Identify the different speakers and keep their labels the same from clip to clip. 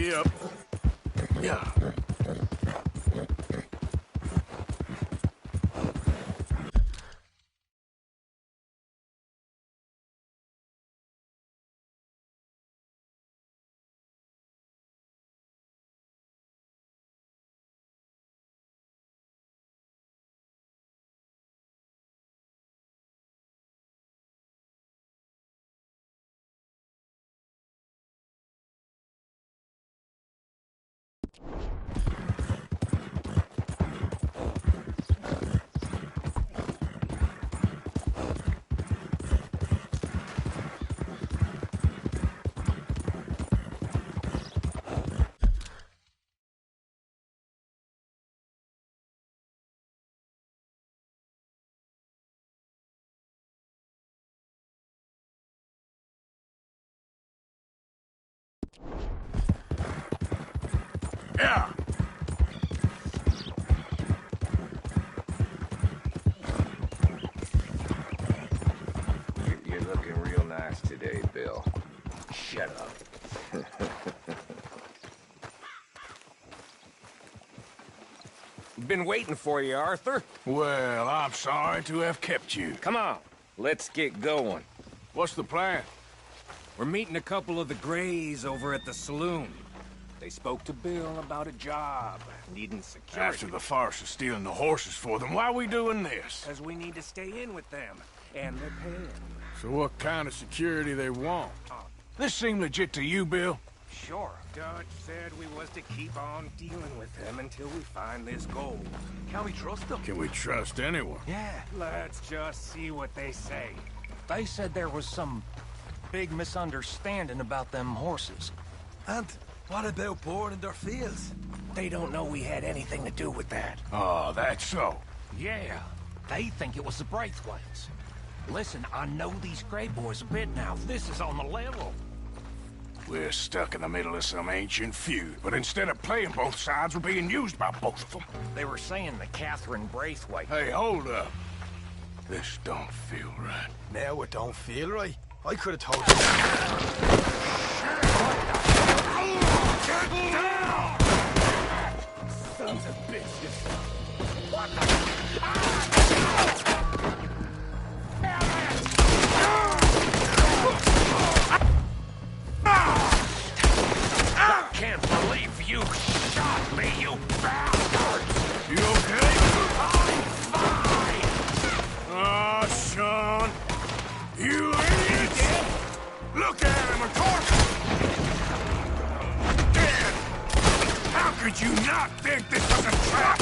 Speaker 1: Yep. Yeah. Yeah.
Speaker 2: You're looking real nice today, Bill. Shut up.
Speaker 3: Been waiting for you, Arthur.
Speaker 1: Well, I'm sorry to have kept you.
Speaker 3: Come on, let's get going.
Speaker 1: What's the plan?
Speaker 3: We're meeting a couple of the Greys over at the saloon. They spoke to Bill about a job, needing security.
Speaker 1: After the farce of stealing the horses for them, why are we doing this?
Speaker 3: Because we need to stay in with them, and they're paying.
Speaker 1: So what kind of security they want? This seem legit to you, Bill?
Speaker 3: Sure. Dutch said we was to keep on dealing with them until we find this gold. Can we trust them?
Speaker 1: Can we trust anyone?
Speaker 3: Yeah. Let's just see what they say.
Speaker 4: They said there was some big misunderstanding about them horses.
Speaker 5: And what about boring in their fields?
Speaker 3: They don't know we had anything to do with that.
Speaker 1: Oh, that's so.
Speaker 4: Yeah, they think it was the Braithwaites. Listen, I know these Grey boys a bit now. This is on the level.
Speaker 1: We're stuck in the middle of some ancient feud, but instead of playing both sides, we're being used by both of them.
Speaker 4: They were saying that Catherine Braithwaite...
Speaker 1: Hey, hold up. This don't feel right.
Speaker 5: Now it don't feel right. I could have told you.
Speaker 1: Get down! Sons of bitches. What the...
Speaker 3: I can't believe you shot me, you bastard!
Speaker 1: You okay?
Speaker 3: I'm fine!
Speaker 1: Oh, Sean. You idiot! Look at him, a corpse! Dead! How could you not think this was a trap?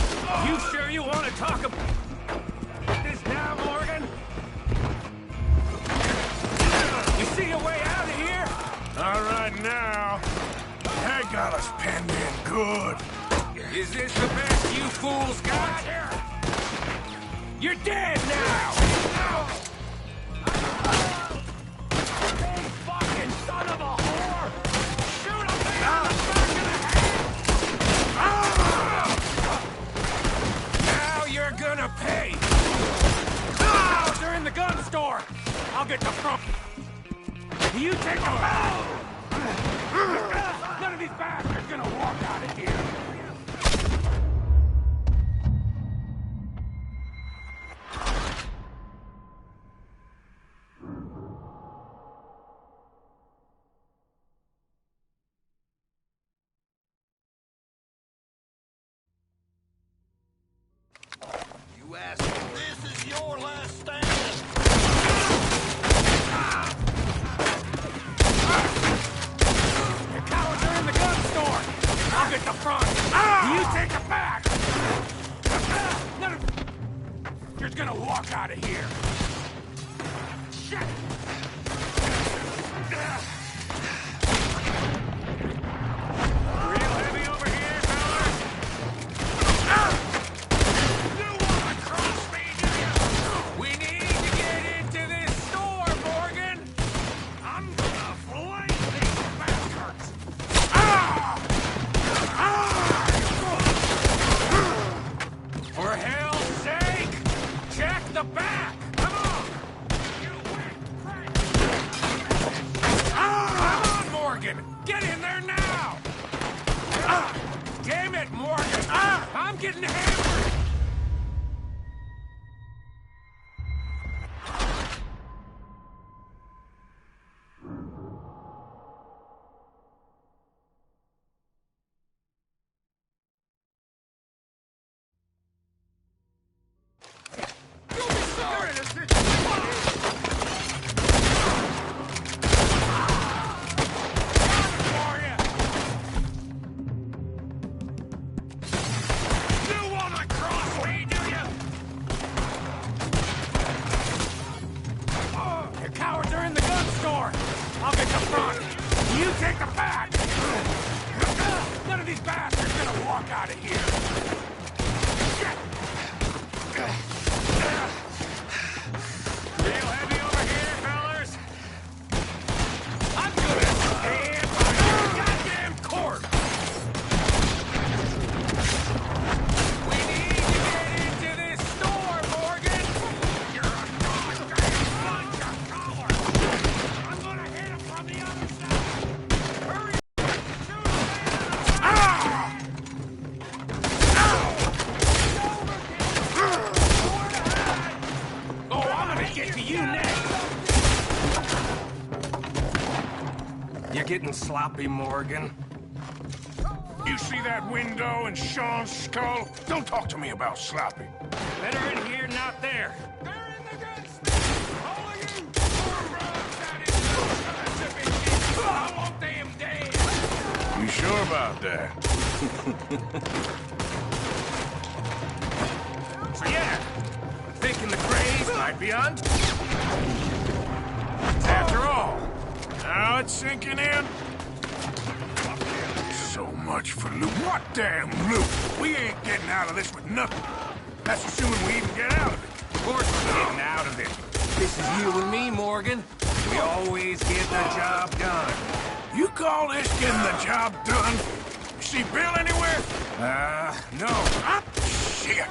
Speaker 3: You sure you want to talk about this now, Morgan? You see a way out of here?
Speaker 1: All right, now. That got us penned in good.
Speaker 3: Is this the best you fools got? You're dead now! Big fucking son of a whore! Shoot him in the back of the head! Now you're gonna pay! They're in the gun store! I'll get the front. You take them out! None of these bastards gonna walk out of here!
Speaker 5: You asshole. This is your last stand.
Speaker 3: The cowards are in the gun store! I'll get the front! You take it back! None of you're gonna walk out of here! Shit! Real heavy over here, fellas? You wanna cross me, do you? We need to get into this store, Morgan! I'm gonna flame these bastards! For hell's sake! Check the back! Come on! You went getting hammered! I'll get the front. You take the back. None of these bastards gonna walk out of here. Real heavy over here, fellas. I'm gonna stand by your goddamn court. We need to get into this store, Morgan. You're a goddamn bunch of cowards. I'm gonna hit him from the other side. Hurry! Shoot him! Oh, I'm gonna get to you next. You're getting sloppy, Morgan.
Speaker 1: You see that window in Sean's skull? Don't talk to me about sloppy.
Speaker 3: Better in here, not there. They're in the gunsmith! All of you! I want them dead!
Speaker 1: You sure about that?
Speaker 3: So yeah, thinking the Grays might be on. After all,
Speaker 1: Now it's sinking in. So much for loot. What damn loot? We ain't getting out of this with nothing. That's assuming we even get out of it.
Speaker 3: of course we're getting out of it. This is you and me, Morgan. We always get the job done.
Speaker 1: You call this getting the job done? You see Bill anywhere?
Speaker 3: No.
Speaker 1: Ah, shit.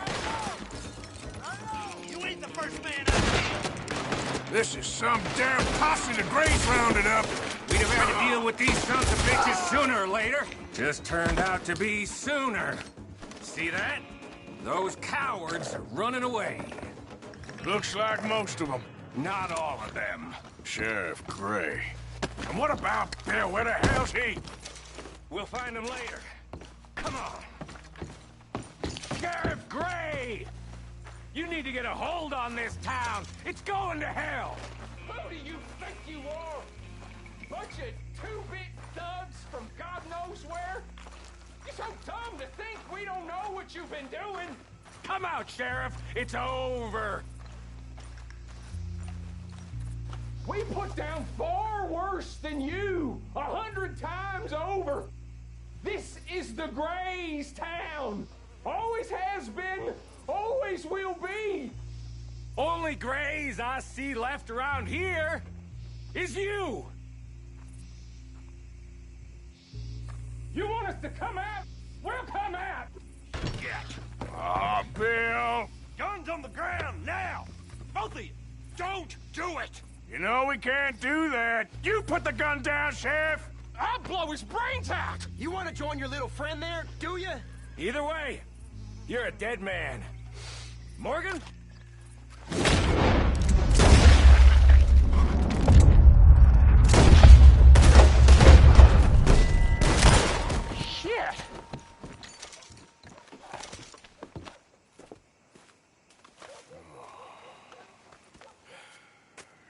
Speaker 6: You ain't the first man I've seen.
Speaker 1: This is some damn posse the Grays rounded up.
Speaker 3: We'd have had to deal with these sons of bitches sooner or later. Just turned out to be sooner. See that? Those cowards are running away.
Speaker 1: Looks like most of them.
Speaker 3: Not all of them.
Speaker 1: Sheriff Gray. And what about Bill? Where the hell's he?
Speaker 3: We'll find them later. Come on. Sheriff Gray! You need to get a hold on this town. It's going to hell.
Speaker 7: Who do you think you are? Bunch of two-bit thugs from God knows where? You're so dumb to think we don't know what you've been doing.
Speaker 3: Come out, Sheriff. It's over.
Speaker 7: We put down far worse than you, 100 times over. This is the Grays town. Always has been, always will be.
Speaker 3: Only Grays I see left around here is you.
Speaker 7: You want us to come out? We'll come out.
Speaker 1: Ah, Bill.
Speaker 6: Guns on the ground, now! Both of you!
Speaker 1: Don't do it. You know we can't do that. You put the gun down, Sheriff.
Speaker 7: I'll blow his brains out.
Speaker 5: You want to join your little friend there, do you?
Speaker 3: Either way, you're a dead man. Morgan?
Speaker 7: Shit.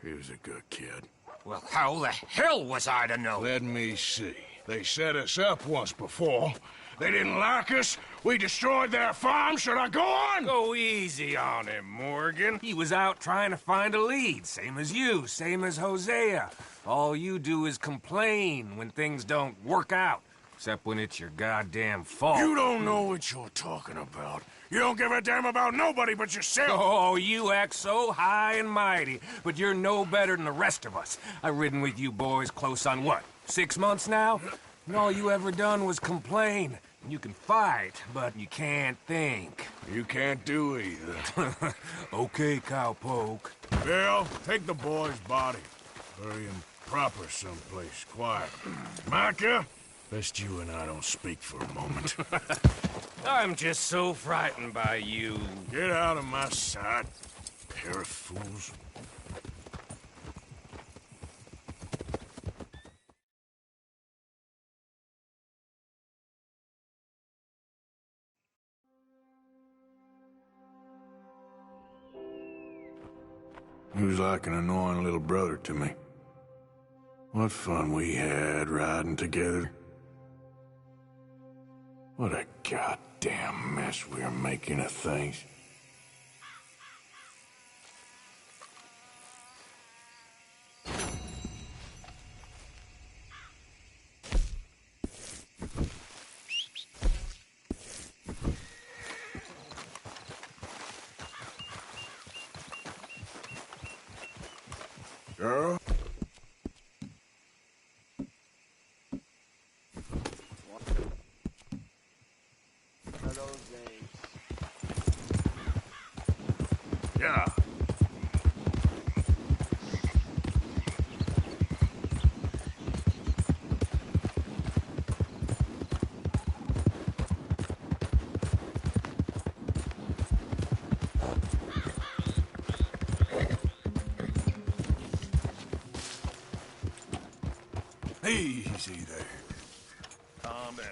Speaker 1: He was a good kid.
Speaker 4: Well, how the hell was I to know?
Speaker 1: Let me see. They set us up once before. They didn't like us. We destroyed their farm. Should I go on?
Speaker 3: Go easy on him, Morgan. He was out trying to find a lead, same as you, same as Hosea. All you do is complain when things don't work out, except when it's your goddamn fault.
Speaker 1: You don't know what you're talking about. You don't give a damn about nobody but yourself.
Speaker 3: Oh, you act so high and mighty, but you're no better than the rest of us. I've ridden with you boys close on what, 6 months now? And all you ever done was complain. You can fight, but you can't think.
Speaker 1: You can't do either.
Speaker 3: Okay, cowpoke.
Speaker 1: Bill, take the boy's body. Bury him proper someplace, quiet. Micah, best you and I don't speak for a moment.
Speaker 3: I'm just so frightened by you.
Speaker 1: Get out of my sight, pair of fools. He was like an annoying little brother to me. What fun we had riding together. What a goddamn mess we're making of things. Girl? Yeah. Easy there. Calm down.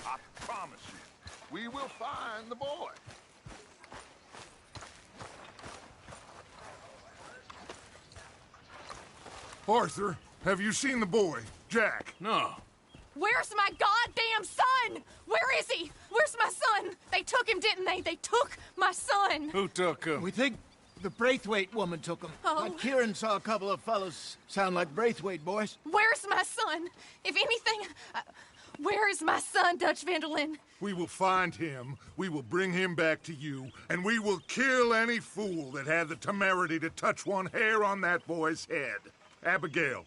Speaker 8: I promise you, we will find the boy.
Speaker 1: Arthur, have you seen the boy, Jack? No.
Speaker 9: Where's my goddamn son? Where is he? Where's my son? They took him, didn't they? They took my son.
Speaker 1: Who took him?
Speaker 5: We think the Braithwaite woman took him.
Speaker 9: Oh.
Speaker 5: Kieran saw a couple of fellows sound like Braithwaite boys.
Speaker 9: Where's my son? If anything, where is my son, Dutch Vanderlyn?
Speaker 8: We will find him, we will bring him back to you, and we will kill any fool that had the temerity to touch one hair on that boy's head. Abigail,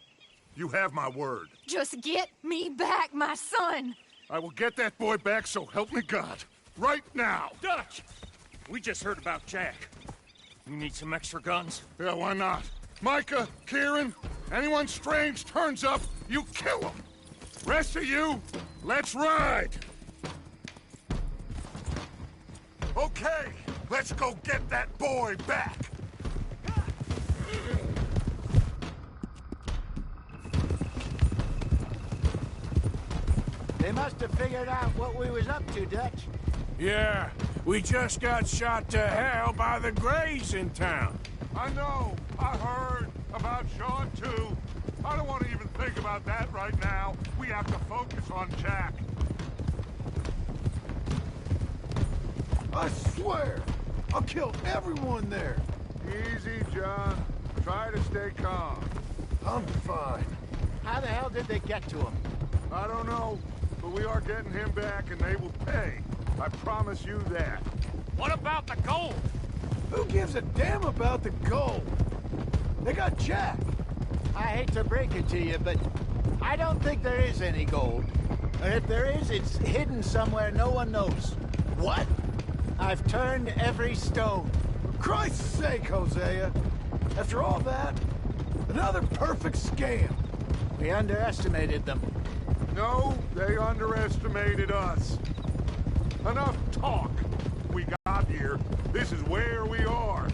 Speaker 8: you have my word.
Speaker 9: Just get me back, my son.
Speaker 8: I will get that boy back, so help me God. Right now.
Speaker 3: Dutch! We just heard about Jack. You need some extra guns?
Speaker 8: Yeah, why not? Micah, Kieran, anyone strange turns up, you kill him. Rest of you, let's ride. Okay, let's go get that boy back.
Speaker 5: They must have figured out what we was up to, Dutch.
Speaker 1: Yeah, we just got shot to hell by the Greys in town.
Speaker 8: I know, I heard about Sean too. I don't want to even think about that right now. We have to focus on Jack.
Speaker 10: I swear, I'll kill everyone there.
Speaker 8: Easy, John. Try to stay calm.
Speaker 10: I'm fine.
Speaker 5: How the hell did they get to him?
Speaker 8: I don't know, but we are getting him back and they will pay. I promise you that.
Speaker 3: What about the gold?
Speaker 10: Who gives a damn about the gold? They got Jack.
Speaker 5: I hate to break it to you, but I don't think there is any gold. And if there is, it's hidden somewhere no one knows. What? I've turned every stone.
Speaker 10: For Christ's sake, Hosea. After all that, another perfect scam.
Speaker 5: We underestimated them.
Speaker 8: No, they underestimated us. Enough talk. We got here. This is where we are.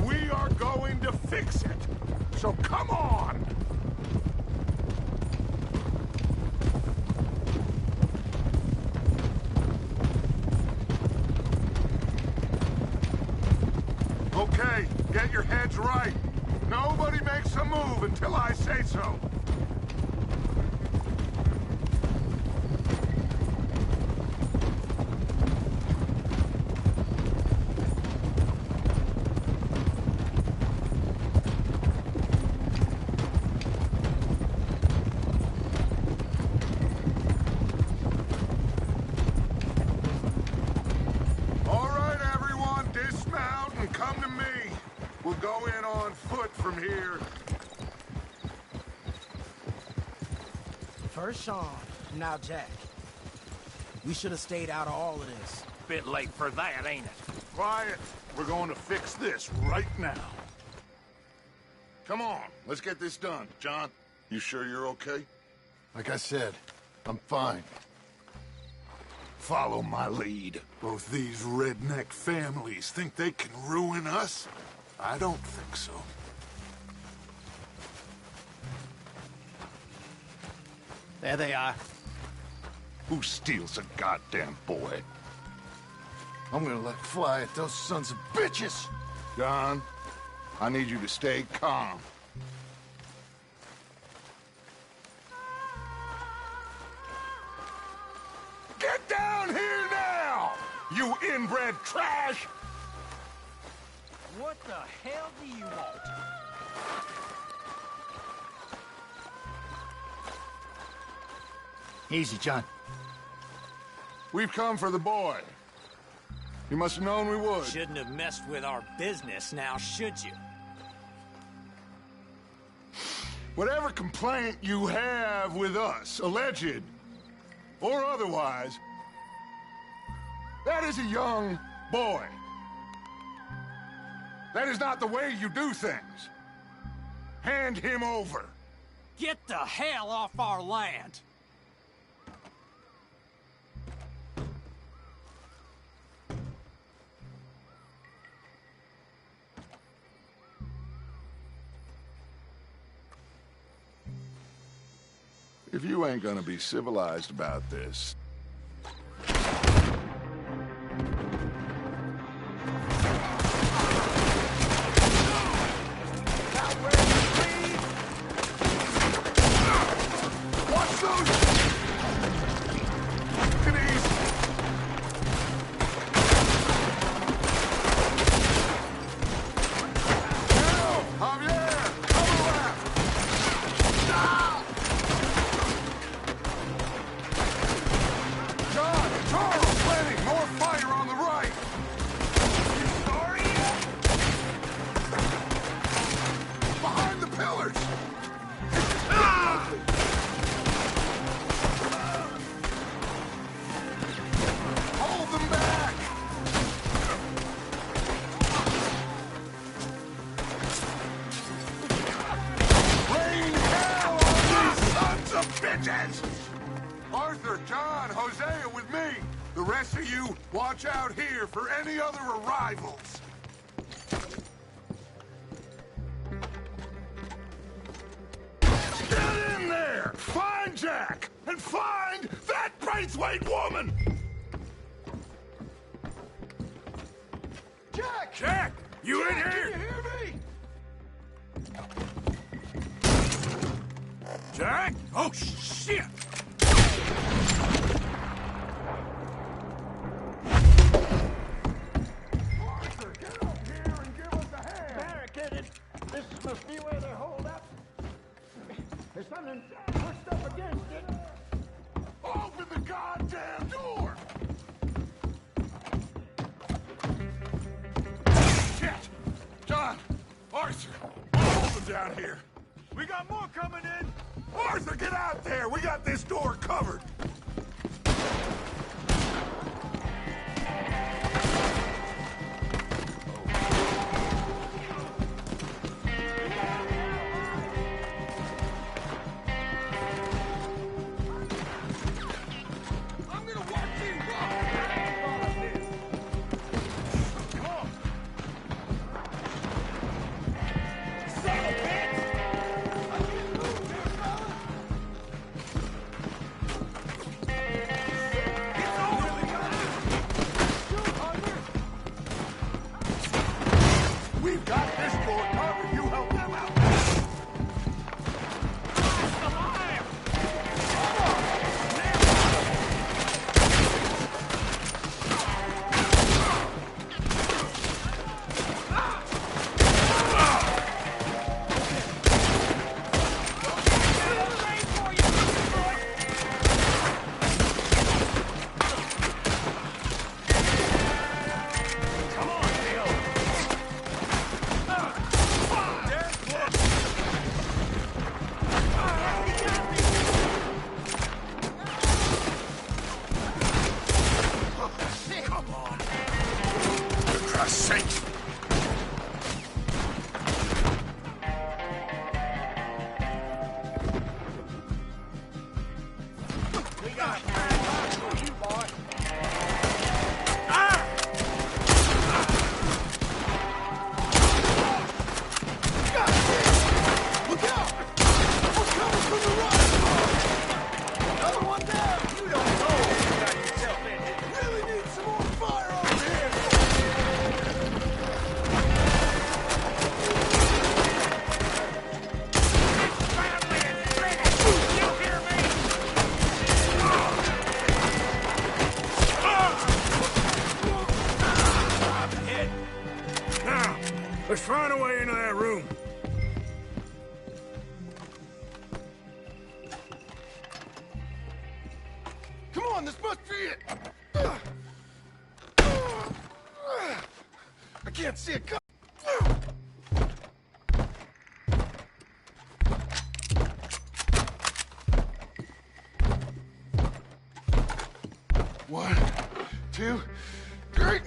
Speaker 8: We are going to fix it. So come on. Okay, get your heads right. Nobody makes a move until I say so. All right, everyone, dismount and come to me. We'll go in on foot from here.
Speaker 11: First Sean, now Jack. We should have stayed out of all of this.
Speaker 4: Bit late for that, ain't it?
Speaker 8: Quiet. We're going to fix this right now. Come on, let's get this done. John, you sure you're okay?
Speaker 10: Like I said, I'm fine.
Speaker 8: Follow my lead. Both these redneck families think they can ruin us? I don't think so.
Speaker 5: There they are.
Speaker 8: Who steals a goddamn boy?
Speaker 10: I'm gonna let fly at those sons of bitches!
Speaker 8: John, I need you to stay calm. Get down here now, you inbred trash!
Speaker 4: What the hell do you want?
Speaker 5: Easy, John.
Speaker 8: We've come for the boy. You must have known we would.
Speaker 12: Shouldn't have messed with our business now, should you?
Speaker 8: Whatever complaint you have with us, alleged or otherwise, that is a young boy. That is not the way you do things. Hand him over.
Speaker 12: Get the hell off our land!
Speaker 8: If you ain't gonna be civilized about this... Watch those! Denise! Now, Javier! Cover left! Stop! John! Charles! Lenny! More fire on the right! You sorry yet? Behind the pillars! Hold them back! Rain hell on these sons of bitches! Arthur, John, Hosea with me. The rest of you, watch out here for any other arrivals. Get in there! Find Jack! And find that Braithwaite woman!
Speaker 10: Jack!
Speaker 8: Jack! You in
Speaker 10: Jack,
Speaker 8: here?
Speaker 10: can you hear me?
Speaker 3: Jack? Oh, shit!
Speaker 8: Arthur, get up here and give us a hand!
Speaker 5: Barricaded. This must be where they're holed up. There's something pushed up against it.
Speaker 8: Open the goddamn door! Shit! John! Arthur! Hold them down here!
Speaker 6: We got more coming in.
Speaker 8: Arthur, get out there! We got this door covered!
Speaker 6: I'm gonna watch you rock. Come on. Son of a bitch! I can't move here, fella.
Speaker 8: a saint!
Speaker 5: We got for you, boy.
Speaker 10: Look out! We're coming from the right! Another one down!
Speaker 5: You don't know what you got yourself into.
Speaker 10: Really need some more fire over here!
Speaker 1: Now, let's find a way into that room.
Speaker 10: Come on, this must be it! I can't see it coming! One, two, three.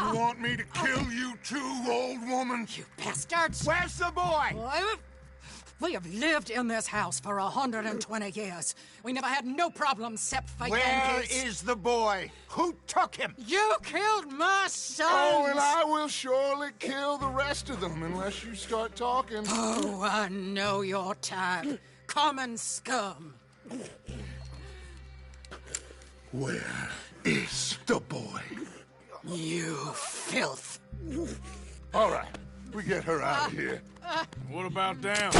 Speaker 8: You want me to kill you too, old woman?
Speaker 13: You bastards!
Speaker 5: Where's the boy?
Speaker 13: We have lived in this house for 120 years. We never had no problems except for
Speaker 5: Where
Speaker 13: Yankees.
Speaker 5: is the boy? Who took him?
Speaker 13: You killed my son!
Speaker 10: Oh, and I will surely kill the rest of them unless you start talking.
Speaker 13: Oh, I know your type. Common scum.
Speaker 8: Where is the boy?
Speaker 13: You filth.
Speaker 8: All right, we get her out of here.
Speaker 1: What about down?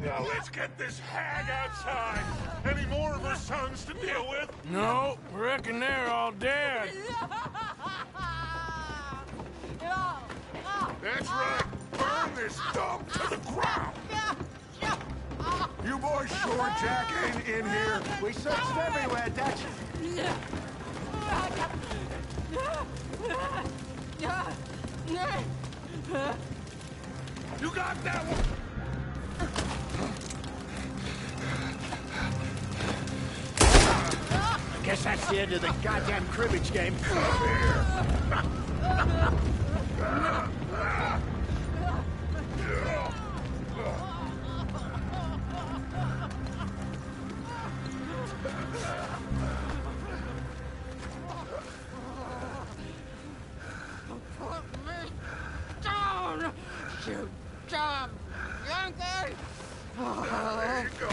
Speaker 8: Now let's get this hag outside. Any more of her sons to deal with?
Speaker 1: No, reckon they're all dead.
Speaker 8: That's right. Burn this dump to the ground. You boys sure Jack ain't in here?
Speaker 5: We searched everywhere, Dutch.
Speaker 8: You got that one?
Speaker 5: Guess that's the end of the goddamn cribbage game.
Speaker 13: Down! You damn Yankee!
Speaker 8: There you go.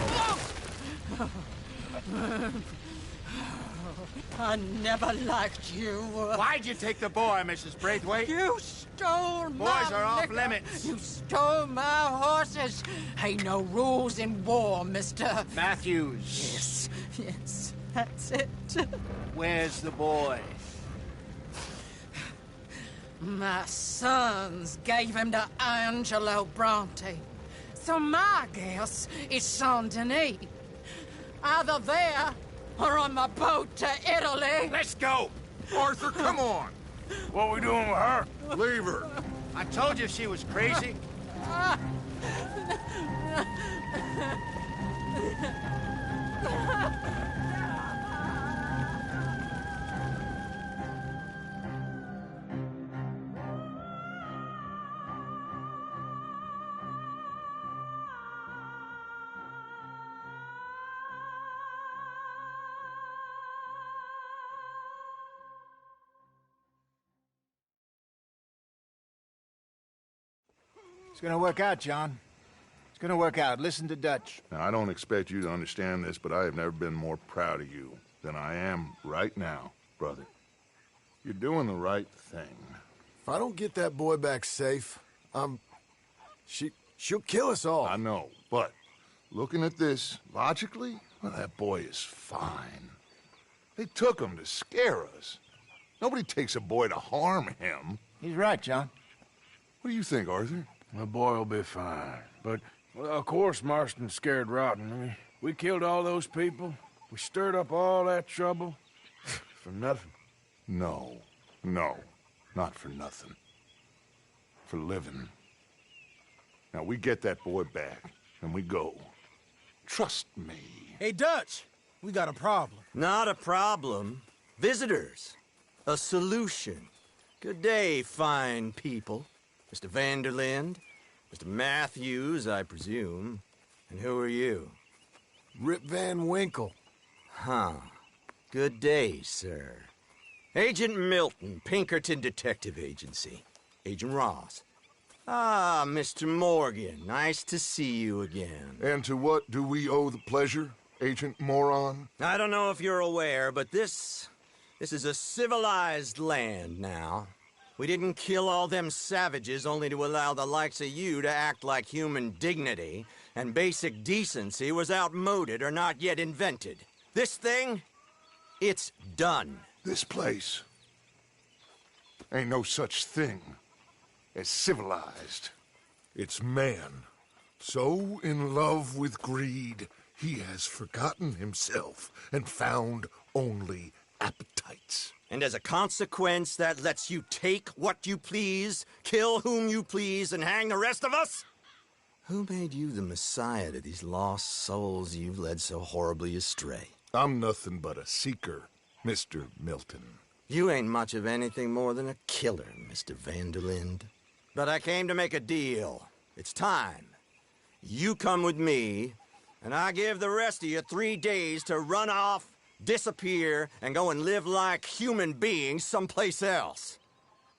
Speaker 13: I never liked you.
Speaker 5: Why'd you take the boy, Mrs. Braithwaite?
Speaker 13: You stole my
Speaker 5: Boys are off
Speaker 13: liquor.
Speaker 5: limits.
Speaker 13: You stole my horses. Ain't no rules in war, mister.
Speaker 5: Matthews.
Speaker 13: Yes, that's it.
Speaker 5: Where's the boy?
Speaker 13: My sons gave him to Angelo Bronte. So my guess is Saint-Denis. Either there or on the boat to Italy.
Speaker 5: Let's go.
Speaker 8: Arthur, come on.
Speaker 1: What we doing with her?
Speaker 8: Leave her.
Speaker 5: I told you she was crazy. It's gonna work out, John. It's gonna work out. Listen to Dutch.
Speaker 8: Now, I don't expect you to understand this, but I have never been more proud of you than I am right now, brother. You're doing the right thing.
Speaker 10: If I don't get that boy back safe, she'll kill us all.
Speaker 8: I know, but looking at this logically, well, that boy is fine. They took him to scare us. Nobody takes a boy to harm him.
Speaker 5: He's right, John.
Speaker 8: What do you think, Arthur?
Speaker 1: My boy will be fine. But, well, of course Marston's scared rotten. I mean, we killed all those people. We stirred up all that trouble. For nothing.
Speaker 8: No, not for nothing. For living. Now, we get that boy back, and we go. Trust me.
Speaker 11: Hey, Dutch, we got a problem.
Speaker 14: Not a problem. Visitors. A solution. Good day, fine people. Mr. Van der Linde, Mr. Matthews, I presume. And who are you?
Speaker 10: Rip Van Winkle.
Speaker 14: Huh. Good day, sir. Agent Milton, Pinkerton Detective Agency. Agent Ross. Ah, Mr. Morgan, nice to see you again.
Speaker 8: And to what do we owe the pleasure, Agent Moron?
Speaker 14: I don't know if you're aware, but this is a civilized land now. We didn't kill all them savages only to allow the likes of you to act like human dignity, and basic decency was outmoded or not yet invented. This thing, it's done.
Speaker 8: This place ain't no such thing as civilized. It's man, so in love with greed, he has forgotten himself and found only appetites.
Speaker 14: And as a consequence, that lets you take what you please, kill whom you please, and hang the rest of us? Who made you the messiah to these lost souls you've led so horribly astray?
Speaker 8: I'm nothing but a seeker, Mr. Milton.
Speaker 14: You ain't much of anything more than a killer, Mr. Van der Linde. But I came to make a deal. It's time. You come with me, and I give the rest of you 3 days to run off, disappear, and go and live like human beings someplace else.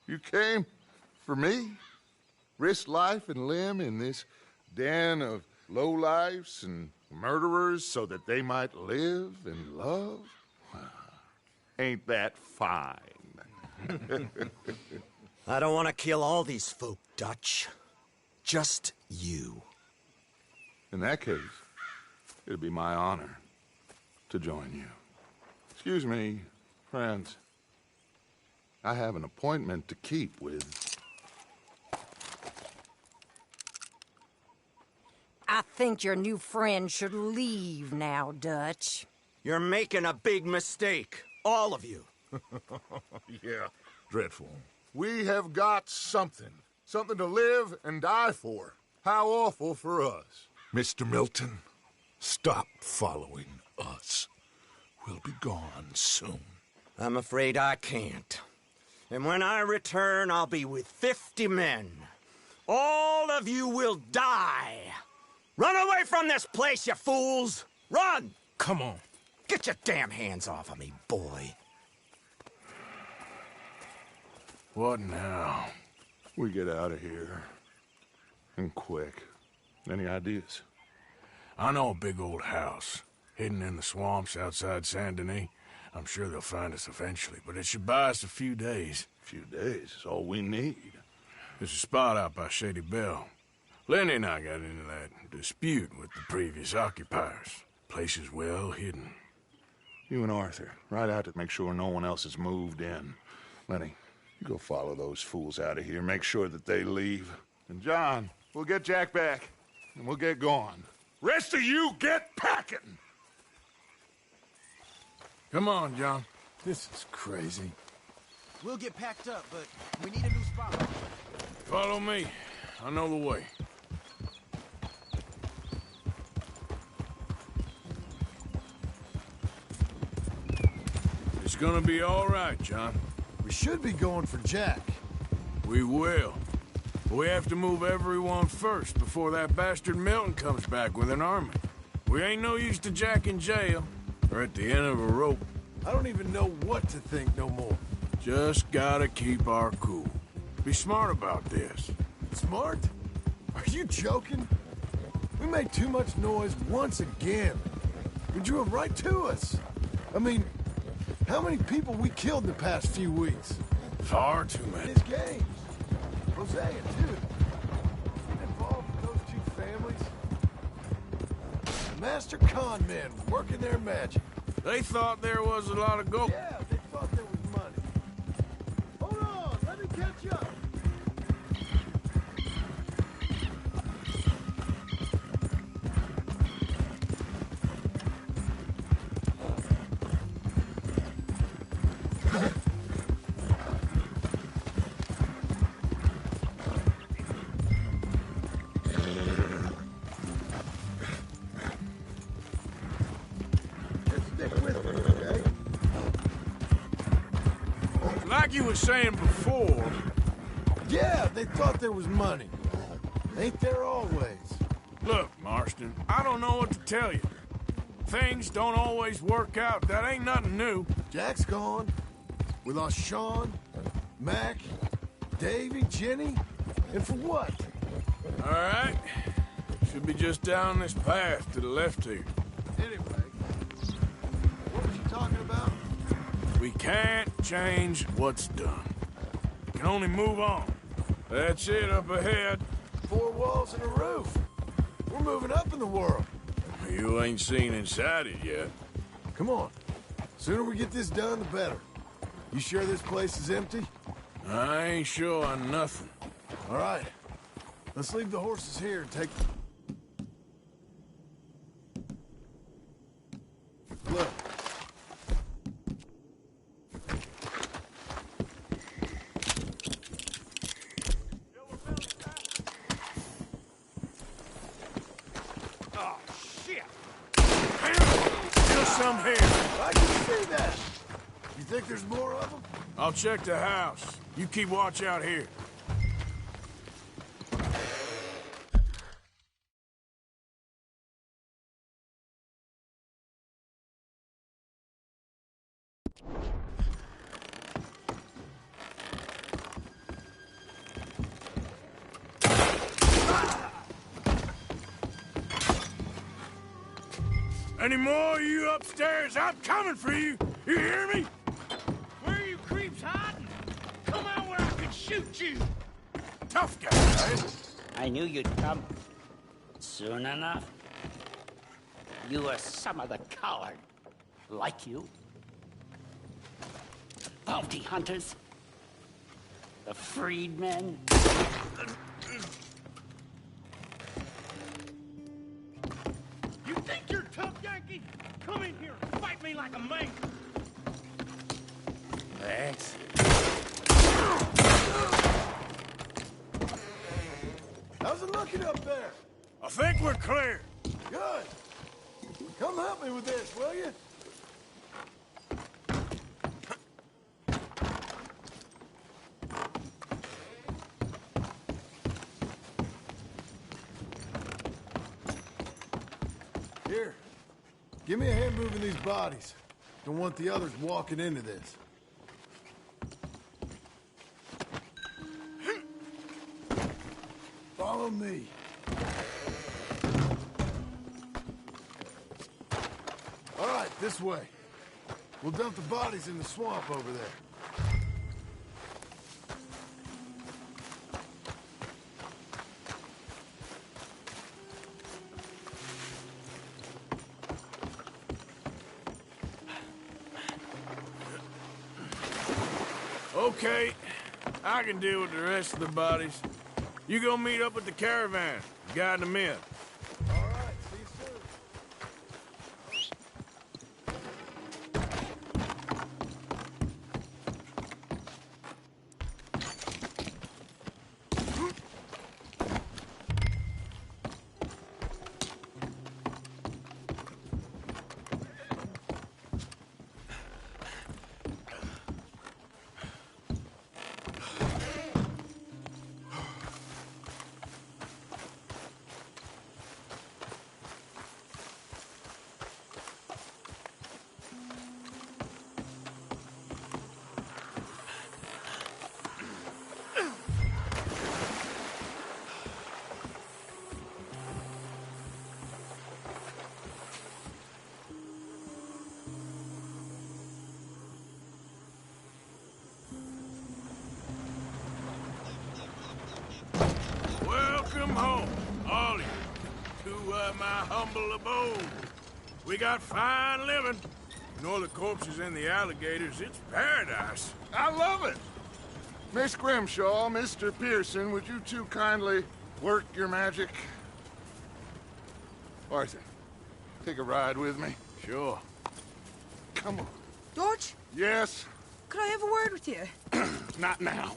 Speaker 8: You came for me? Risk life and limb in this den of lowlifes and murderers so that they might live and love? Ain't that fine?
Speaker 14: I don't want to kill all these folk, Dutch. Just you.
Speaker 8: In that case, it'd be my honor to join you. Excuse me, friends. I have an appointment to keep with...
Speaker 15: I think your new friend should leave now, Dutch.
Speaker 14: You're making a big mistake. All of you.
Speaker 8: Yeah, dreadful. We have got something. Something to live and die for. How awful for us. Mr. Milton, stop following us. We'll be gone soon.
Speaker 14: I'm afraid I can't. And when I return, I'll be with 50 men. All of you will die. Run away from this place, you fools! Run!
Speaker 4: Come on.
Speaker 14: Get your damn hands off of me, boy.
Speaker 1: What now?
Speaker 8: We get out of here. And quick. Any ideas?
Speaker 1: I know a big old house, hidden in the swamps outside Saint Denis. I'm sure they'll find us eventually, but it should buy us a few days.
Speaker 8: A few days is all we need.
Speaker 1: There's a spot out by Shady Belle. Lenny and I got into that dispute with the previous occupiers. Place is well hidden.
Speaker 8: You and Arthur, ride out to make sure no one else has moved in. Lenny, you go follow those fools out of here. Make sure that they leave. And John, we'll get Jack back, and we'll get going. Rest of you, get packing!
Speaker 1: Come on, John.
Speaker 10: This is crazy.
Speaker 11: We'll get packed up, but we need a new spot.
Speaker 1: Follow me. I know the way. It's gonna be all right, John.
Speaker 10: We should be going for Jack.
Speaker 1: We will. But we have to move everyone first before that bastard Milton comes back with an army. We ain't no use to Jack in jail or at the end of a rope.
Speaker 10: I don't even know what to think no more.
Speaker 1: Just gotta keep our cool. Be smart about this.
Speaker 10: Smart? Are you joking? We made too much noise once again. We drew him right to us. I mean, how many people we killed in the past few weeks?
Speaker 1: Far too many.
Speaker 10: His games. Hosea, too. Involved with those two families. Master con men working their magic.
Speaker 1: They thought there was a lot of gold.
Speaker 10: Yeah, they thought there was money. Hold on, let me catch up.
Speaker 1: Like you were saying before...
Speaker 10: Yeah, they thought there was money. Ain't there always?
Speaker 1: Look, Marston, I don't know what to tell you. Things don't always work out. That ain't nothing new.
Speaker 10: Jack's gone. We lost Sean, Mac, Davy, Jenny. And for what?
Speaker 1: All right. Should be just down this path to the left here.
Speaker 10: Anyway, what was you talking about?
Speaker 1: We can't change what's done. We can only move on. That's it up ahead.
Speaker 10: 4 walls and a roof. We're moving up in the world.
Speaker 1: You ain't seen inside it yet.
Speaker 10: Come on. Sooner we get this done, the better. You sure this place is empty?
Speaker 1: I ain't sure on nothing.
Speaker 10: All right. Let's leave the horses here and take... Look.
Speaker 3: Oh, shit!
Speaker 1: Still some here.
Speaker 10: I can see that. You think there's more of them?
Speaker 1: I'll check the house. You keep watch out here. Any more of you upstairs? I'm coming for you. You hear me?
Speaker 3: Where are you creeps hiding? Come out where I can shoot you!
Speaker 1: Tough guy, right?
Speaker 16: I knew you'd come. Soon enough. You are some of the coward. Like you. Bounty hunters. The freedmen.
Speaker 3: You think you're tough, Yankee? Come in here and fight me like a man!
Speaker 16: Thanks.
Speaker 10: How's it looking up there?
Speaker 1: I think we're clear.
Speaker 10: Good. Come help me with this, will you? Here. Give me a hand moving these bodies. Don't want the others walking into this. Follow me. All right, this way. We'll dump the bodies in the swamp over there.
Speaker 1: Okay, I can deal with the rest of the bodies. You go meet up with the caravan, guide them in.
Speaker 10: All right, see you soon.
Speaker 1: Welcome home, all of you, to my humble abode. We got fine living. You know the corpses and the alligators, it's paradise.
Speaker 8: I love it. Miss Grimshaw, Mr. Pearson, would you two kindly work your magic? Arthur, take a ride with me.
Speaker 1: Sure.
Speaker 8: Come on.
Speaker 17: George?
Speaker 8: Yes?
Speaker 17: Could I have a word with you?
Speaker 8: Not now.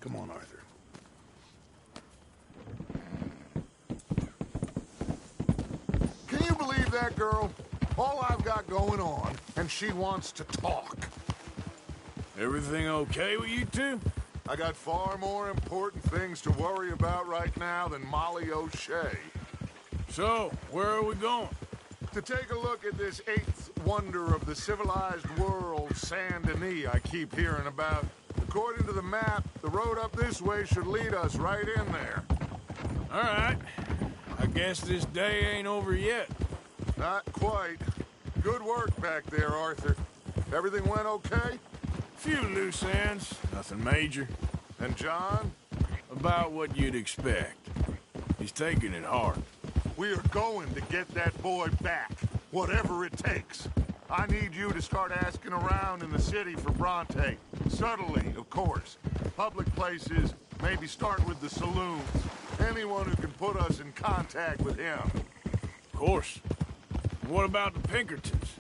Speaker 8: Come on, Arthur. Can you believe that girl? All I've got going on, and she wants to talk.
Speaker 1: Everything okay with you two?
Speaker 8: I got far more important things to worry about right now than Molly O'Shea.
Speaker 1: So, where are we going?
Speaker 8: To take a look at this eighth wonder of the civilized world, Saint Denis, I keep hearing about. According to the map, the road up this way should lead us right in there.
Speaker 1: All right. I guess this day ain't over yet.
Speaker 8: Not quite. Good work back there, Arthur. Everything went okay?
Speaker 1: Few loose ends, nothing major.
Speaker 8: And John?
Speaker 1: About what you'd expect. He's taking it hard.
Speaker 8: We are going to get that boy back, whatever it takes. I need you to start asking around in the city for Bronte. Subtly, of course. Public places, maybe start with the saloons. Anyone who can put us in contact with him.
Speaker 1: Of course. What about the Pinkertons?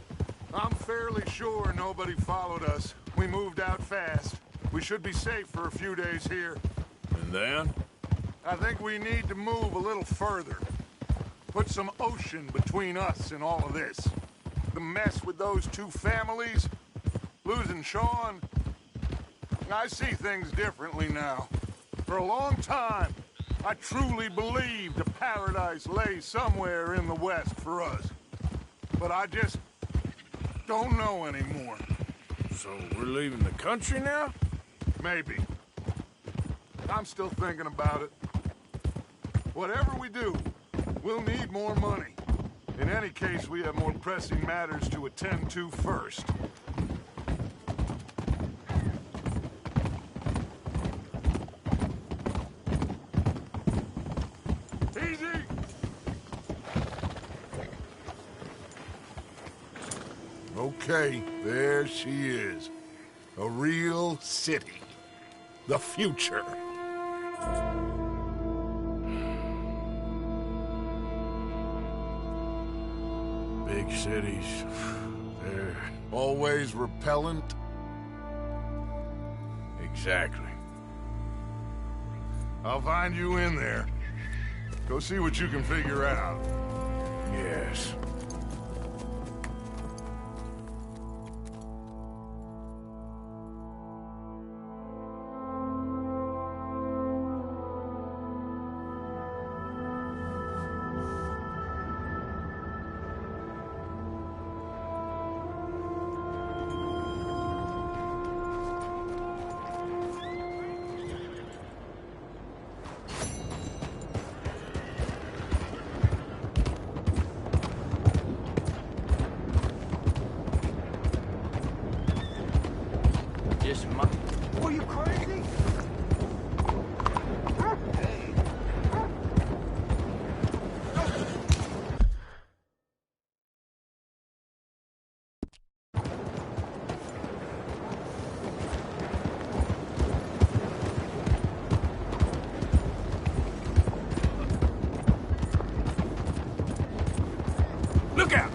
Speaker 8: I'm fairly sure nobody followed us. We moved out fast. We should be safe for a few days here.
Speaker 1: And then?
Speaker 8: I think we need to move a little further. Put some ocean between us and all of this. The mess with those two families, losing Sean. I see things differently now. For a long time, I truly believed a paradise lay somewhere in the West for us. But I just don't know anymore.
Speaker 1: So we're leaving the country now?
Speaker 8: Maybe. I'm still thinking about it. Whatever we do, we'll need more money. In any case, we have more pressing matters to attend to first. Easy! Okay, there she is. A real city. The future.
Speaker 1: Big cities, they're
Speaker 8: always repellent.
Speaker 1: Exactly.
Speaker 8: I'll find you in there. Go see what you can figure out.
Speaker 1: Yes.
Speaker 6: Are you crazy?
Speaker 1: Look out!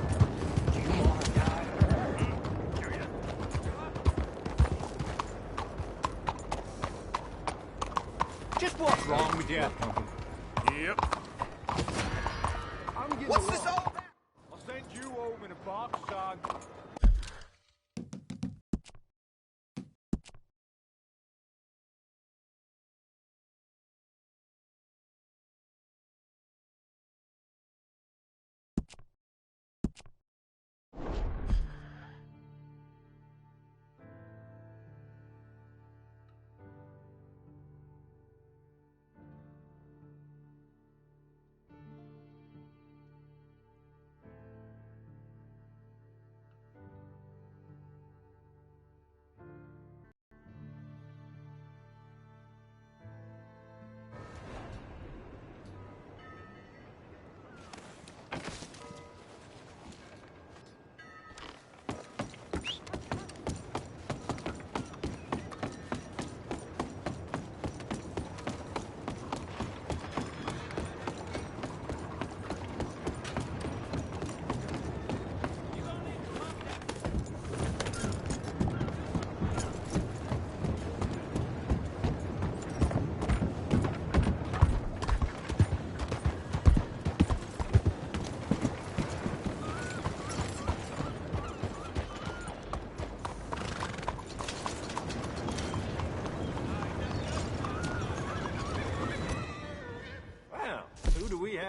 Speaker 3: Just what's wrong with you?
Speaker 1: Yep.
Speaker 6: I'm getting
Speaker 3: What's this all about?
Speaker 6: I'll send you home in a box, son.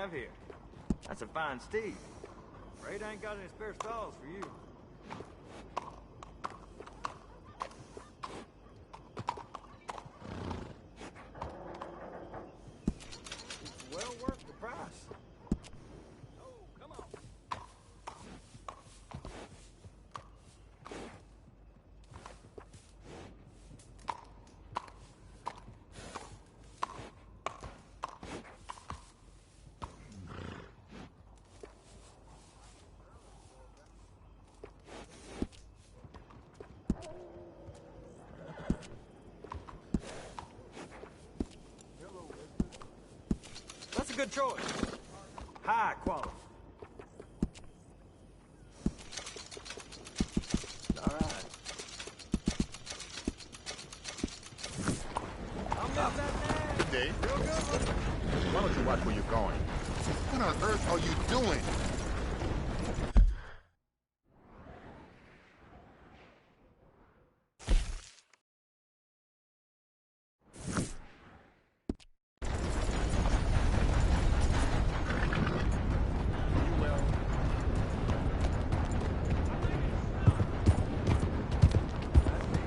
Speaker 18: have here? That's a fine steed. Afraid I ain't got any spare stalls for you. It's well worth the price. That's a good choice. High quality. All right.
Speaker 8: Good day. Real good one. Why don't you watch where you're going? What on earth are you doing?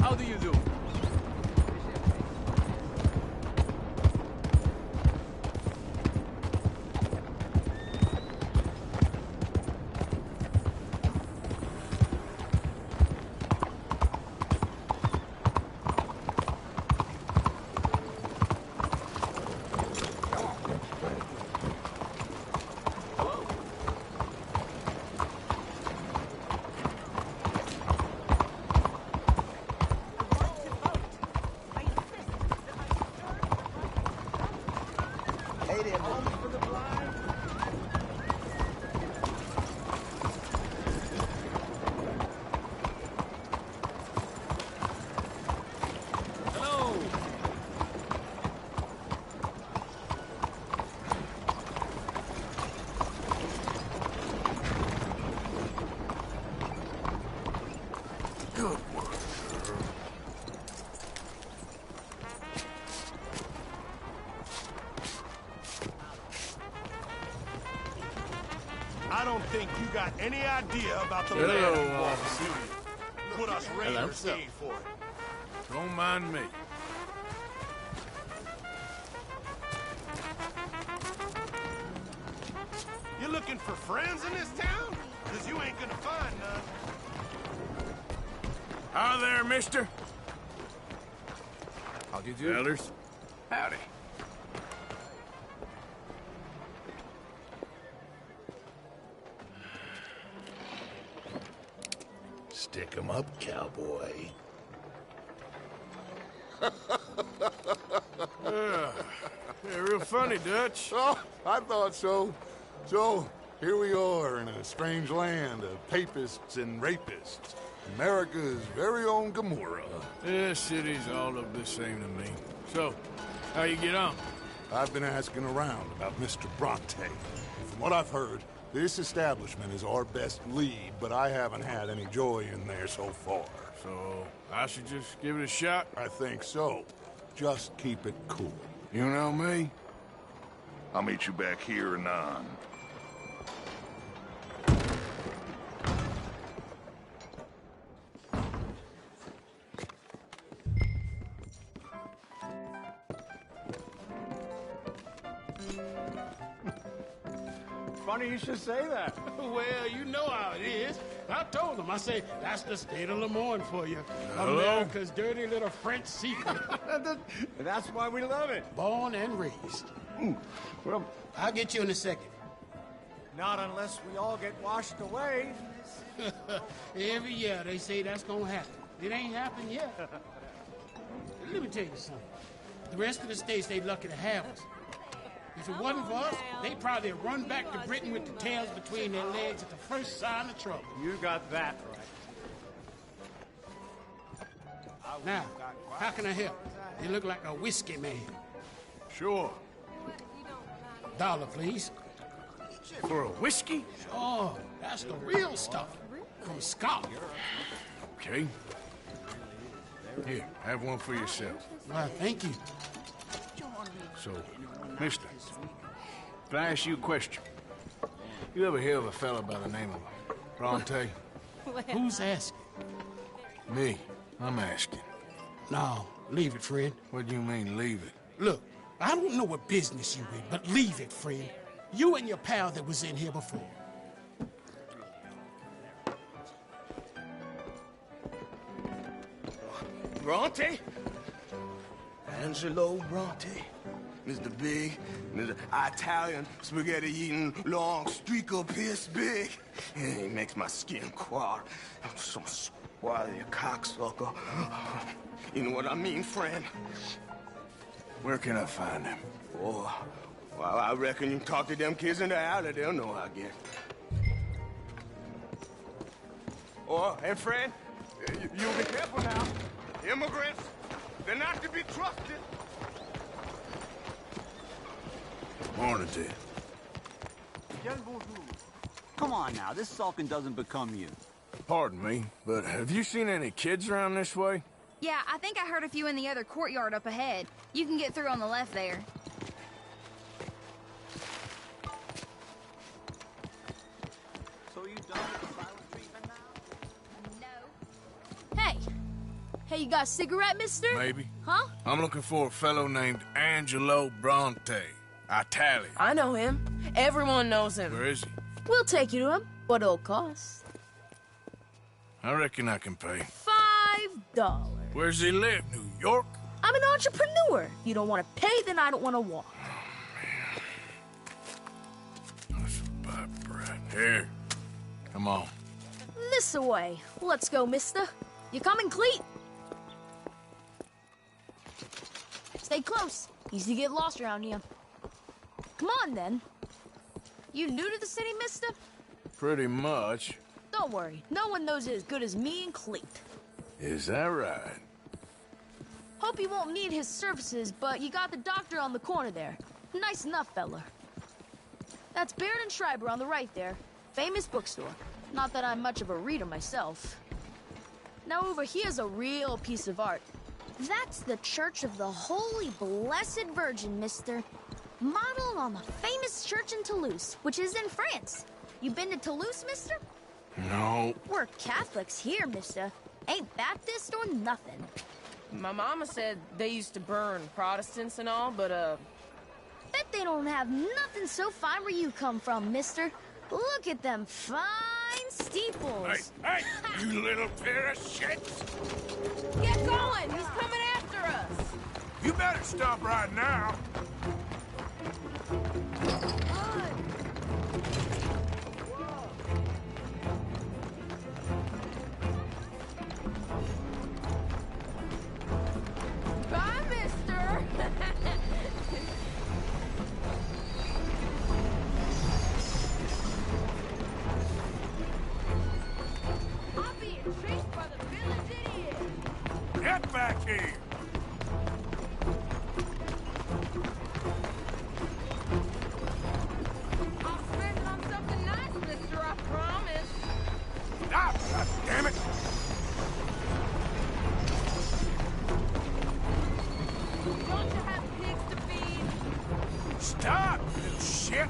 Speaker 1: How do you do?
Speaker 8: Good work, sir.
Speaker 19: I don't think you got any idea about the
Speaker 1: Hello,
Speaker 19: land.
Speaker 1: officer.
Speaker 19: Put us raiders
Speaker 1: Hello.
Speaker 19: paid for it.
Speaker 1: Don't mind me.
Speaker 19: You looking for friends in this town? Because you ain't gonna find none.
Speaker 1: Hi there, mister.
Speaker 3: How do you do?
Speaker 1: Elders.
Speaker 3: Howdy.
Speaker 8: Stick 'em up, cowboy.
Speaker 1: Yeah, real funny, Dutch.
Speaker 8: Oh, I thought so. So, here we are in a strange land of papists and rapists. America's very own Gomorrah.
Speaker 1: This city's all look the same to me. So, how you get on?
Speaker 8: I've been asking around about Mr. Bronte. From what I've heard, this establishment is our best lead, but I haven't had any joy in there so far.
Speaker 1: So, I should just give it a shot?
Speaker 8: I think so. Just keep it cool.
Speaker 1: You know me?
Speaker 8: I'll meet you back here anon.
Speaker 19: Funny you should say that.
Speaker 20: Well, you know how it is. I told them. I say, that's the state of Lemoyne for you.
Speaker 1: Hello?
Speaker 20: America's dirty little French secret.
Speaker 19: That's why we love it.
Speaker 20: Born and raised.
Speaker 19: Well,
Speaker 20: I'll get you in a second.
Speaker 19: not unless we all get washed away.
Speaker 20: Every year they say that's gonna happen. It ain't happened yet. Let me tell you something. The rest of the states, they lucky to have us. If it wasn't for us, they'd probably run back to Britain with the tails between their legs at the first sign of trouble.
Speaker 19: You got that right.
Speaker 20: Now, how can I help? You look like a whiskey man.
Speaker 1: Sure.
Speaker 20: $1, please.
Speaker 1: For a whiskey?
Speaker 20: Oh, that's the real stuff. From Scotland.
Speaker 1: Okay. Here, have one for yourself.
Speaker 20: Why, thank you.
Speaker 1: So, mister, Can I ask you a question? You ever hear of a fella by the name of Bronte?
Speaker 20: Who's asking?
Speaker 1: Me. I'm asking.
Speaker 20: No, leave it, friend.
Speaker 1: What do you mean, leave it?
Speaker 20: Look, I don't know what business you in, but leave it, friend. You and your pal that was in here before.
Speaker 19: Bronte? Angelo Bronte. Mr. Big, Mr. Italian, spaghetti-eating, long streaker piss big. He makes my skin crawl. Some squally cocksucker. You know what I mean, friend?
Speaker 1: Where can I find him?
Speaker 19: Oh, well, I reckon you can talk to them kids in the alley. They'll know, I guess. Oh, and friend, you'll be careful now. Immigrants, they're not to be trusted.
Speaker 1: Morning, Ted.
Speaker 21: Come on now, this sulking doesn't become you.
Speaker 1: Pardon me, but have you seen any kids around this way?
Speaker 22: Yeah, I think I heard a few in the other courtyard up ahead. You can get through on the left there.
Speaker 21: So you done with the silent treatment now?
Speaker 23: Hey! Hey, you got a cigarette, mister?
Speaker 1: Maybe.
Speaker 23: Huh?
Speaker 1: I'm looking for a fellow named Angelo Bronte. Italian.
Speaker 23: I know him. Everyone knows him.
Speaker 1: Where is he?
Speaker 23: We'll take you to him. What it'll cost?
Speaker 1: I reckon I can pay.
Speaker 23: $5.
Speaker 1: Where's he live? New York?
Speaker 23: I'm an entrepreneur. If you don't want to pay, then I don't want to walk.
Speaker 1: That's a bad brat. Here. Come on.
Speaker 23: This away. Let's go, mister. You coming, Cleet? Stay close. Easy to get lost around here. Come on, then. You new to the city, mister?
Speaker 1: Pretty much.
Speaker 23: Don't worry. No one knows it as good as me and Cleet.
Speaker 1: Is that right?
Speaker 23: Hope you won't need his services, but you got the doctor on the corner there. Nice enough, fella. That's Baird and Schreiber on the right there. Famous bookstore. Not that I'm much of a reader myself. Now over here's a real piece of art.
Speaker 24: That's the Church of the Holy Blessed Virgin, mister. Modeled on the famous church in Toulouse, which is in France. You been to Toulouse, mister?
Speaker 1: No.
Speaker 24: We're Catholics here, mister. Ain't Baptist or nothing.
Speaker 13: My mama said they used to burn Protestants and all, but,
Speaker 24: Bet they don't have nothing so fine where you come from, mister. Look at them fine steeples.
Speaker 1: Hey, you little pair of shits!
Speaker 23: Get going! He's coming after us!
Speaker 1: You better stop right now.
Speaker 23: Bye, mister!
Speaker 13: I'm being chased by the village idiot!
Speaker 1: Get back here!
Speaker 13: I'll spend it on something nice, mister, I promise.
Speaker 1: Stop! God damn it!
Speaker 13: Don't you have pigs to feed?
Speaker 1: Stop, you shit!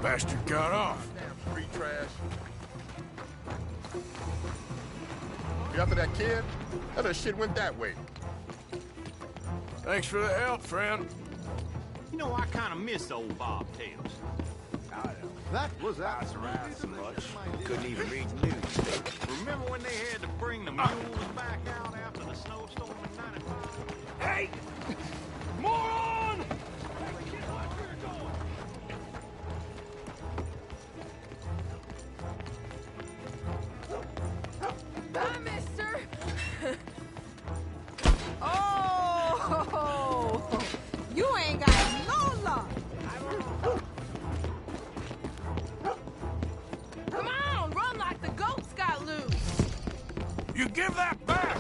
Speaker 1: Bastard got off.
Speaker 25: Damn free trash. You after that kid? How that shit went that way?
Speaker 1: Thanks for the help, friend.
Speaker 21: You know, I kind of miss old Bob Tales.
Speaker 10: That was
Speaker 21: Bounce around so much, couldn't even read the news. Remember when they had to bring the mules back out after the snowstorm in '95?
Speaker 1: Hey! Moron!
Speaker 23: Bye, mister! Oh! You ain't got no luck! Come on, run like the goats got loose!
Speaker 1: You give that back!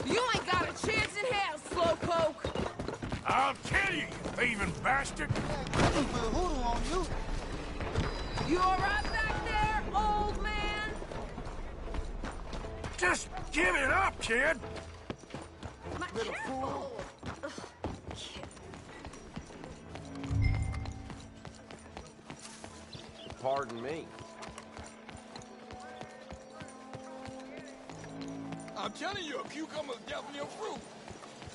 Speaker 23: You ain't got a chance in hell, slowpoke!
Speaker 1: I'll kill you, you thieving bastard!
Speaker 23: You all right back there, old man?
Speaker 3: Just give it up, kid!
Speaker 10: Little fool.
Speaker 2: Pardon me.
Speaker 19: I'm telling you, a cucumber's definitely a fruit.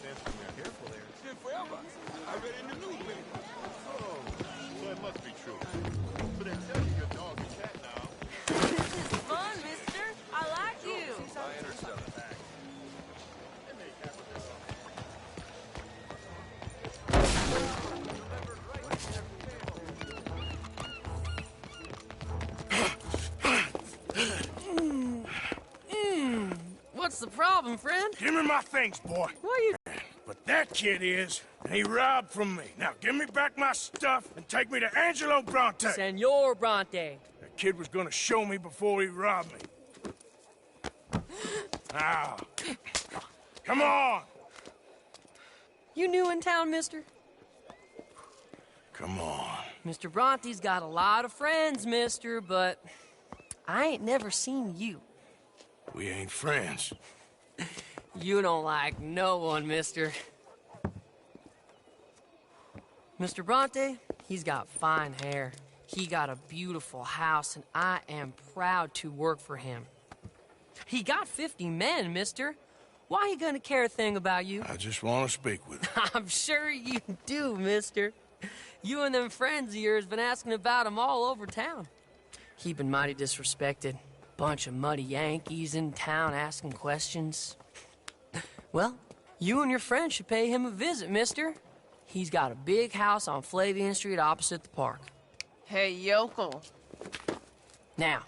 Speaker 25: Careful there.
Speaker 19: It's been forever. I read it in the newspaper.
Speaker 25: Oh, so it must be true. But they tell you your dog and cat now.
Speaker 5: This is fun, mister. I like you.
Speaker 25: I intercepted that.
Speaker 5: What's the problem, friend?
Speaker 3: Give me my things, boy.
Speaker 5: What are you...
Speaker 3: But that kid is, and he robbed from me. Now, give me back my stuff and take me to Angelo Bronte.
Speaker 5: Senor Bronte.
Speaker 3: That kid was gonna show me before he robbed me. Now, come on.
Speaker 5: You new in town, mister?
Speaker 3: Come on.
Speaker 5: Mr. Bronte's got a lot of friends, mister, but I ain't never seen you.
Speaker 3: We ain't friends.
Speaker 5: You don't like no one, mister. Mr. Bronte, he's got fine hair. He got a beautiful house, and I am proud to work for him. He got 50 men, mister. Why he gonna care a thing about you?
Speaker 3: I just want to speak with him.
Speaker 5: I'm sure you do, mister. You and them friends of yours been asking about him all over town. He been mighty disrespected. Bunch of muddy Yankees in town asking questions. Well, you and your friend should pay him a visit, mister. He's got a big house on Flavian Street opposite the park.
Speaker 13: Hey, yokel.
Speaker 5: Now,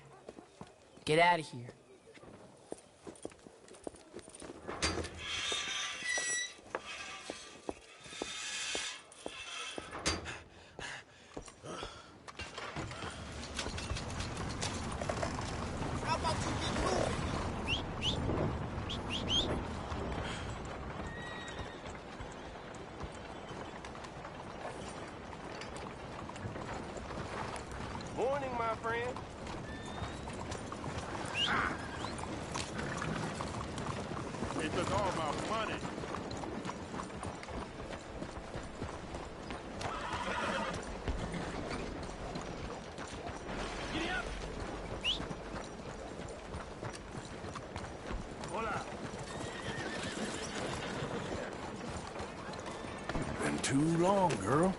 Speaker 5: get out of here.
Speaker 2: Morning, my friend.
Speaker 25: They took all my money.
Speaker 3: Giddy up! Hola. Been too long, girl.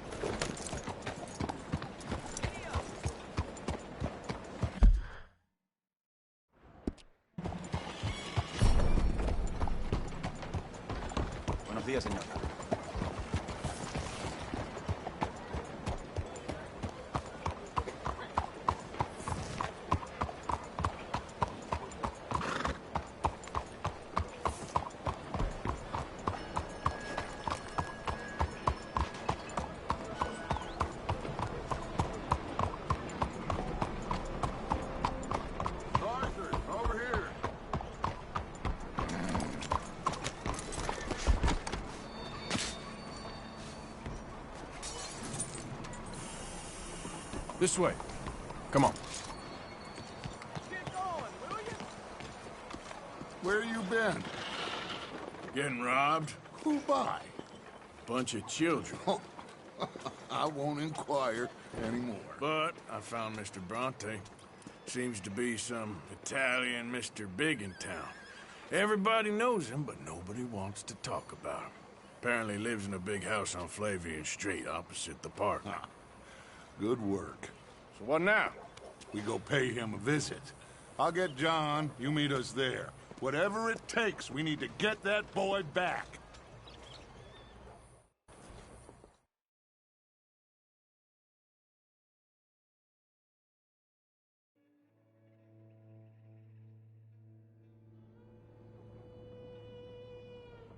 Speaker 18: Buenos días, señor.
Speaker 8: Arthur, over here.
Speaker 1: This way. Come on.
Speaker 8: Where you been?
Speaker 1: Getting robbed?
Speaker 8: Who by?
Speaker 1: Bunch of children.
Speaker 8: Oh, I won't inquire anymore.
Speaker 1: But I found Mr. Bronte. Seems to be some Italian Mr. Big in town. Everybody knows him, but nobody wants to talk about him. Apparently lives in a big house on Flavian Street, opposite the park.
Speaker 8: Good work.
Speaker 1: So what now?
Speaker 8: We go pay him a visit. I'll get John, you meet us there. Whatever it takes, we need to get that boy back.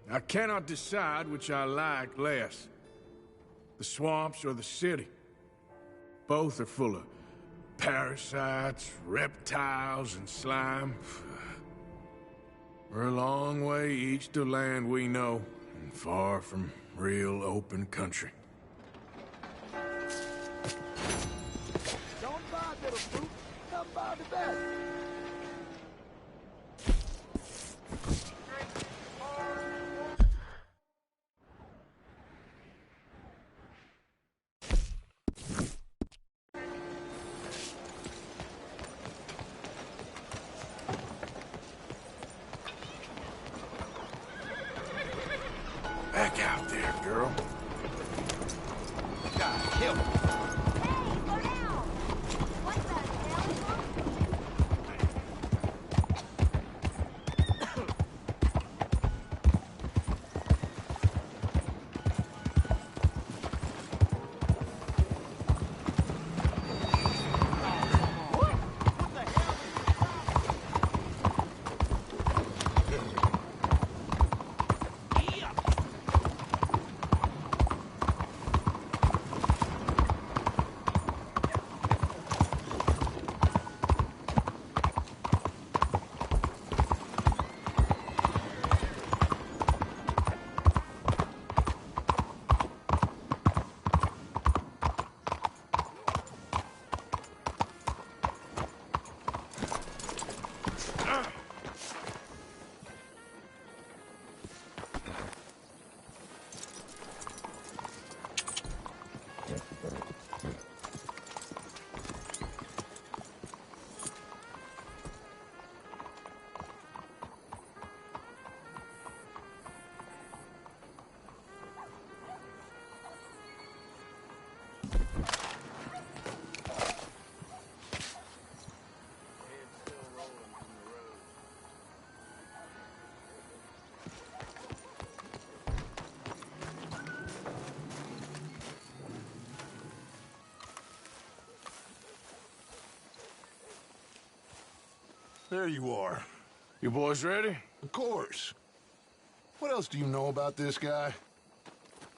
Speaker 1: I cannot decide which I like less. The swamps or the city. Both are full of parasites, reptiles, and slime. We're a long way east of land we know, and far from real open country.
Speaker 10: Don't buy little fruit. Come buy the best.
Speaker 1: there, girl.
Speaker 19: God, help me.
Speaker 8: There you are.
Speaker 1: You boys ready?
Speaker 8: Of course. What else do you know about this guy?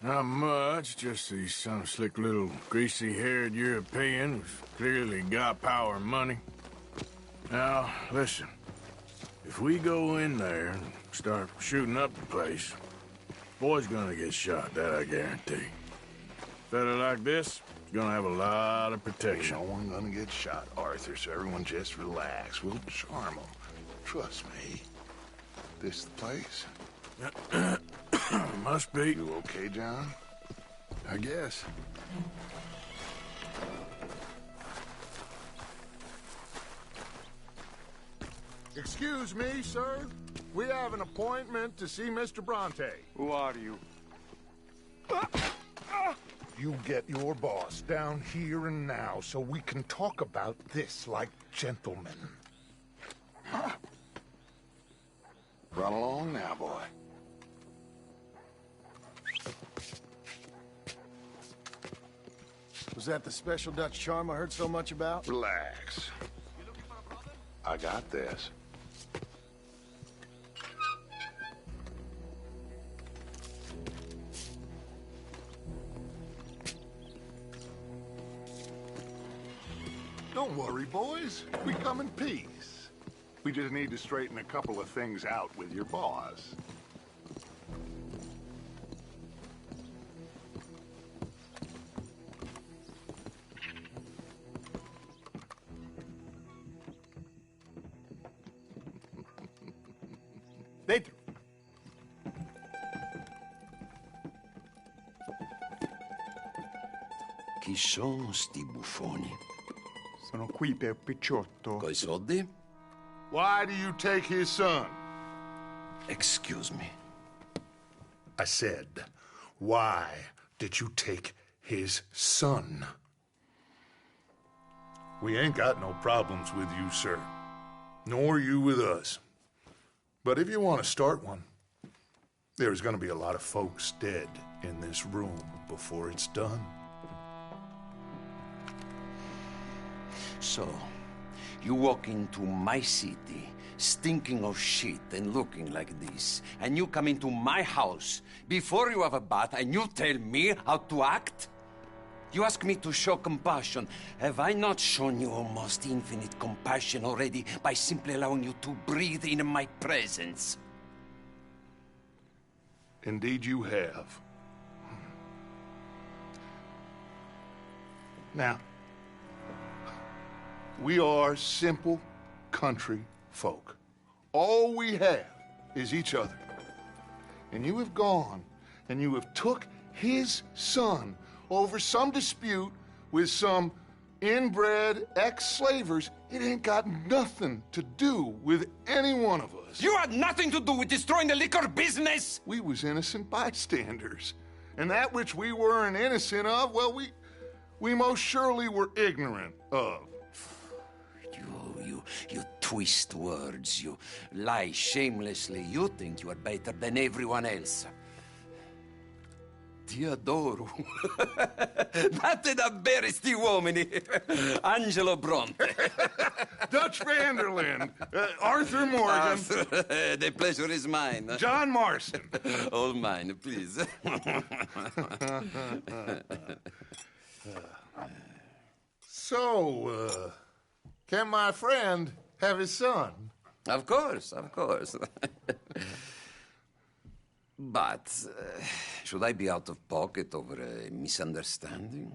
Speaker 1: Not much, just he's some slick little greasy-haired European who's clearly got power and money. Now, listen. If we go in there and start shooting up the place, boy's gonna get shot, that I guarantee. Fella like this is gonna have a lot of protection.
Speaker 8: No one gonna get shot, Arthur, so everyone just relax. We'll charm them. Trust me. This the place?
Speaker 1: Must be.
Speaker 8: You okay, John? I guess. Excuse me, sir. We have an appointment to see Mr. Bronte.
Speaker 6: Who are you?
Speaker 8: You get your boss down here and now so we can talk about this like gentlemen. Run along now, boy.
Speaker 10: Was that the special Dutch charm I heard so much about?
Speaker 8: Relax. I got this. Don't worry, boys. We come in peace. We just need to straighten a couple of things out with your boss.
Speaker 10: Dentro.
Speaker 4: Chi sono sti buffoni?
Speaker 6: Sono qui per Picciotto.
Speaker 4: Coi soldi?
Speaker 8: Why do you take his son?
Speaker 4: Excuse me.
Speaker 8: I said, why did you take his son? We ain't got no problems with you, sir. Nor you with us. But if you want to start one, there's gonna be a lot of folks dead in this room before it's done.
Speaker 4: So, you walk into my city, stinking of shit and looking like this, and you come into my house before you have a bath and you tell me how to act? You ask me to show compassion. Have I not shown you almost infinite compassion already by simply allowing you to breathe in my presence?
Speaker 8: Indeed you have. Now, we are simple country folk. All we have is each other. And you have gone and you have took his son over some dispute with some inbred ex-slavers. It ain't got nothing to do with any one of us.
Speaker 4: You had nothing to do with destroying the liquor business!
Speaker 8: We was innocent bystanders. And that which we weren't innocent of, well, we most surely were ignorant of.
Speaker 4: You twist words, you lie shamelessly, you think you are better than everyone else. Ti adoro. Batte davvero sti uomini. Angelo Bronte.
Speaker 8: Dutch Vanderlyn. Arthur Morgan.
Speaker 4: Arthur, the pleasure is mine.
Speaker 8: John Marston.
Speaker 4: All mine, please.
Speaker 8: So, can my friend have his son?
Speaker 4: Of course, of course. But should I be out of pocket over a misunderstanding?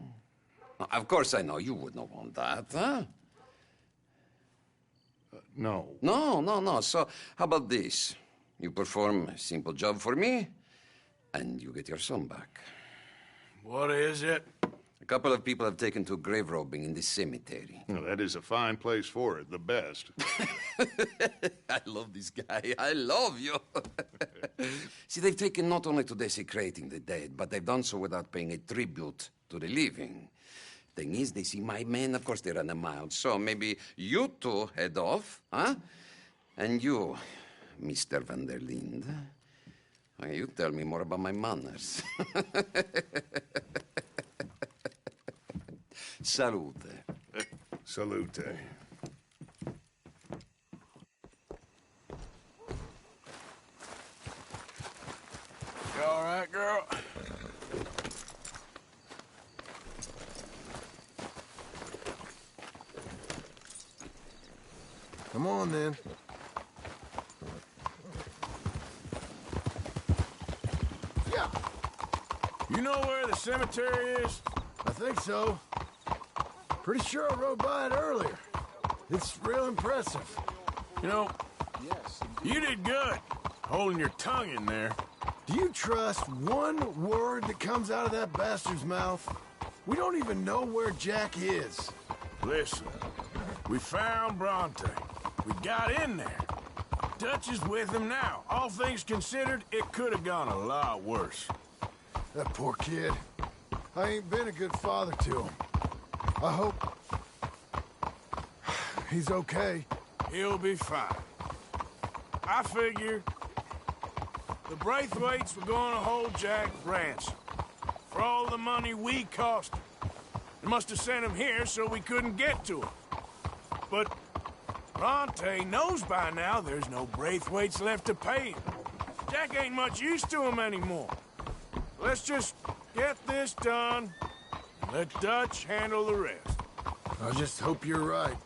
Speaker 4: Of course I know you would not want that, huh?
Speaker 8: No.
Speaker 4: No. So how about this? You perform a simple job for me, and you get your son back.
Speaker 1: What is it?
Speaker 4: A couple of people have taken to grave robbing in this cemetery.
Speaker 8: Well, that is a fine place for it, the best.
Speaker 4: I love this guy. I love you. See, they've taken not only to desecrating the dead, but they've done so without paying a tribute to the living. Thing is, they see my men, of course they run a mile. So maybe you two head off, huh? And you, Mr. Van der Linde, you tell me more about my manners. Salute.
Speaker 8: Salute.
Speaker 1: You all right, girl?
Speaker 10: Come on, then.
Speaker 1: Yeah. You know where the cemetery is?
Speaker 10: I think so. Pretty sure I rode by it earlier. It's real impressive.
Speaker 1: You know, you did good, holding your tongue in there.
Speaker 10: Do you trust one word that comes out of that bastard's mouth? We don't even know where Jack is.
Speaker 1: Listen, we found Bronte. We got in there. Dutch is with him now. All things considered, it could have gone a lot worse.
Speaker 10: That poor kid. I ain't been a good father to him. I hope he's okay.
Speaker 1: He'll be fine. I figure the Braithwaites were going to hold Jack ransom for all the money we cost him. They must have sent him here so we couldn't get to him. But Bronte knows by now there's no Braithwaites left to pay him. Jack ain't much use to him anymore. Let's just get this done and let Dutch handle the rest.
Speaker 10: I just hope you're right.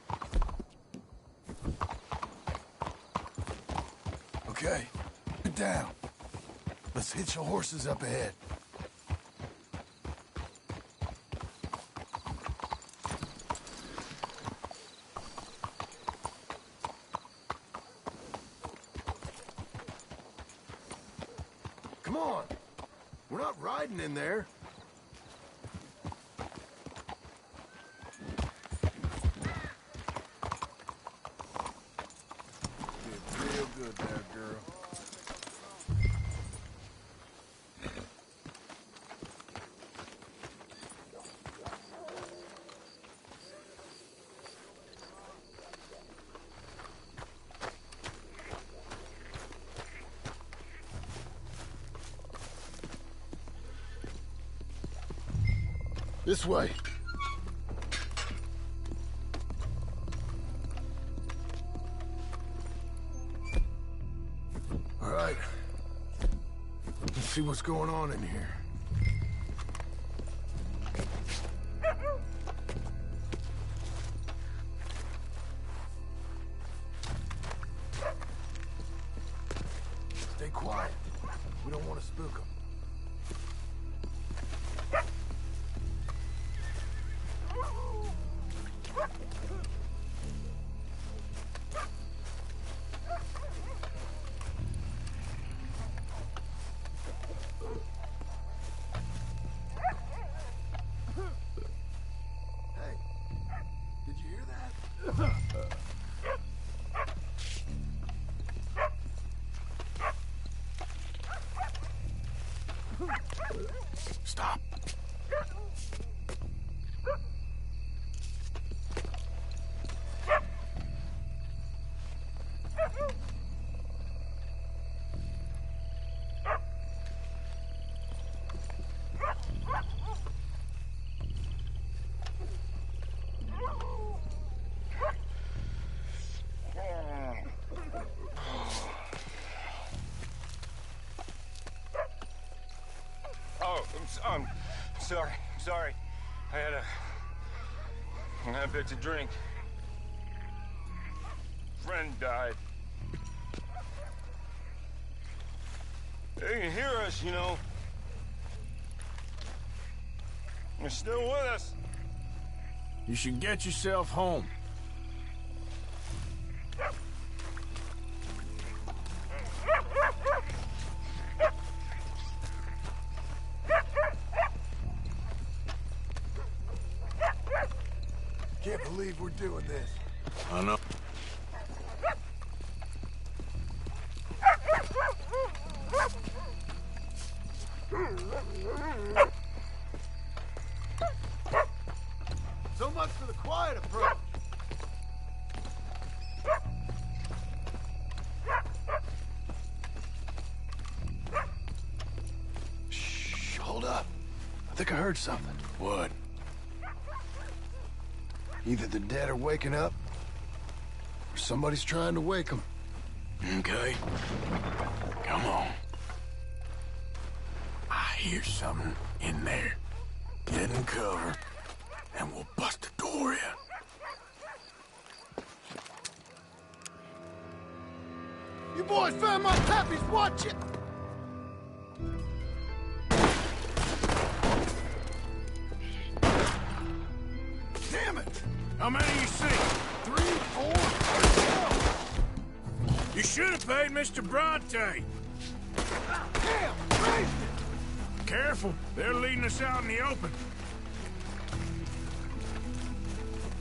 Speaker 10: Okay, get down. Let's hitch the horses up ahead. Come on. We're not riding in there.
Speaker 1: Did real good there, girl.
Speaker 10: This way. All right. Let's see what's going on in here. Stay quiet. We don't want to spook them.
Speaker 7: Oh, I'm sorry. Sorry. I had a bit to drink. Friend died. They can hear us, you know. They're still with us.
Speaker 1: You should get yourself home.
Speaker 10: Can't believe we're doing this.
Speaker 1: I know.
Speaker 10: So much for the quiet approach. Shh, hold up. I think I heard something.
Speaker 1: What?
Speaker 10: Either the dead are waking up, or somebody's trying to wake them.
Speaker 1: Okay. Come on. I hear something in there. Get in cover, and we'll bust the door in.
Speaker 10: You boys found my pappies, watch it! Damn it!
Speaker 1: How many you see?
Speaker 10: 3, 4, 12.
Speaker 1: You should have paid Mr. Bronte.
Speaker 10: Damn! Raised it!
Speaker 1: Careful, they're leading us out in the open.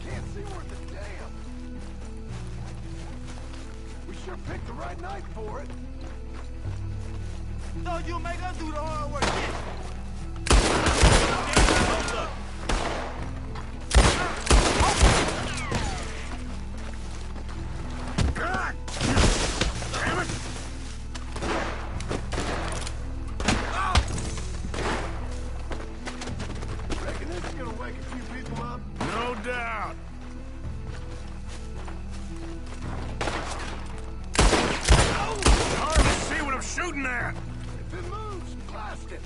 Speaker 10: Can't see worth a damn. We sure picked the right night for it.
Speaker 19: Thought you'd make us do the hard work.
Speaker 1: God! Damn it!
Speaker 10: Reckon this is gonna wake a few people up?
Speaker 1: No doubt. Hard to see what I'm shooting at.
Speaker 10: If it moves, blast it.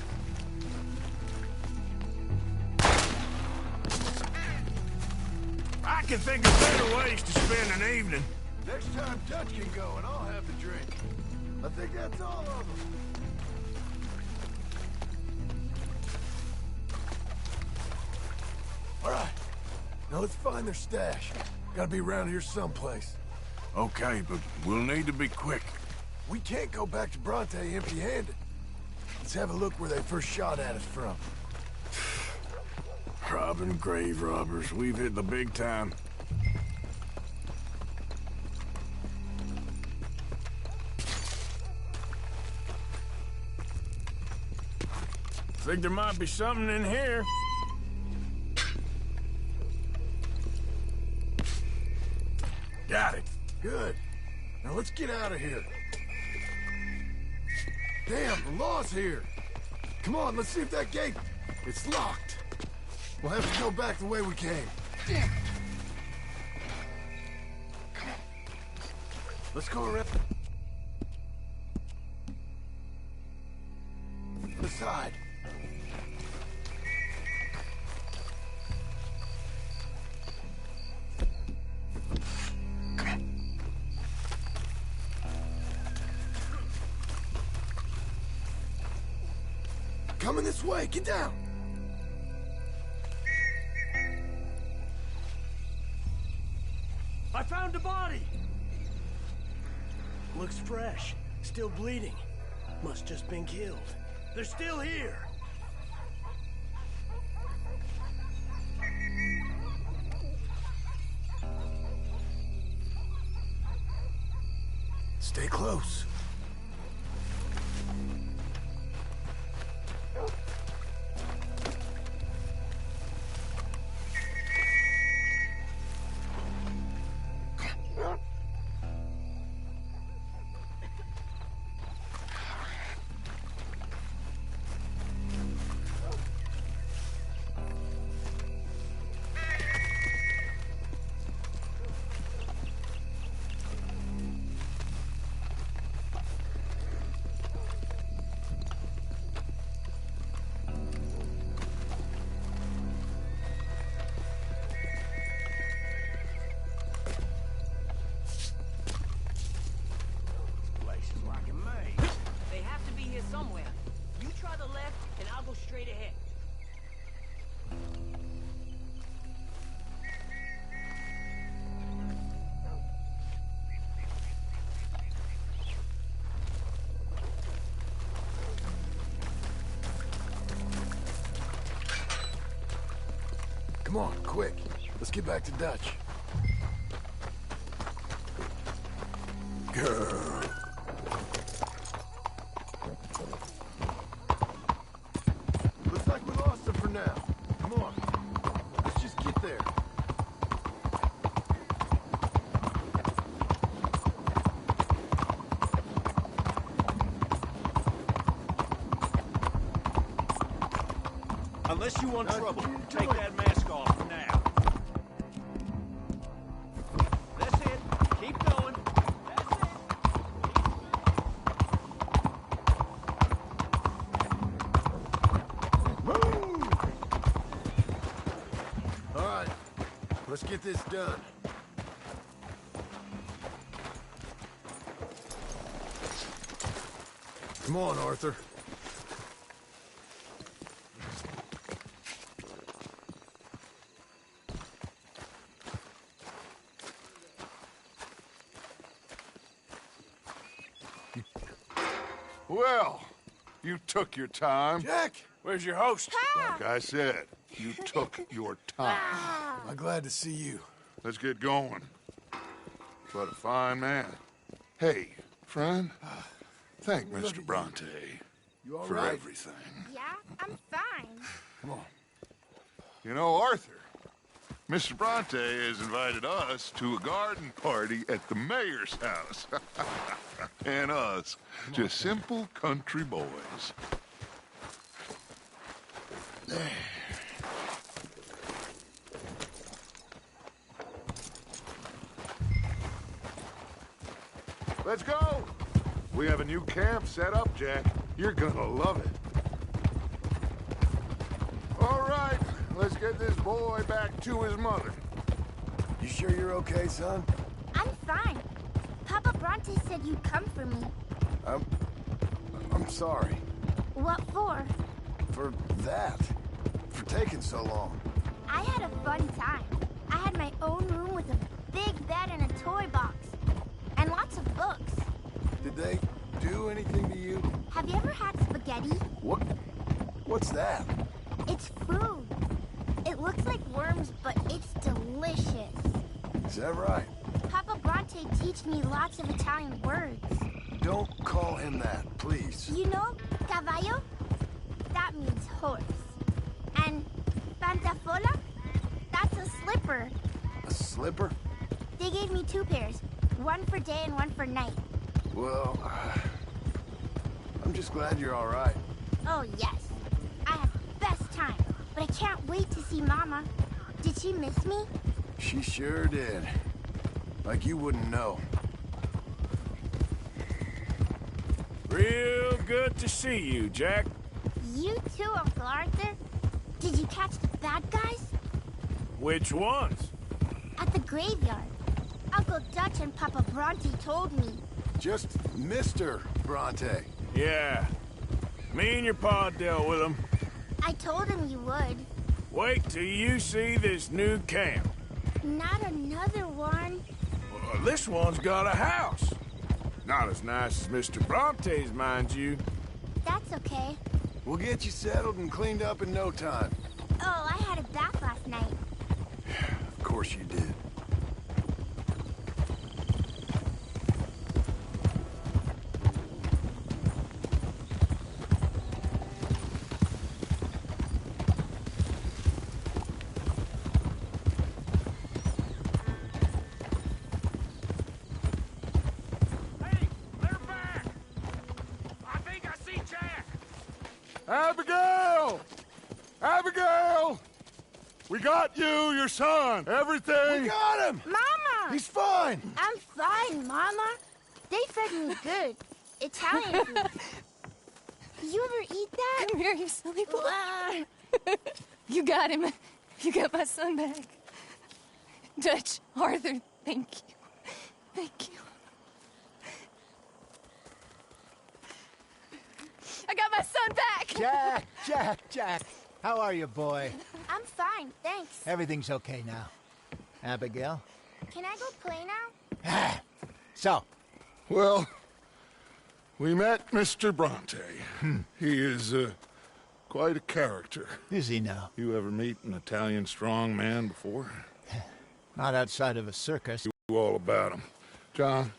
Speaker 1: I can think of better ways to spend an evening.
Speaker 10: Next time Dutch can go and I'll have the drink. I think that's all of them. All right. Now let's find their stash. Gotta be around here someplace.
Speaker 1: Okay, but we'll need to be quick.
Speaker 10: We can't go back to Bronte empty-handed. Let's have a look where they first shot at us from.
Speaker 1: Robbing grave robbers. We've hit the big time. Think there might be something in here. Got it.
Speaker 10: Good. Now let's get out of here. Damn, the law's here. Come on, let's see if that gate... It's locked. We'll have to go back the way we came. Damn it. Come on. Let's go around... the side. Coming this way, get down!
Speaker 9: I found a body! Looks fresh. Still bleeding. Must just been killed. They're still here!
Speaker 10: Stay close. Come on, quick. Let's get back to Dutch. Girl. Looks like we lost her for now. Come on. Let's just get there.
Speaker 21: Unless you want trouble, take that mask off now. That's it. Keep going. That's it.
Speaker 10: Move! All right, let's get this done. Come on, Arthur.
Speaker 8: Well, you took your time.
Speaker 10: Jack!
Speaker 1: Where's your host?
Speaker 8: Like I said, you took your time.
Speaker 10: I'm glad to see you.
Speaker 8: Let's get going. What a fine man. Hey, friend, thank Mr. Bronte
Speaker 10: You all
Speaker 8: for
Speaker 10: right?
Speaker 8: everything.
Speaker 22: Yeah, I'm fine.
Speaker 10: Come on.
Speaker 8: You know, Arthur, Mr. Bronte has invited us to a garden party at the mayor's house. And us, just simple country boys. Let's go! We have a new camp set up, Jack. You're gonna love it. All right, let's get this boy back to his mother.
Speaker 10: You sure you're okay, son?
Speaker 22: I'm fine. Papa Bronte said you'd come for me.
Speaker 10: I'm sorry.
Speaker 22: What for?
Speaker 10: For that. For taking so long.
Speaker 22: I had a fun time. I had my own room with a big bed and a toy box. And lots of books.
Speaker 10: Did they do anything to you?
Speaker 22: Have you ever had spaghetti?
Speaker 10: What's that?
Speaker 22: It's food. It looks like worms, but it's delicious.
Speaker 10: Is that right?
Speaker 22: Papa Bronte teach me lots of Italian words.
Speaker 10: Don't call him that, please.
Speaker 22: You know, caballo? That means horse. And pantafola? That's a slipper.
Speaker 10: A slipper?
Speaker 22: They gave me 2 pairs. One for day and one for night.
Speaker 10: Well, I'm just glad you're all right.
Speaker 22: Oh, yes. I had the best time. But I can't wait to see Mama. Did she miss me?
Speaker 10: She sure did. Like you wouldn't know.
Speaker 1: Real good to see you, Jack.
Speaker 22: You too, Uncle Arthur. Did you catch the bad guys?
Speaker 1: Which ones?
Speaker 22: At the graveyard. Uncle Dutch and Papa Bronte told me.
Speaker 10: Just Mr. Bronte.
Speaker 1: Yeah. Me and your pa dealt with them.
Speaker 22: I told him you would.
Speaker 1: Wait till you see this new camp.
Speaker 22: Not another one.
Speaker 1: Well, this one's got a house. Not as nice as Mr. Bronte's, mind you.
Speaker 22: That's okay.
Speaker 10: We'll get you settled and cleaned up in no time.
Speaker 22: Oh, I had a bath last night.
Speaker 10: Of course you did.
Speaker 8: Abigail! Abigail! We got you, your son, everything.
Speaker 10: We got him!
Speaker 22: Mama!
Speaker 10: He's fine!
Speaker 22: I'm fine, Mama. They fed me good. Italian food. You ever eat that?
Speaker 17: Come here, you silly boy. You got him. You got my son back. Dutch, Arthur, thank you. Thank you. I got my son back!
Speaker 11: Jack. How are you, boy?
Speaker 22: I'm fine, thanks.
Speaker 11: Everything's okay now. Abigail?
Speaker 22: Can I go play now?
Speaker 11: So?
Speaker 8: Well, we met Mr. Bronte. He is quite a character.
Speaker 11: Is he now?
Speaker 8: You ever meet an Italian strong man before?
Speaker 11: Not outside of a circus.
Speaker 8: You know all about him. John,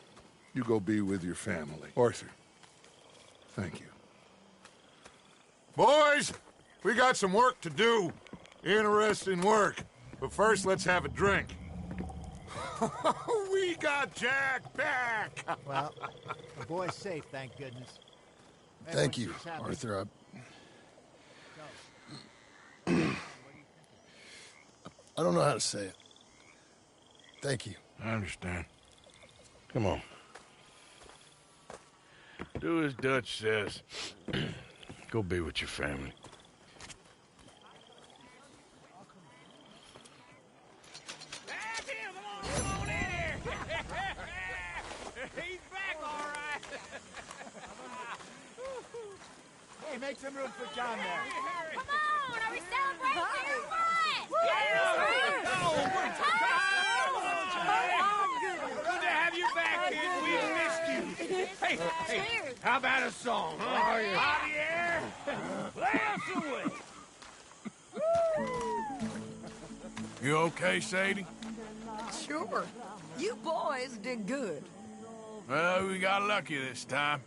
Speaker 8: you go be with your family. Arthur, thank you. Boys, we got some work to do. Interesting work. But first, let's have a drink. We got Jack back!
Speaker 11: Well, the boy's safe, thank goodness.
Speaker 10: Thank you, Arthur. I don't know how to say it. Thank you.
Speaker 1: I understand. Come on. Do as Dutch says. Go be with your family.
Speaker 3: He's back, all right.
Speaker 11: Hey, make some room for John there.
Speaker 22: Come on, are we celebrating or what?
Speaker 3: Good to have you back, kid. We missed you. Hey, how about a song, huh? Javier, play us away.
Speaker 1: You okay, Sadie?
Speaker 13: Sure. You boys did good.
Speaker 1: Well, we got lucky this time.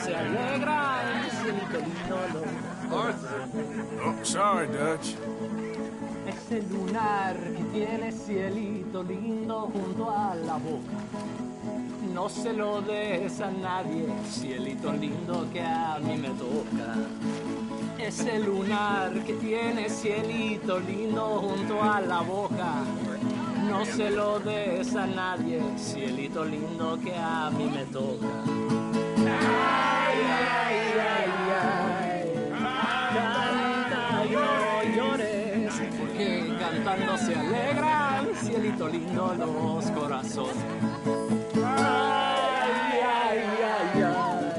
Speaker 5: Se alegra el cielito lindo.
Speaker 1: Arthur. Oh, sorry, Dutch.
Speaker 5: Ese lunar que tiene cielito lindo junto a la boca. No se lo des a nadie, cielito lindo que a mí me toca. Ese lunar que tiene cielito lindo junto a la boca. No se lo des a nadie, cielito lindo que a mí me toca. Ay, ay, ay, ay, canta y no llores, porque cantando se alegran, cielito lindo, los corazones. Ay, ay, ay, ay,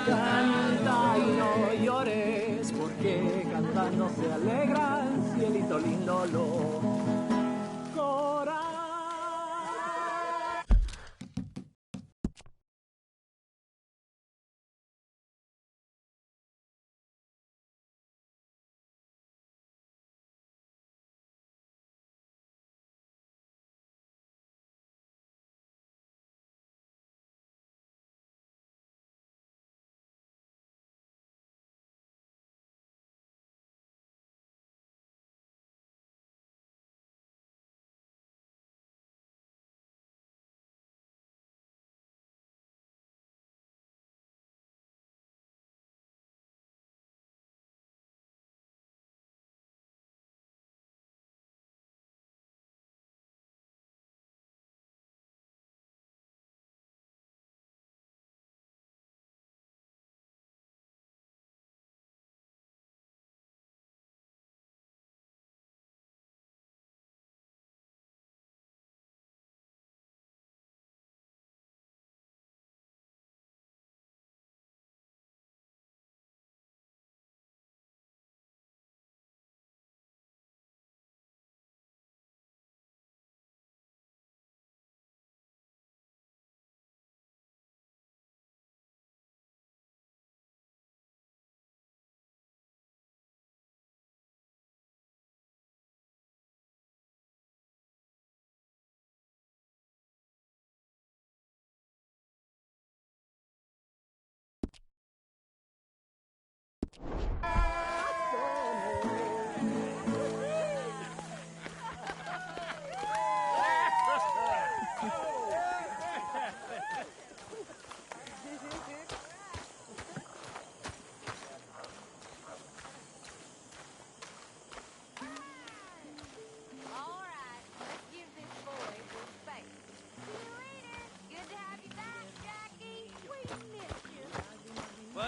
Speaker 5: canta y no llores, porque cantando se alegran, cielito lindo, los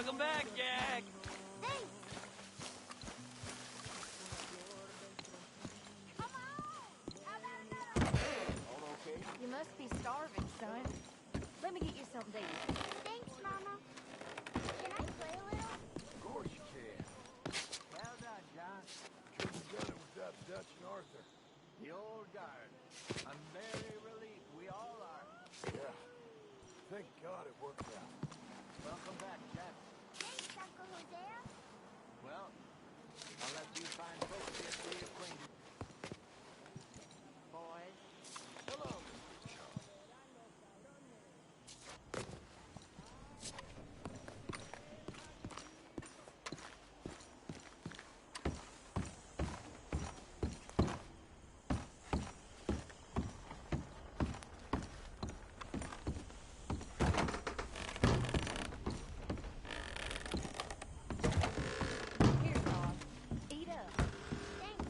Speaker 5: Welcome back, Jack.
Speaker 22: Thanks.
Speaker 17: You must be starving, son. Let me get you something to eat.
Speaker 22: Thanks, Mama. Can I play a little?
Speaker 10: Of course you can.
Speaker 18: Well done, John.
Speaker 10: Couldn't have done it without Dutch and Arthur.
Speaker 18: The old guard. I'm very relieved. We all are.
Speaker 10: Yeah. Thank God it worked out.
Speaker 18: Welcome back, Jack.
Speaker 22: Thanks, Uncle Hosea.
Speaker 18: Well, I'll let you fine folks get reacquainted. Boys.
Speaker 10: Hello.
Speaker 17: Here, Bob. Eat up.
Speaker 22: Thanks.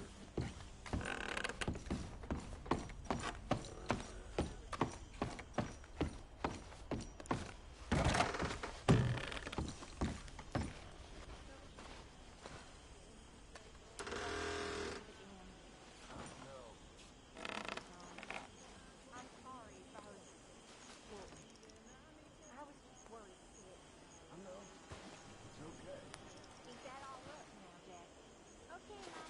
Speaker 17: I'm sorry if I was... Well, I was just worried that...
Speaker 10: I know. It's okay.
Speaker 17: Eat that all up now, Jack.
Speaker 22: Okay, Mama.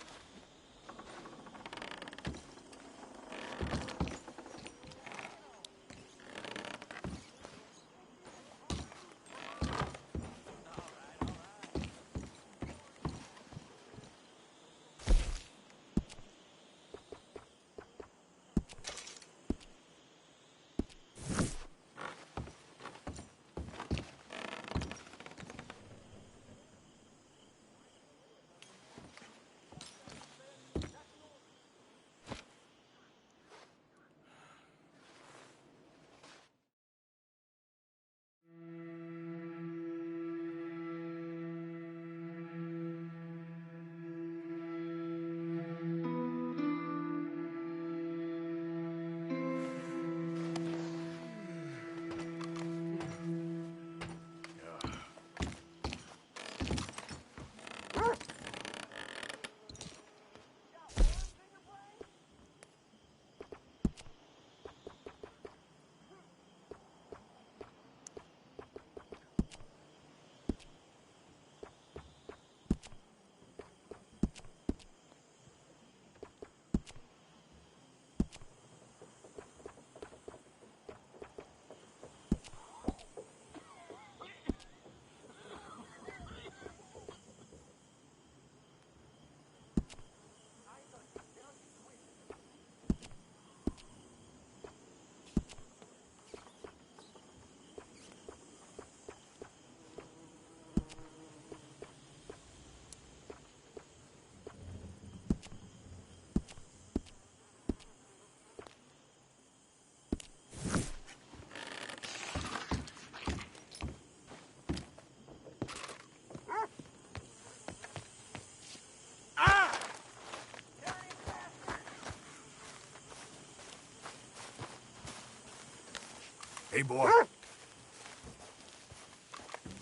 Speaker 8: Hey, boy.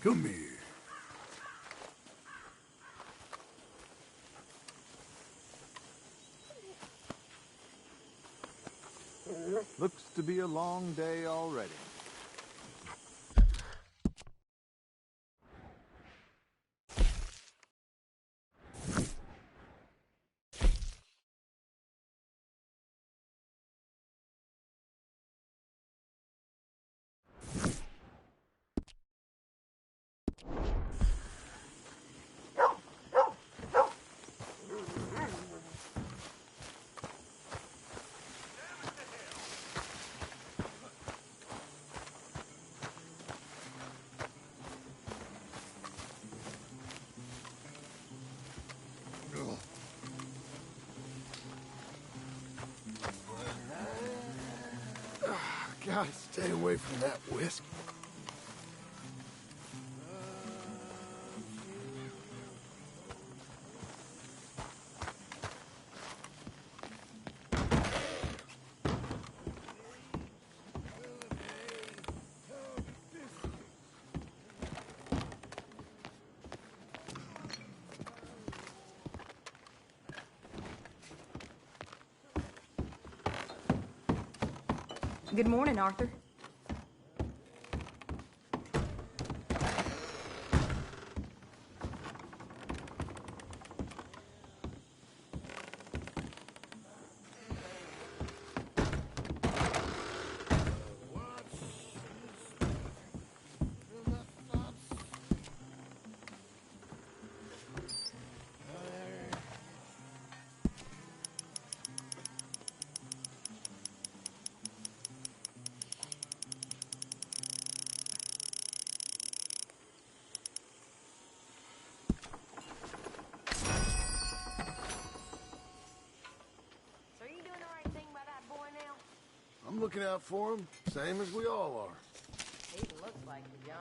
Speaker 8: Come here.
Speaker 7: Looks to be a long day already.
Speaker 10: Gotta stay away from that whiskey.
Speaker 12: Good morning, Arthur.
Speaker 10: I'm looking out for him, same as we all are.
Speaker 5: He looks like it, John.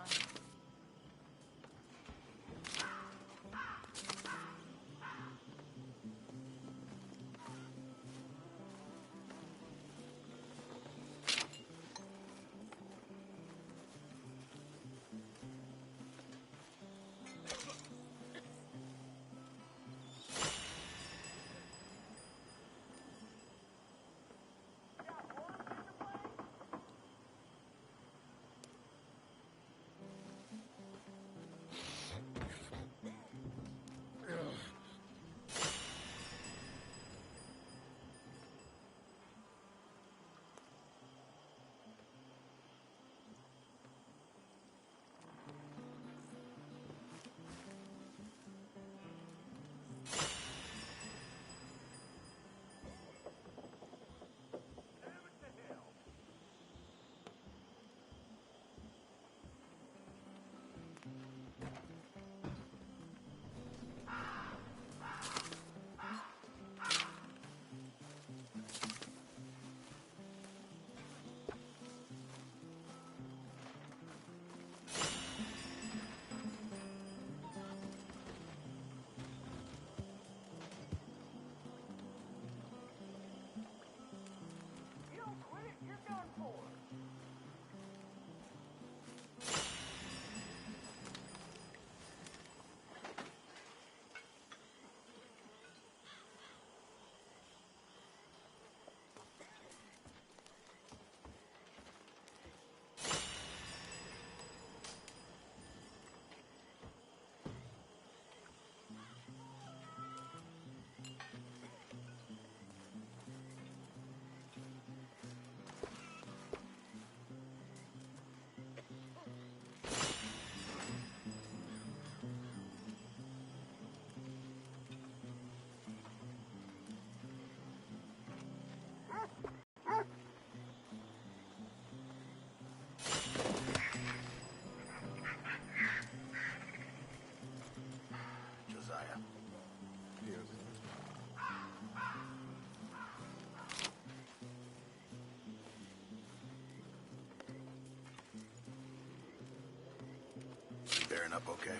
Speaker 10: Bearing up okay?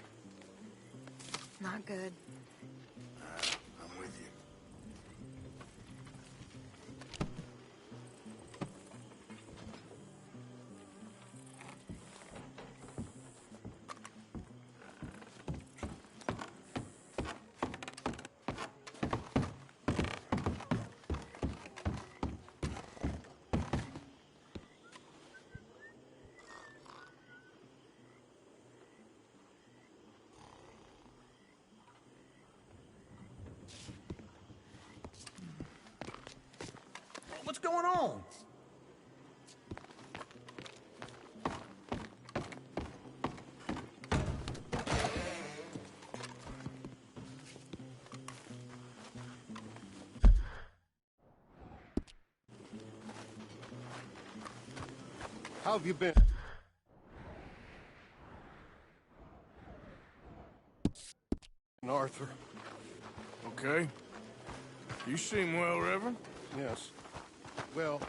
Speaker 12: Not good.
Speaker 10: I'm with you.
Speaker 11: What's going on?
Speaker 25: How have you been? Arthur.
Speaker 1: Okay. You seem well, Reverend.
Speaker 25: Yes. Well,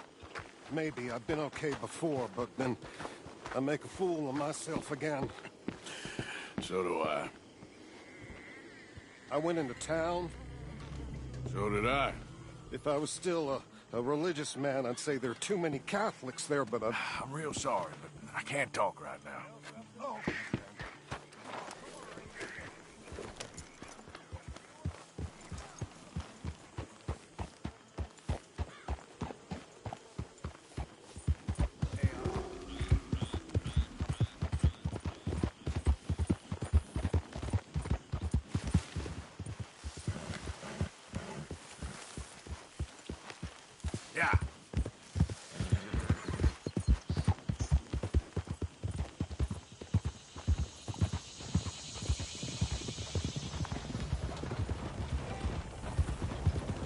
Speaker 25: maybe. I've been okay before, but then I make a fool of myself again.
Speaker 1: So do I.
Speaker 25: I went into town.
Speaker 1: So did I.
Speaker 25: If I was still a religious man, I'd say there are too many Catholics there, but
Speaker 1: I'm real sorry, but I can't talk right now.
Speaker 25: Oh.
Speaker 1: Yeah.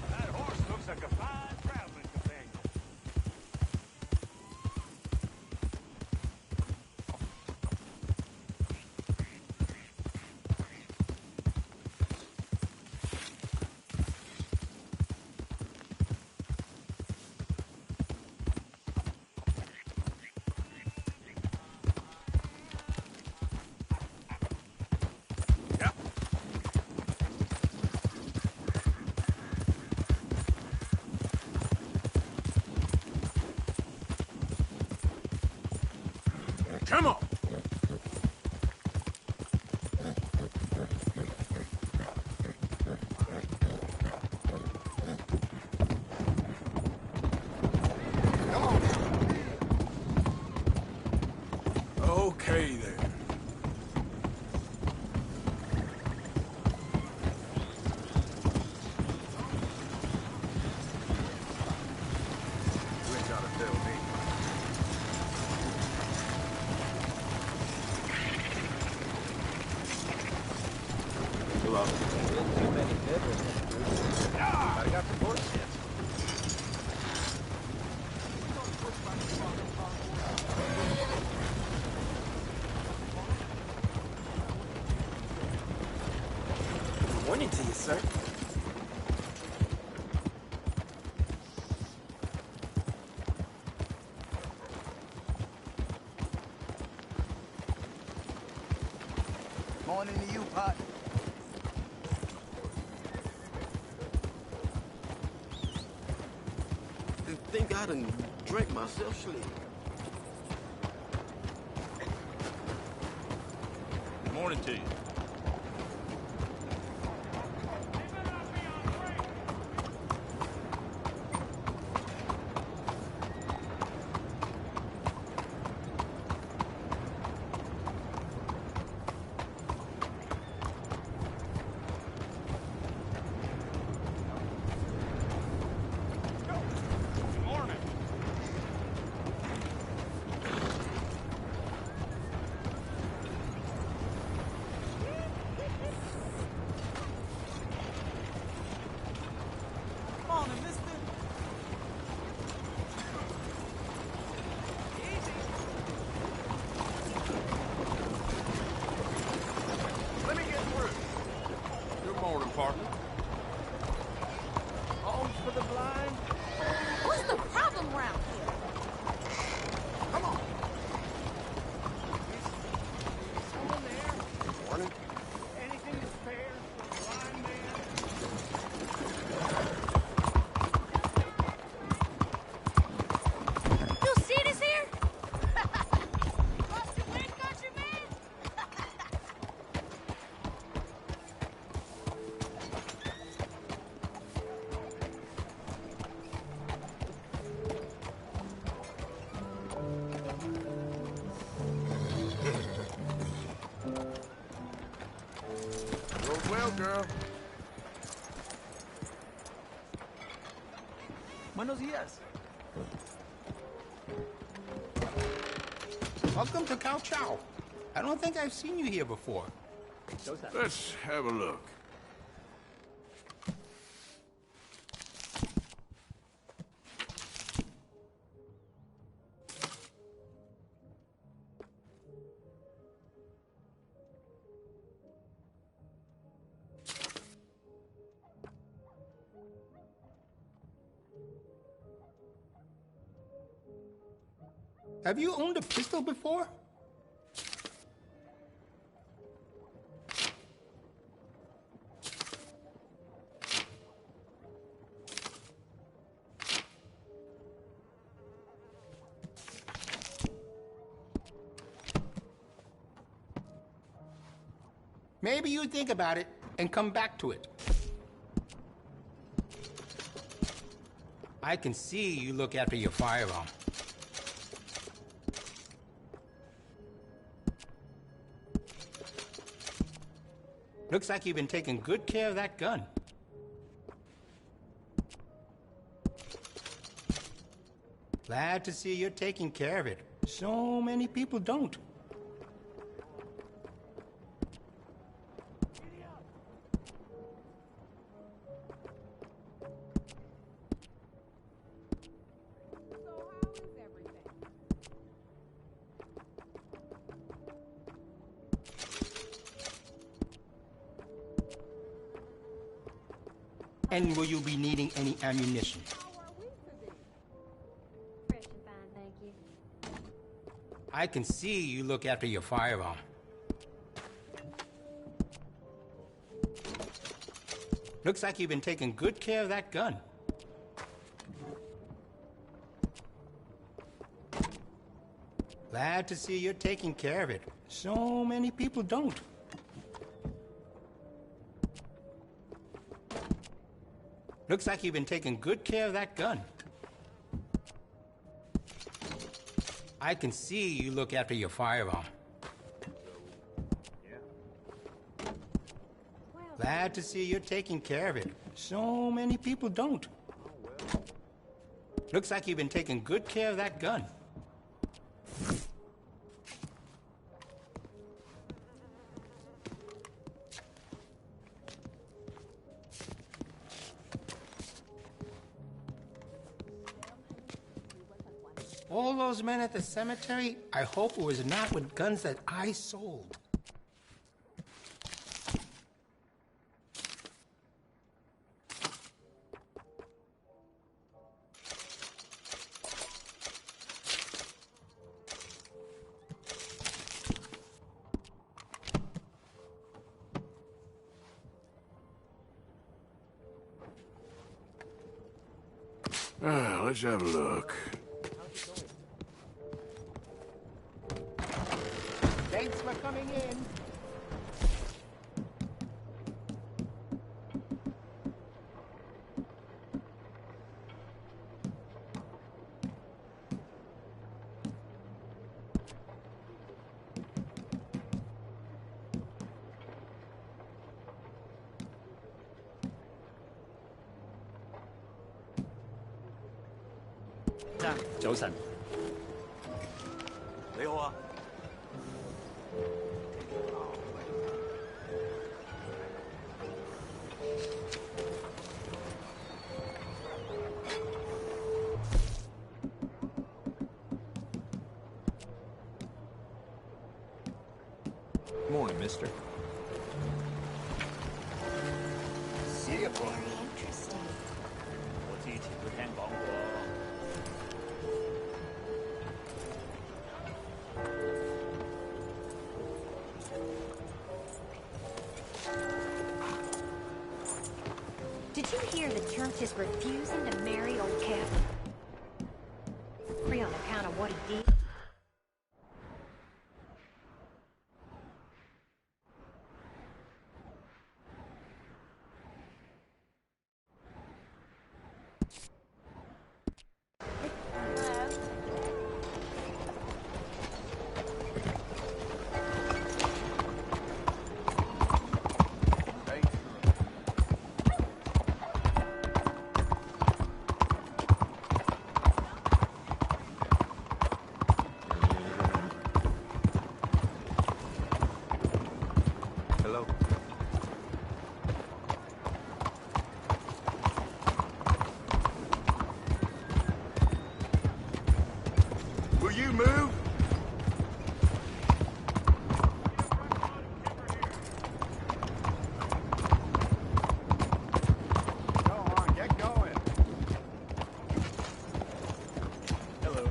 Speaker 21: That horse looks like a fine traveling companion.
Speaker 1: Come on. Okay there. You ain't gotta tell me.
Speaker 2: Well, too many bedrooms. I got the horse yet.
Speaker 9: Morning to you, sir.
Speaker 19: Morning to you, Pot. I think I done drank myself sleep.
Speaker 21: Morning to you.
Speaker 11: Morning, mister.
Speaker 19: Let me get through.
Speaker 21: Good morning, partner.
Speaker 19: Alms for the blind.
Speaker 23: What's the problem around here?
Speaker 19: Come on. Someone there? Morning.
Speaker 21: Anything to spare for a blind man?
Speaker 23: You see this here? Lost your wind, countryman?
Speaker 1: Goes well, girl.
Speaker 11: Buenos dias.
Speaker 3: Welcome to Cao Chow. I don't think I've seen you here before.
Speaker 1: Let's have a look.
Speaker 3: Have you owned a pistol before? Maybe you think about it and come back to it. I can see you look after your firearm. Looks like you've been taking good care of that gun.
Speaker 14: Glad to see you're taking care of it. So many people don't. And will you be needing any ammunition?
Speaker 22: Fresh and fine, thank you.
Speaker 14: I can see you look after your firearm. Looks like you've been taking good care of that gun. Glad to see you're taking care of it. So many people don't. Looks like you've been taking good care of that gun. I can see you look after your firearm. Glad to see you're taking care of it. So many people don't. Looks like you've been taking good care of that gun. All those men at the cemetery, I hope it was not with guns that I sold.
Speaker 1: Let's have a look.
Speaker 14: Thanks for coming in.
Speaker 15: 早晨，
Speaker 18: 你好啊。
Speaker 2: Morning, mister.
Speaker 18: See ya, boy.
Speaker 22: Very interesting.
Speaker 2: 我之前都聽講過。
Speaker 22: Did you hear the church is refusing to marry old Captain? Free on account of what he did?
Speaker 2: Hello.
Speaker 8: Will you move?
Speaker 2: Go on, get going. Hello.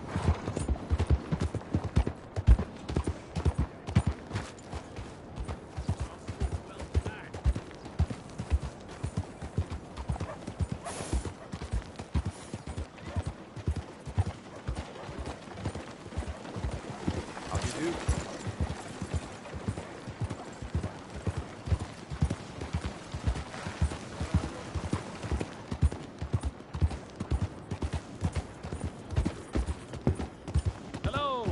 Speaker 2: How do you do?
Speaker 3: Hello.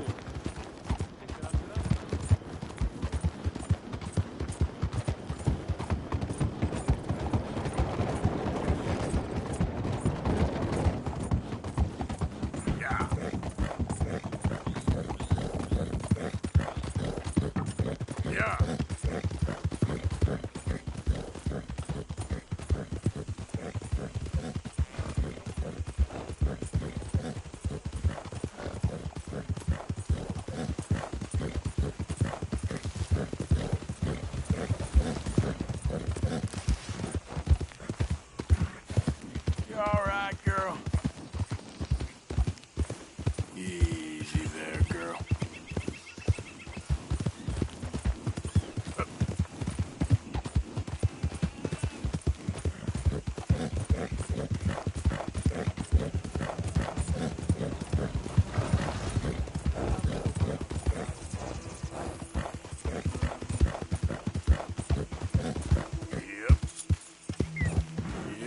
Speaker 8: Yeah.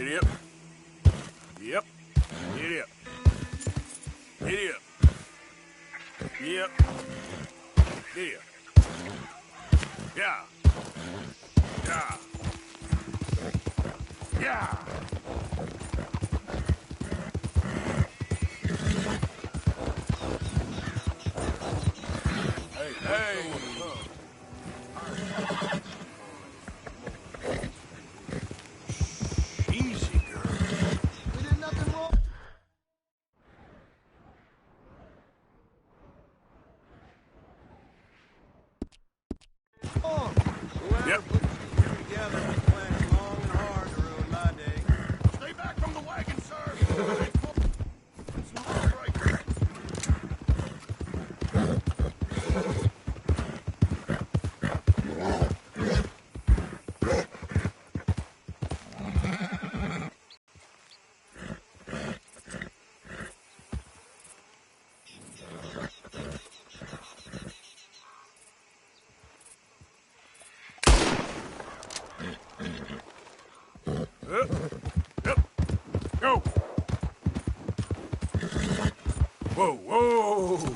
Speaker 1: Giddy up. Yep. Giddy up. Giddy up. Yep. Giddy up. Yeah. Yeah. Yeah. Hey, hey. Easy, girl.
Speaker 10: We did nothing wrong.
Speaker 1: Yep.
Speaker 21: Together, we planned long and hard to ruin my day.
Speaker 8: Stay back from the wagon, sir! It's not right.
Speaker 1: Yep. Go. Whoa, whoa.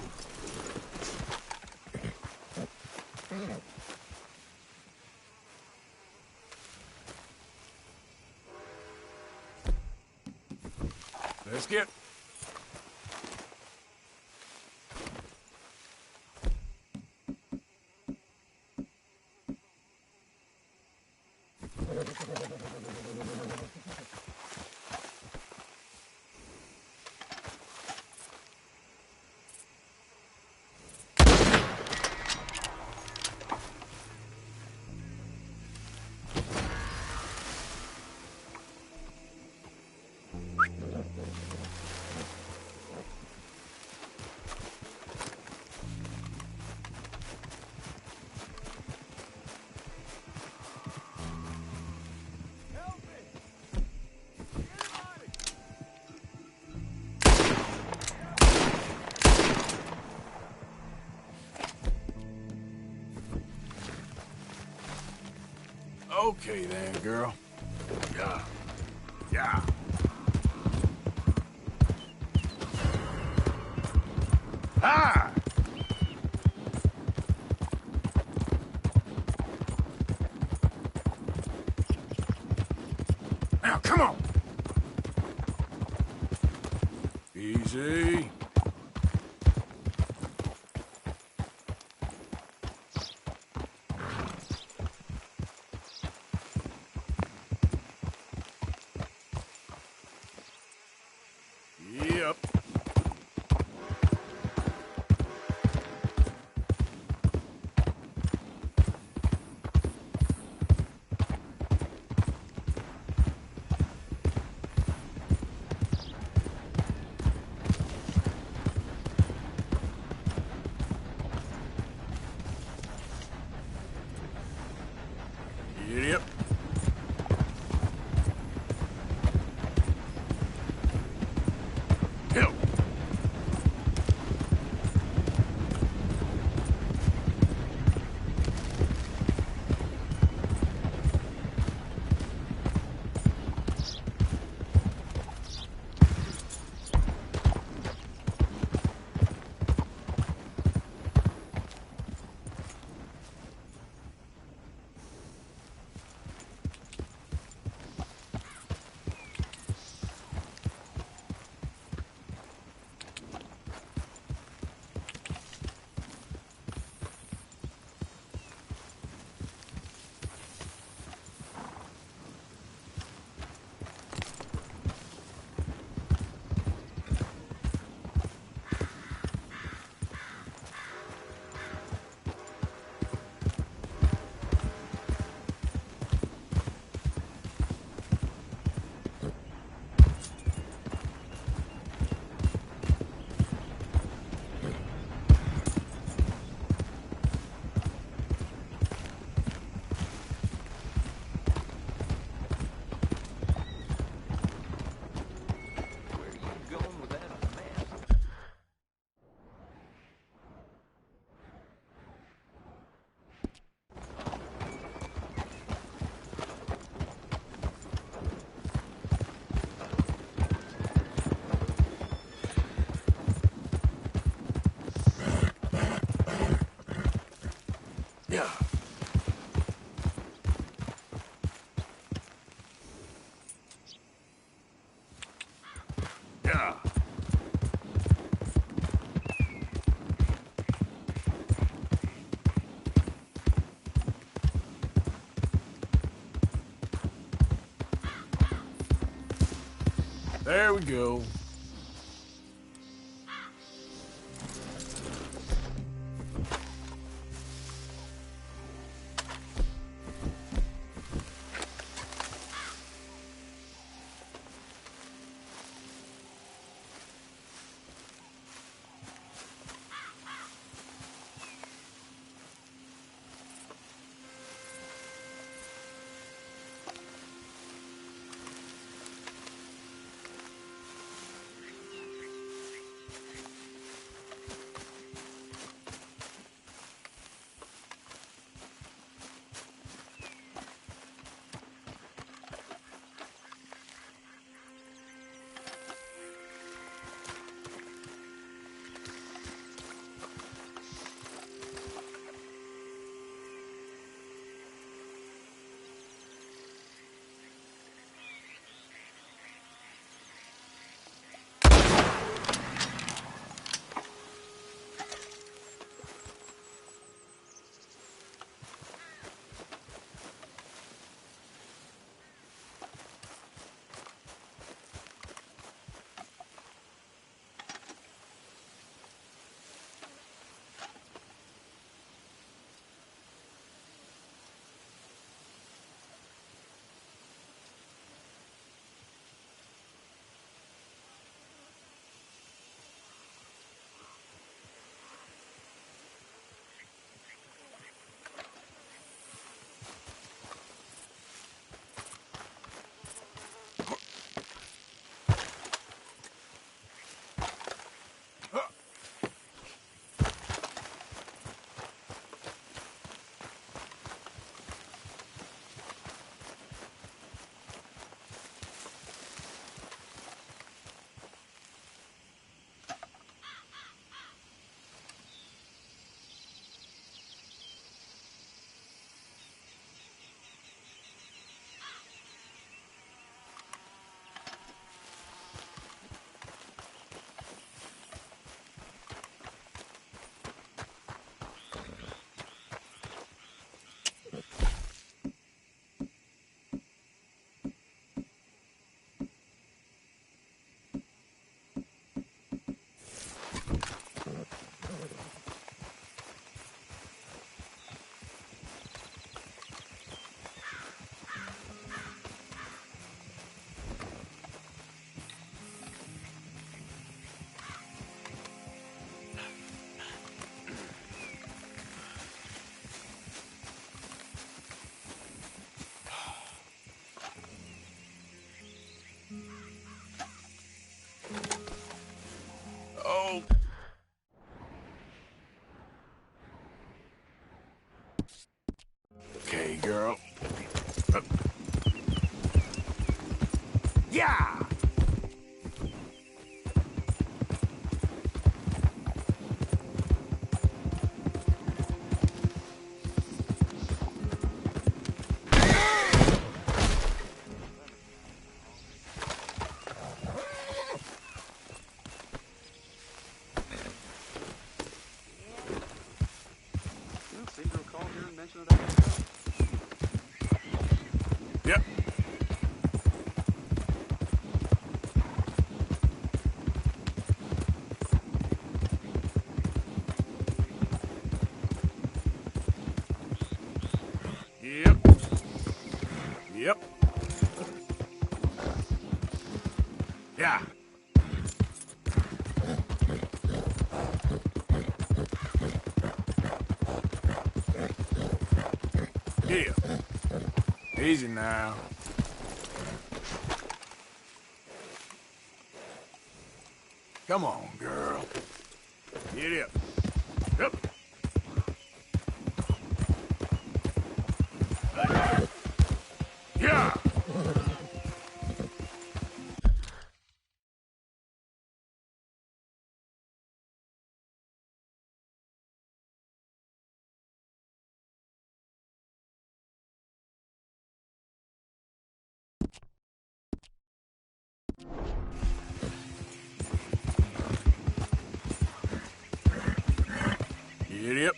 Speaker 1: Let's get. Okay then, girl. Yeah. Yeah. Ah! Now, come on! Easy. Yep. Yeah. There we go. Oh. Okay, girl. Yeah!
Speaker 2: Seem to recall hearing mention of that myself.
Speaker 1: Yep. Yep. Yep. Yeah. Yeah. Easy now. Come on, girl. Get up. Up. Yeah. Giddy up.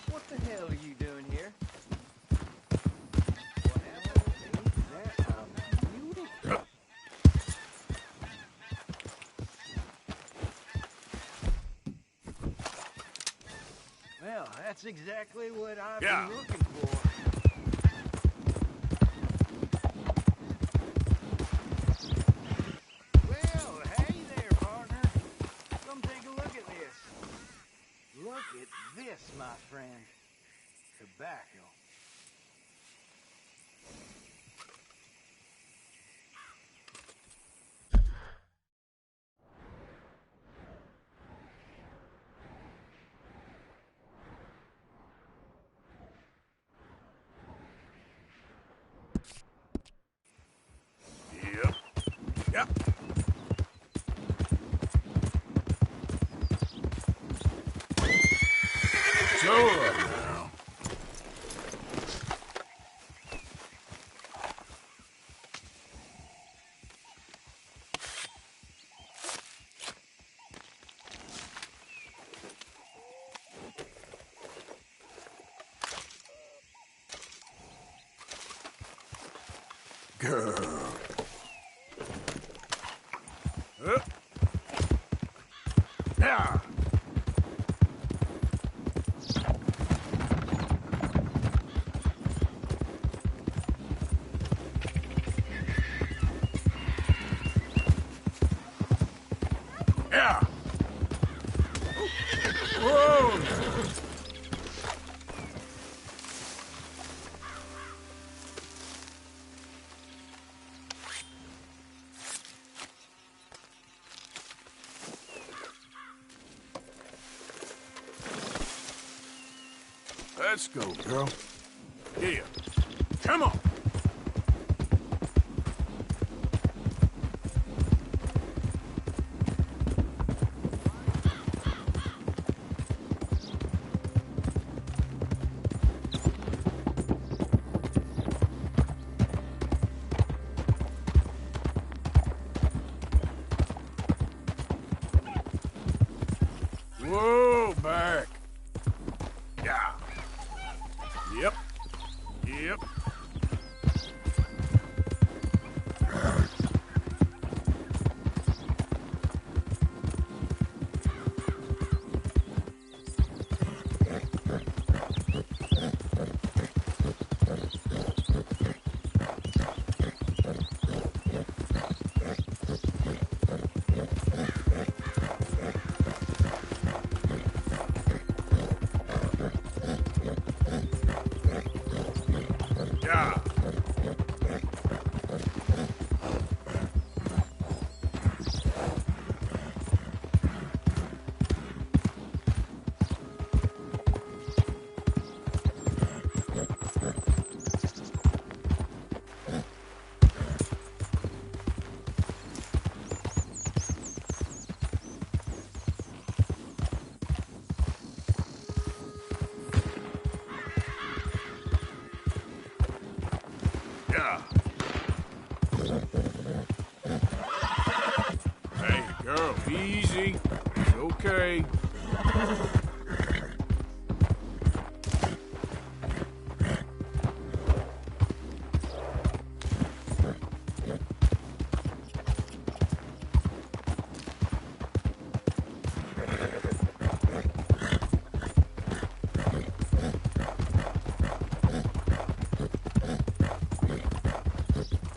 Speaker 18: What the hell are you doing here? Well, that's exactly what I've been looking for. Well, hey there, partner. Come take a look at this. Look at this, my friend. Tobacco.
Speaker 1: Yep. Yep. So now. Girl. Yeah. Yeah. Whoa. Let's go, girl. Yeah. Come on. Whoa, back. Yeah. Yep. Yep. Yeah. Yeah. Hey, girl, easy. It's okay.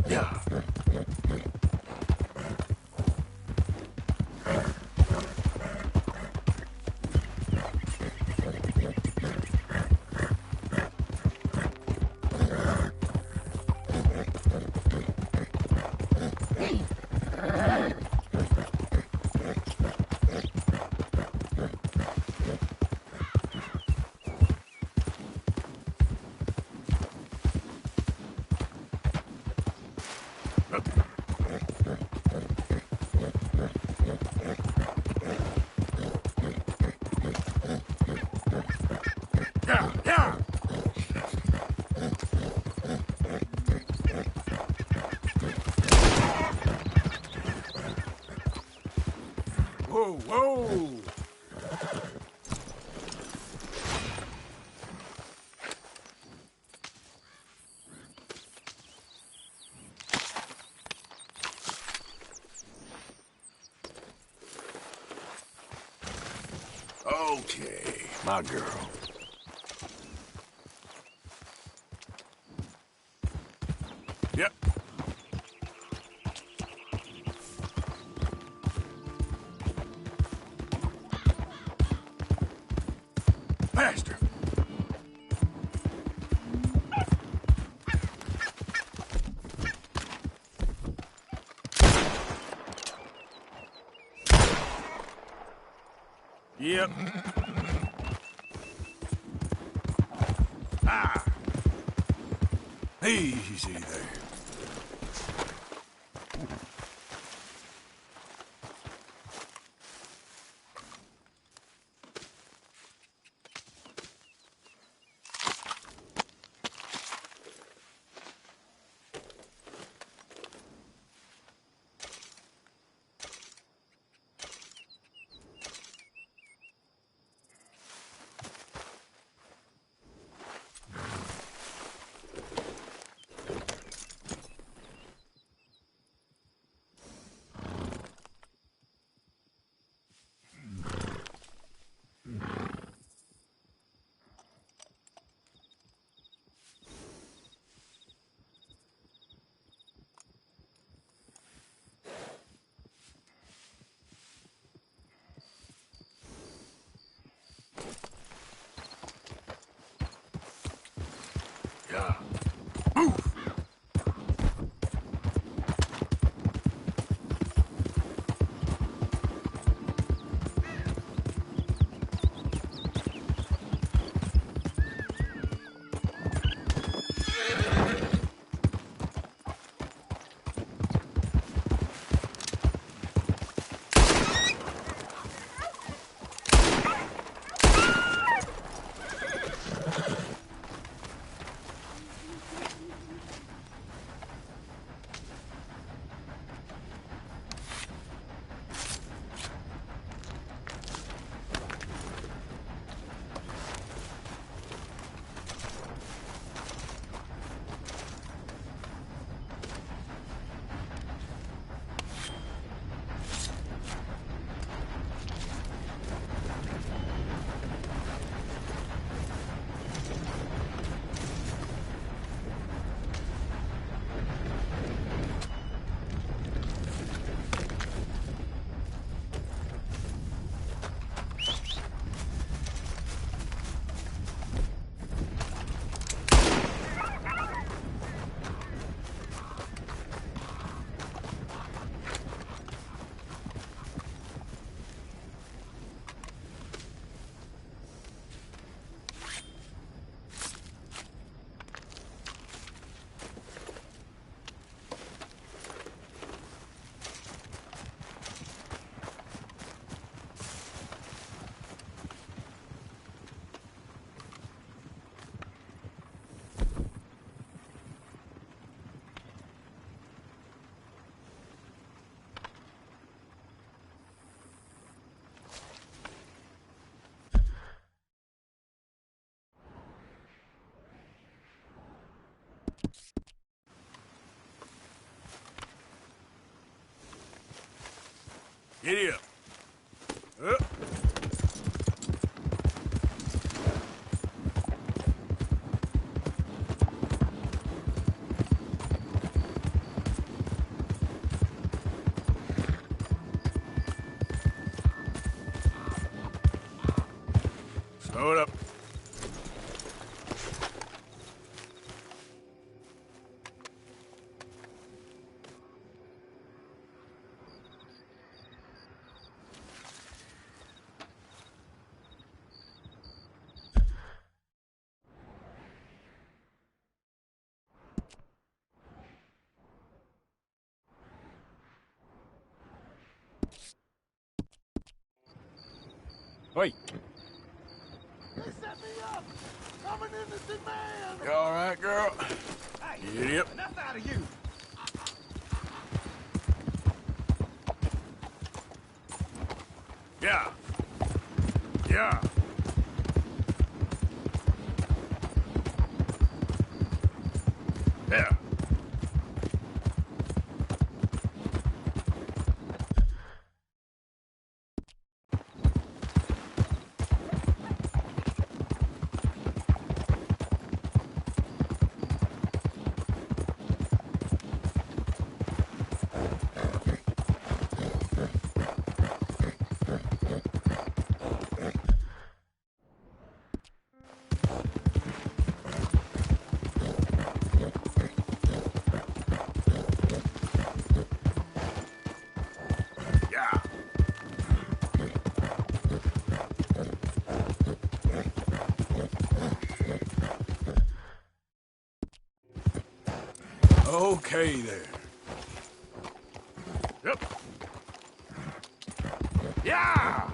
Speaker 1: Yeah. Whoa, whoa! Okay, my girl. Yep. Faster. Yep. Ah. Easy there. Yeah. Move! Giddy up. Up. Slow it up. Wait.
Speaker 10: They set me up! I'm an innocent man!
Speaker 1: You all right, girl?
Speaker 18: Hey,
Speaker 1: Giddy up.
Speaker 18: enough out of you.
Speaker 1: Yeah. Yeah. Yeah. Yeah. Okay there. Yep. Yeah!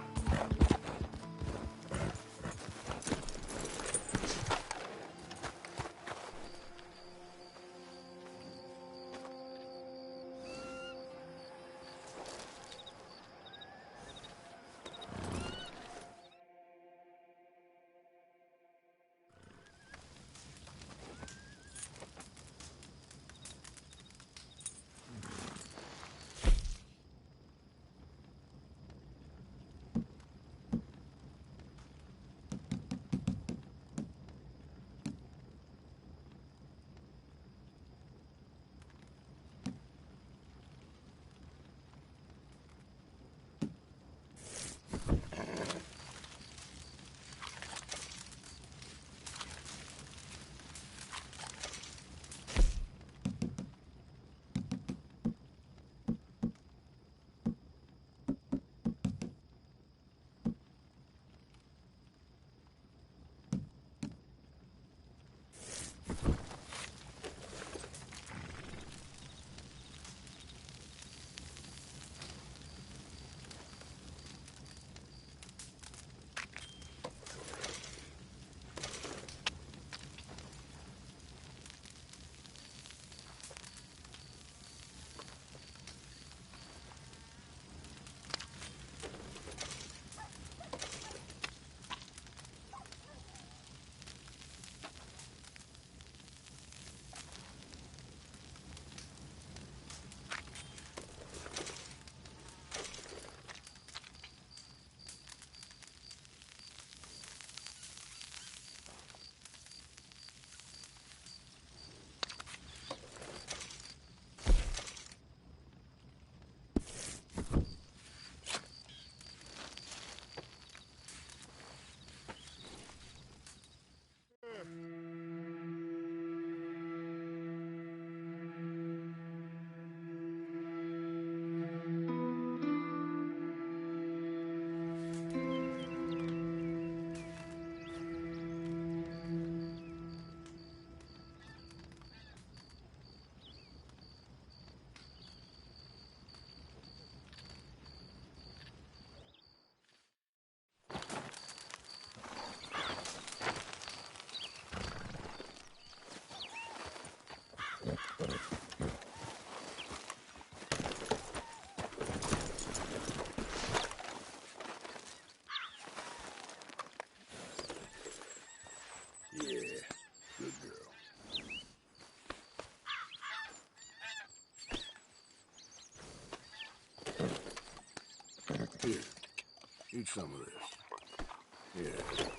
Speaker 1: Here, eat some of this. Yeah.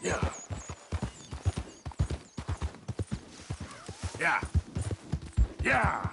Speaker 1: Yeah. Yeah. Yeah.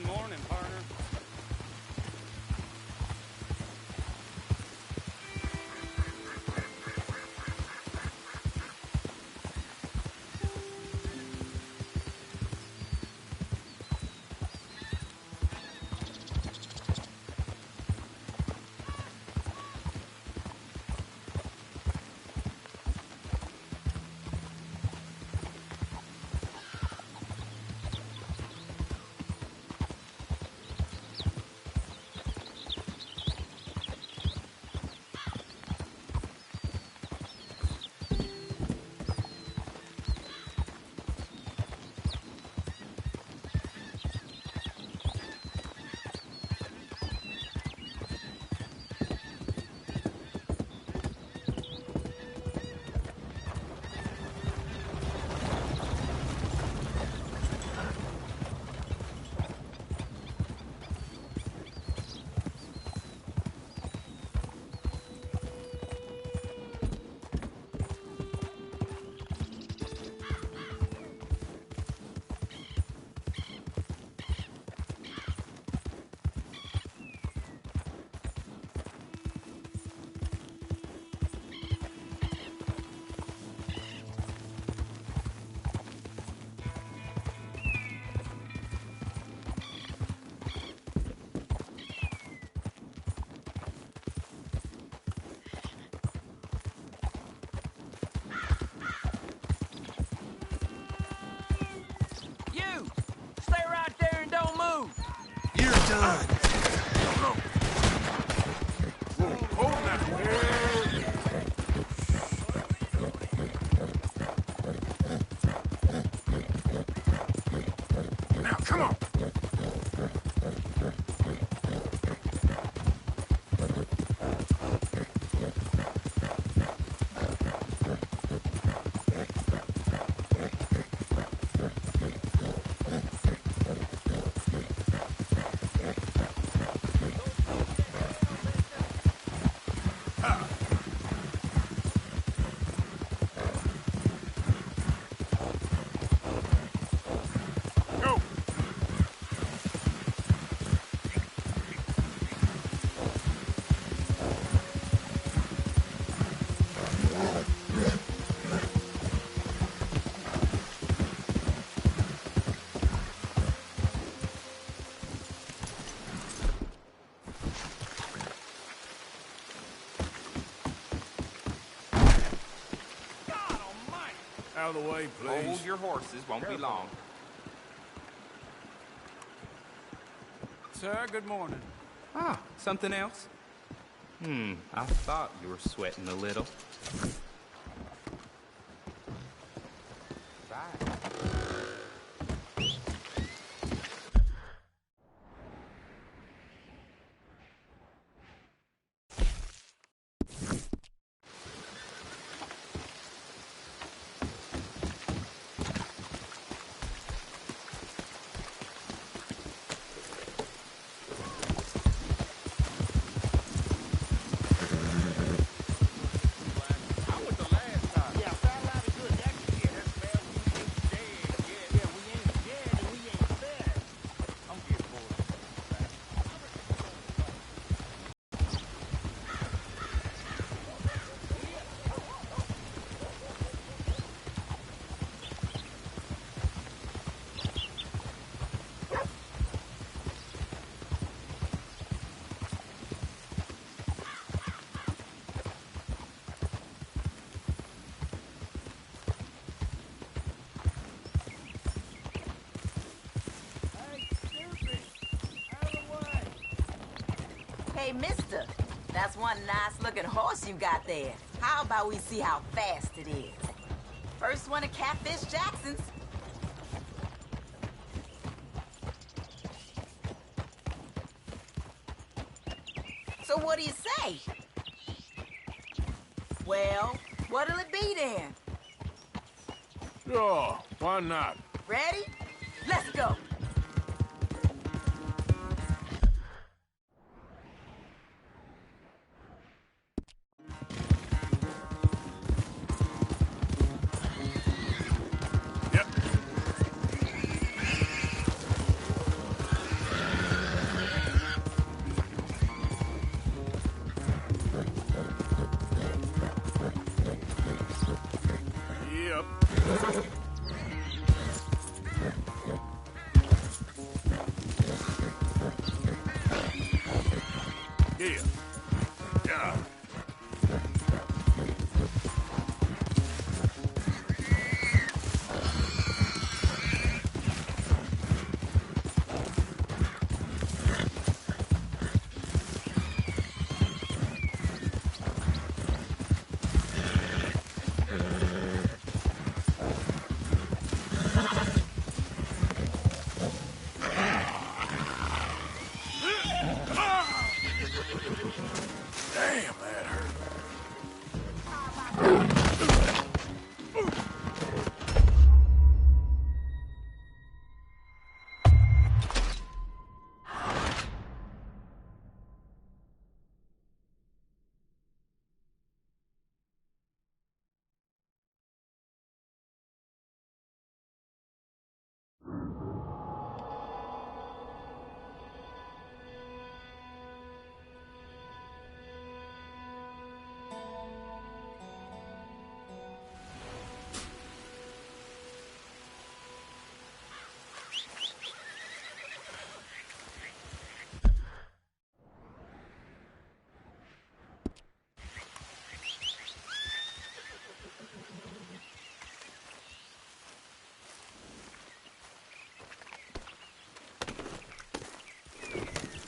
Speaker 3: fine morning, partner.
Speaker 19: You're done.
Speaker 1: Hold that. Now, come on. Out of the way, please.
Speaker 6: Hold your horses, won't be long.
Speaker 3: Sir, good morning.
Speaker 6: Ah, something else? I thought you were sweating a little.
Speaker 15: Hey, mister, that's one nice-looking horse you got there. How about we see how fast it is? First one to Catfish Jackson's. So what do you say? Well, what'll it be then?
Speaker 1: Sure, why not?
Speaker 15: Ready? Let's go.
Speaker 1: Giddy up. Here. Yeah. Damn, that hurt.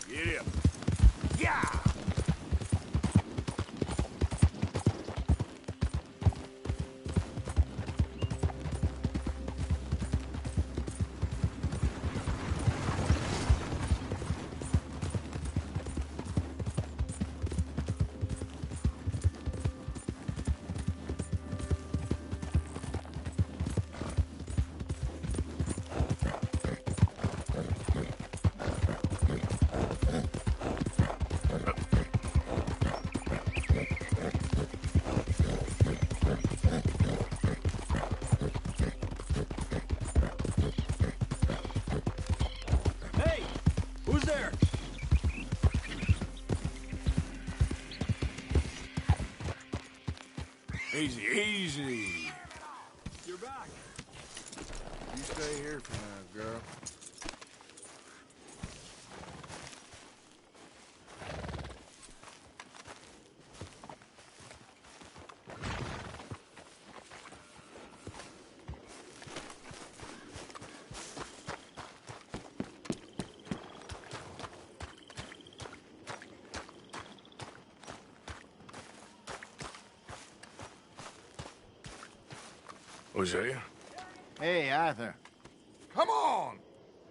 Speaker 1: Giddy up. Yeah!
Speaker 3: Hey! Who's there?
Speaker 1: Easy, easy.
Speaker 3: You're back.
Speaker 8: You stay here for now, girl.
Speaker 1: Hosea?
Speaker 18: Hey, Arthur.
Speaker 8: Come on!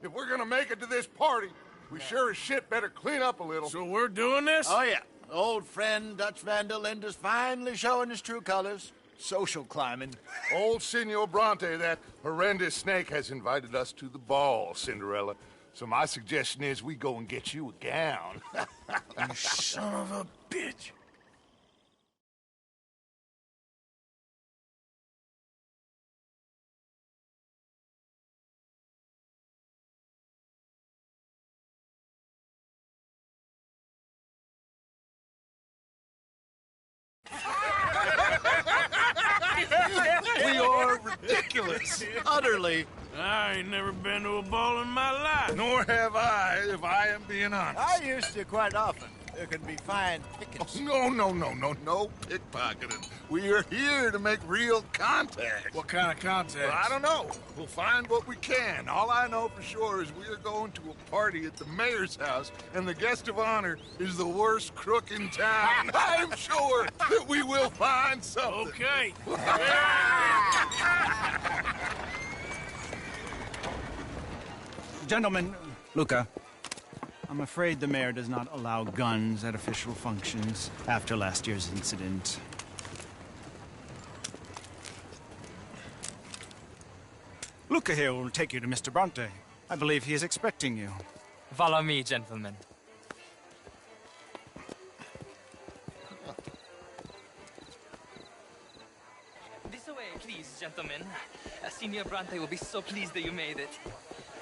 Speaker 8: If we're gonna make it to this party, we sure as shit better clean up a little.
Speaker 1: So we're doing this?
Speaker 18: Oh, yeah. Old friend Dutch Van der Linde's finally showing his true colors. Social climbing.
Speaker 8: Old Senor Bronte, that horrendous snake, has invited us to the ball, Cinderella. So my suggestion is we go and get you a gown.
Speaker 1: You son of a bitch.
Speaker 8: We are ridiculous.
Speaker 18: Utterly.
Speaker 1: I ain't never been to a ball in my life.
Speaker 8: Nor have I, if I am being honest.
Speaker 18: I used to quite often. There can be fine pickings.
Speaker 8: No pickpocketing. We are here to make real contact.
Speaker 1: What kind of contact?
Speaker 8: Well, I don't know. We'll find what we can. All I know for sure is we are going to a party at the mayor's house, and the guest of honor is the worst crook in town. I'm sure that we will find something.
Speaker 1: Okay.
Speaker 4: Gentlemen, Luca, I'm afraid the mayor does not allow guns at official functions after last year's incident. Luca here will take you to Mr. Bronte. I believe he is expecting you.
Speaker 13: Follow me, gentlemen. This way, please, gentlemen. Senior Bronte will be so pleased that you made it.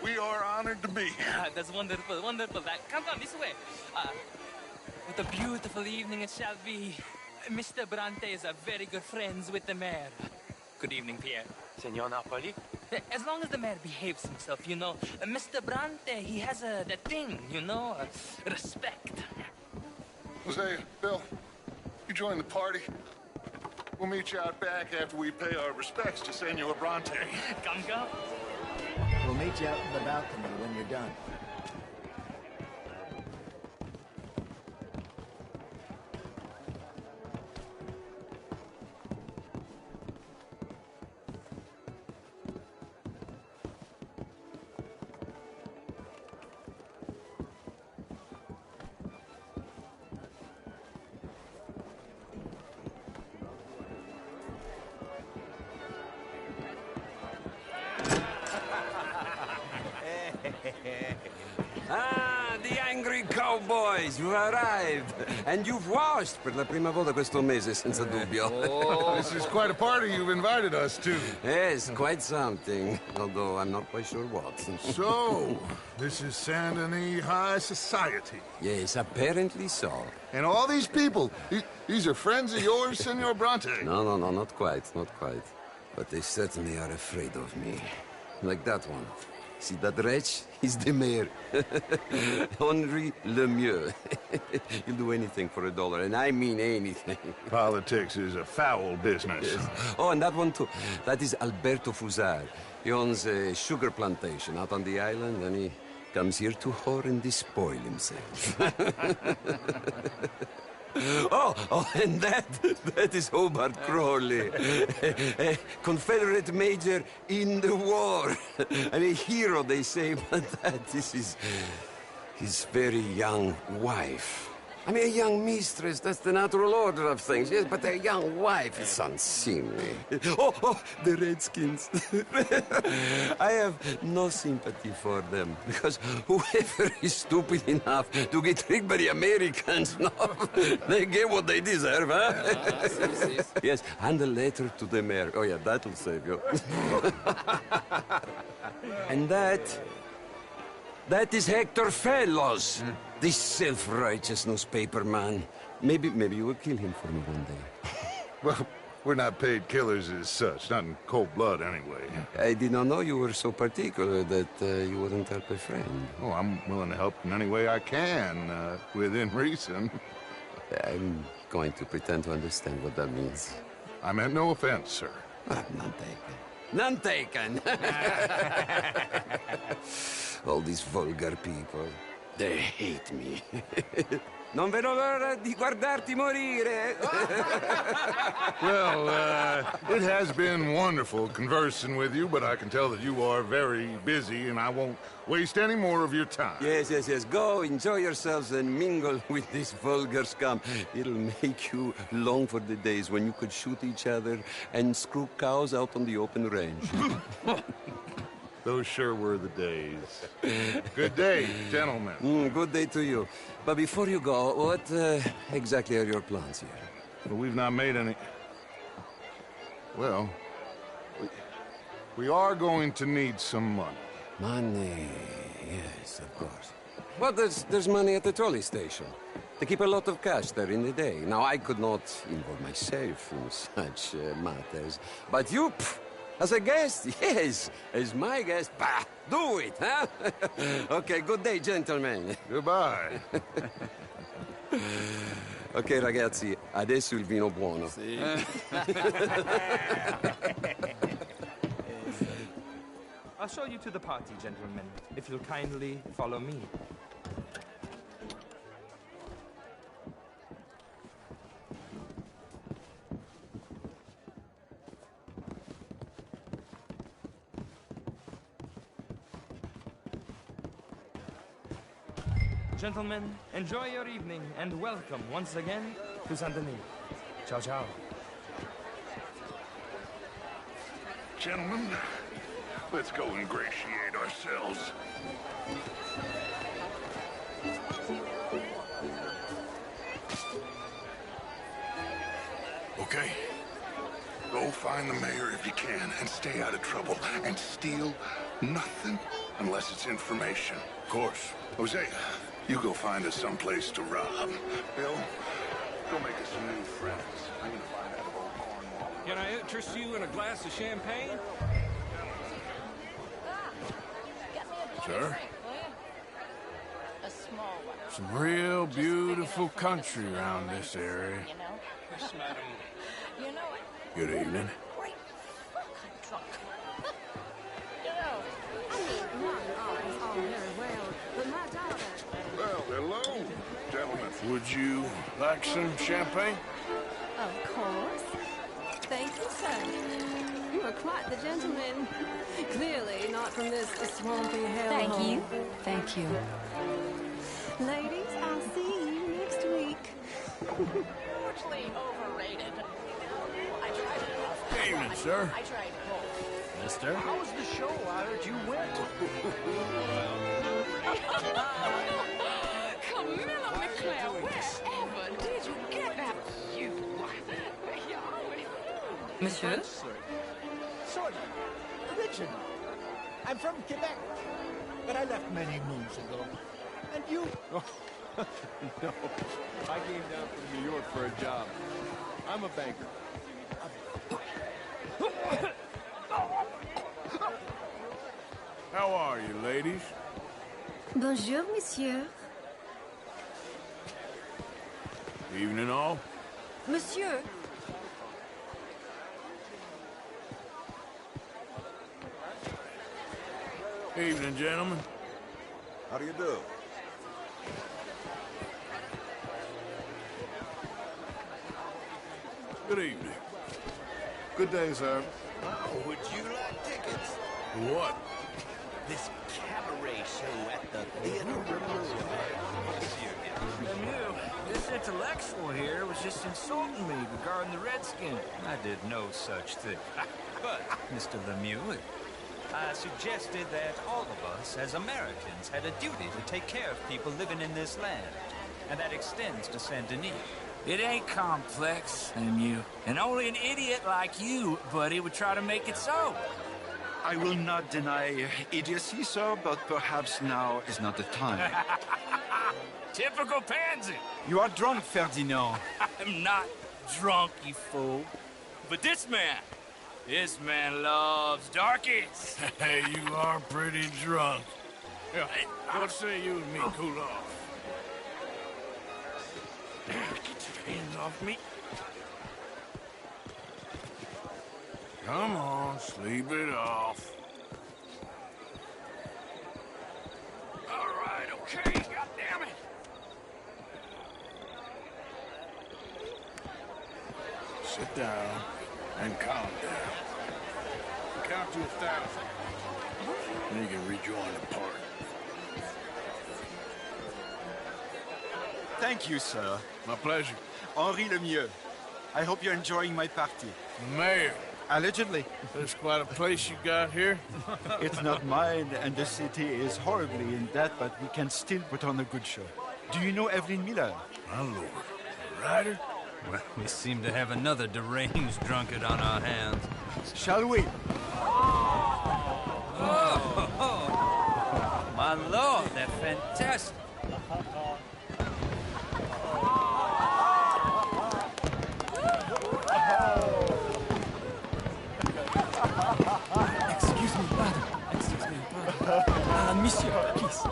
Speaker 8: We are honored to be here.
Speaker 13: That's wonderful, wonderful. Come this way. What a beautiful evening it shall be. Mr. Bronte is very good friends with the mayor. Good evening, Pierre.
Speaker 7: Senor Napoli?
Speaker 13: As long as the mayor behaves himself, you know. Mr. Bronte, he has that thing, you know, respect.
Speaker 8: Hosea, Bill, you join the party. We'll meet you out back after we pay our respects to Senor Bronte.
Speaker 13: Come.
Speaker 7: We'll meet you out in the balcony when you're done.
Speaker 16: Ah, the angry cowboys, you arrived. And you've washed per la prima volta questo mese, senza dubbio.
Speaker 8: Oh, this is quite a party you've invited us to.
Speaker 16: Yes, quite something. Although I'm not quite sure what.
Speaker 8: So, this is Saint Denis High Society.
Speaker 16: Yes, apparently so.
Speaker 8: And all these people, these are friends of yours, Senor Bronte?
Speaker 16: No, not quite, not quite. But they certainly are afraid of me. Like that one. See that wretch? He's the mayor. Henri Lemieux. He'll do anything for $1, and I mean anything.
Speaker 8: Politics is a foul business.
Speaker 16: Yes. Oh, and that one too. That is Alberto Fusar. He owns a sugar plantation out on the island, and he comes here to whore and despoil himself. Oh, and that is Hobart Crawley, a Confederate major in the war, and a hero, they say, but that is his very young wife. I mean, a young mistress, that's the natural order of things, yes, but a young wife is unseemly. Oh, the Redskins. I have no sympathy for them, because whoever is stupid enough to get tricked by the Americans, no, they get what they deserve, huh? Yes, and a letter to the mayor. Oh, yeah, that'll save you. And that is Hector Fellows. This self-righteous newspaper man. Maybe you will kill him for me one day.
Speaker 8: Well, we're not paid killers as such, not in cold blood anyway.
Speaker 16: I did not know you were so particular that you wouldn't help a friend.
Speaker 8: Oh, I'm willing to help in any way I can, within reason.
Speaker 16: I'm going to pretend to understand what that means.
Speaker 8: I meant no offense, sir.
Speaker 16: None taken. None taken! All these vulgar people. They hate me. Non vedo l'ora di guardarti morire.
Speaker 8: Well, it has been wonderful conversing with you, but I can tell that you are very busy, and I won't waste any more of your time.
Speaker 16: Yes. Go, enjoy yourselves, and mingle with this vulgar scum. It'll make you long for the days when you could shoot each other and screw cows out on the open range.
Speaker 8: Those sure were the days. Good day, gentlemen.
Speaker 16: Good day to you. But before you go, what exactly are your plans here?
Speaker 8: Well, we've not made any... Well, we are going to need some money.
Speaker 16: Money, yes, of course. Well, there's money at the trolley station. They keep a lot of cash there in the day. Now, I could not involve myself in such matters. But you... As a guest? Yes. As my guest? Bah, do it, huh? Okay, good day, gentlemen.
Speaker 8: Goodbye.
Speaker 16: Ok, ragazzi, adesso il vino buono.
Speaker 6: Sì. I'll show you to the party, gentlemen, if you'll kindly follow me. Gentlemen, enjoy your evening and welcome once again to Saint Denis. Ciao, ciao.
Speaker 8: Gentlemen, let's go ingratiate ourselves. Okay. Go find the mayor if you can and stay out of trouble. And steal nothing unless it's information. Of course. Hosea, you go find us someplace to rob. Bill, go make us some new friends. I'm gonna find out of old Cornwall.
Speaker 3: Can I interest you in a glass of champagne?
Speaker 1: Sir?
Speaker 15: A small one.
Speaker 1: Some real beautiful country around this area.
Speaker 3: Yes, madam.
Speaker 15: You know it.
Speaker 1: Good evening.
Speaker 15: Great. Fuck, I'm drunk. You know.
Speaker 5: I mean, not ours, all very well, but my daughter...
Speaker 8: Well, hello, gentlemen.
Speaker 1: Would you like some champagne?
Speaker 5: Of course. Thank you, sir. You are quite the gentleman. Clearly not from this swampy hellhole.
Speaker 15: Thank you. Thank you.
Speaker 5: Ladies, I'll see you next week.
Speaker 15: Hugely overrated. I tried it.
Speaker 1: Evening, sir.
Speaker 15: I tried both.
Speaker 1: Mister?
Speaker 18: How was the show? I heard you went.
Speaker 5: Camilla McClare, wherever did you get that? You...
Speaker 13: Monsieur?
Speaker 18: Sort of. Original. I'm from Quebec, but I left many moons ago. And you?
Speaker 21: No, I came down from New York for a job. I'm a banker.
Speaker 1: How are you, ladies?
Speaker 5: Bonjour, monsieur.
Speaker 1: Evening, all.
Speaker 5: Monsieur.
Speaker 1: Evening, gentlemen.
Speaker 21: How do you do?
Speaker 1: Good evening.
Speaker 8: Good day, sir.
Speaker 21: Would you like tickets?
Speaker 1: What?
Speaker 21: This cabaret show at the theater.
Speaker 18: This intellectual here was just insulting me regarding the Redskin.
Speaker 12: I did no such thing. But, Mr. Lemieux, I suggested that all of us, as Americans, had a duty to take care of people living in this land. And that extends to Saint-Denis.
Speaker 3: It ain't complex, Lemieux. And only an idiot like you, buddy, would try to make it so.
Speaker 4: I will not deny idiocy, sir, but perhaps now is not the time.
Speaker 3: Typical pansy.
Speaker 4: You are drunk, Ferdinand.
Speaker 3: I'm not drunk, you fool. But this man loves darkies.
Speaker 1: Hey, you are pretty drunk. Yeah, what say you and me cool off?
Speaker 3: Get your hands off me.
Speaker 1: Come on, sleep it off.
Speaker 3: All right, okay, goddammit.
Speaker 1: Sit down and calm down. Count to 1,000. Then you can rejoin the party.
Speaker 4: Thank you, sir.
Speaker 1: My pleasure.
Speaker 4: Henri Lemieux. I hope you're enjoying my party.
Speaker 1: Mayor.
Speaker 4: Allegedly.
Speaker 1: There's quite a place you got here.
Speaker 4: It's not mine, and the city is horribly in debt, but we can still put on a good show. Do you know Evelyn Miller?
Speaker 1: My lord. A writer?
Speaker 12: Well, we seem to have another deranged drunkard on our hands.
Speaker 4: Shall we?
Speaker 12: Oh, my lord, they're fantastic.
Speaker 11: Excuse me, pardon. Excuse me, pardon. Monsieur, please.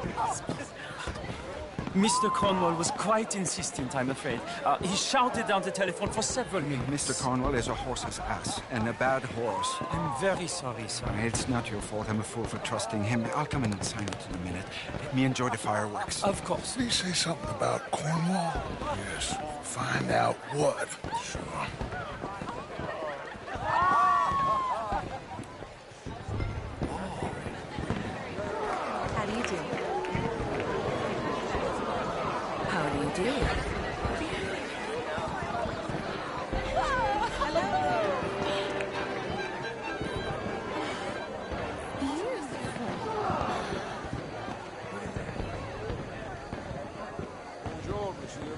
Speaker 11: Mr. Cornwall was quite insistent, I'm afraid. He shouted down the telephone for several minutes.
Speaker 4: Mr. Cornwall is a horse's ass, and a bad horse.
Speaker 11: I'm very sorry, sir.
Speaker 4: It's not your fault. I'm a fool for trusting him. I'll come in and sign it in a minute. Let me enjoy the fireworks.
Speaker 11: Of course.
Speaker 8: Did he say something about Cornwall? Yes. Find out what.
Speaker 1: Sure.
Speaker 5: How do you do? How do you do?
Speaker 21: Bonjour, monsieur.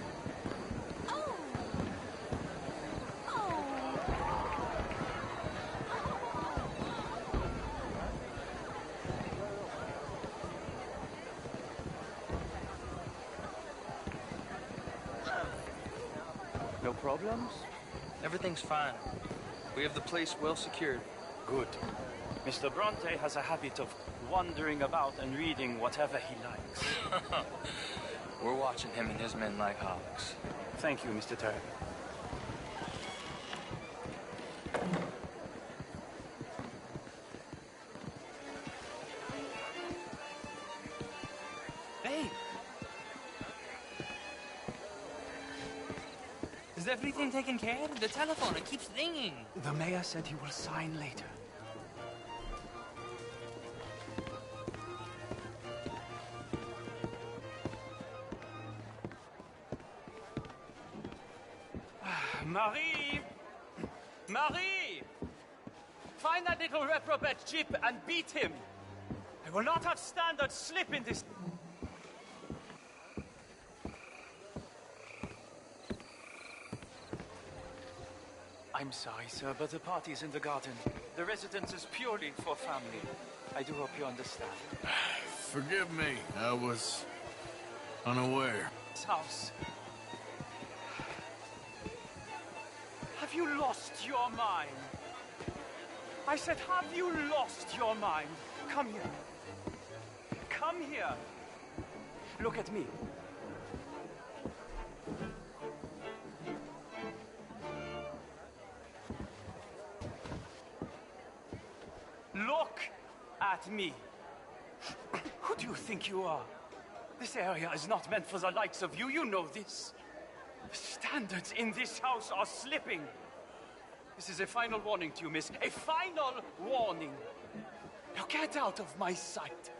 Speaker 13: No problems? Everything's fine.
Speaker 6: We have the place well secured.
Speaker 11: Good. Mr. Bronte has a habit of wandering about and reading whatever he likes.
Speaker 6: We're watching him and his men like hawks.
Speaker 11: Thank you, Mr. Turner.
Speaker 13: Hey! Is everything taken care of? The telephone, it keeps ringing.
Speaker 11: The mayor said he will sign later. Marie! Marie! Find that little reprobate Chip and beat him. I will not have standards slip in this... I'm sorry, sir, but the party's in the garden. The residence is purely for family. I do hope you understand.
Speaker 1: Forgive me. I was unaware.
Speaker 11: This house. Have you lost your mind? I said, have you lost your mind? Come here. Come here. Look at me. Look at me. Who do you think you are? This area is not meant for the likes of you. You know this. The standards in this house are slipping. This is a final warning to you, miss. A final warning. Now get out of my sight.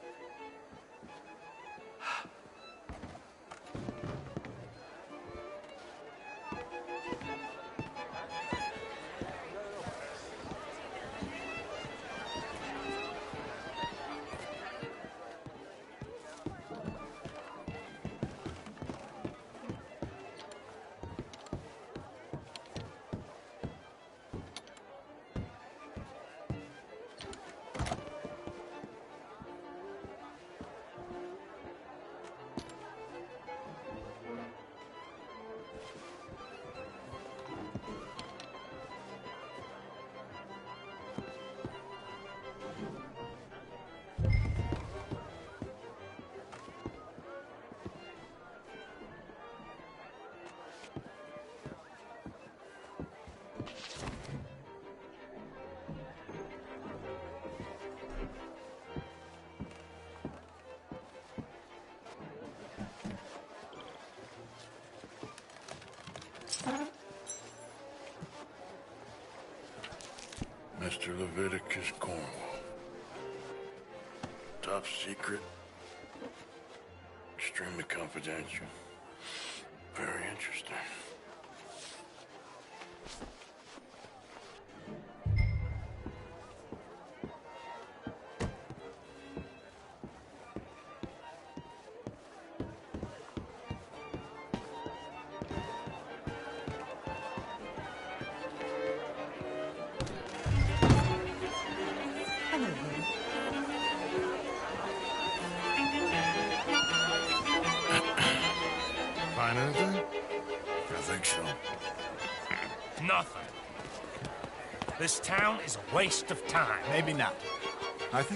Speaker 1: Mr. Leviticus Cornwall. Top secret. Extremely confidential. Very interesting. Find anything? I think so.
Speaker 3: Nothing. This town is a waste of time.
Speaker 7: Maybe not. Arthur?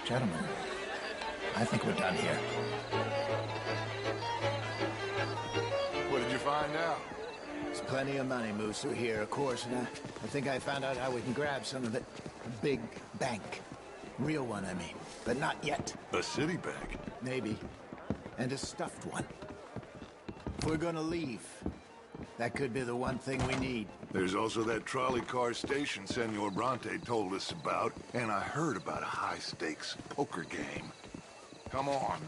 Speaker 7: Gentlemen, I think we're done here.
Speaker 10: What did you find out?
Speaker 7: There's plenty of money moves through here, of course, and I think I found out how we can grab some of it. A big bank. Real one, I mean. But not yet.
Speaker 8: A city bank?
Speaker 7: Maybe. And a stuffed one. If we're gonna leave, that could be the one thing we need.
Speaker 8: There's also that trolley car station Senor Bronte told us about, and I heard about a high-stakes poker game. Come on.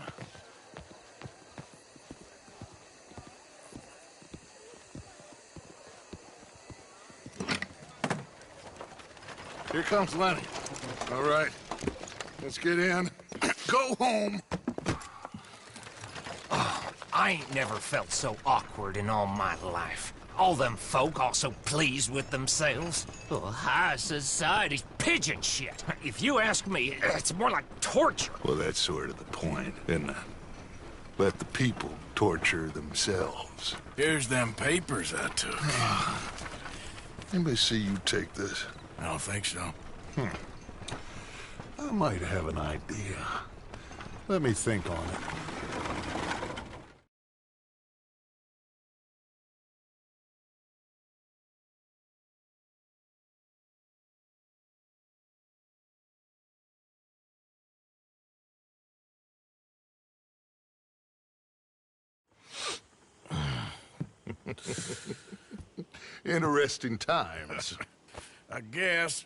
Speaker 8: Here comes Lenny. All right, let's get in. Go home.
Speaker 3: I ain't never felt so awkward in all my life. All them folk all so pleased with themselves. Oh, high society's pigeon shit. If you ask me, it's more like torture.
Speaker 8: Well, that's sort of the point, isn't it? Let the people torture themselves.
Speaker 1: Here's them papers I took.
Speaker 8: Anybody see you take this?
Speaker 1: I don't think so.
Speaker 8: I might have an idea. Let me think on it. Interesting times.
Speaker 1: I guess.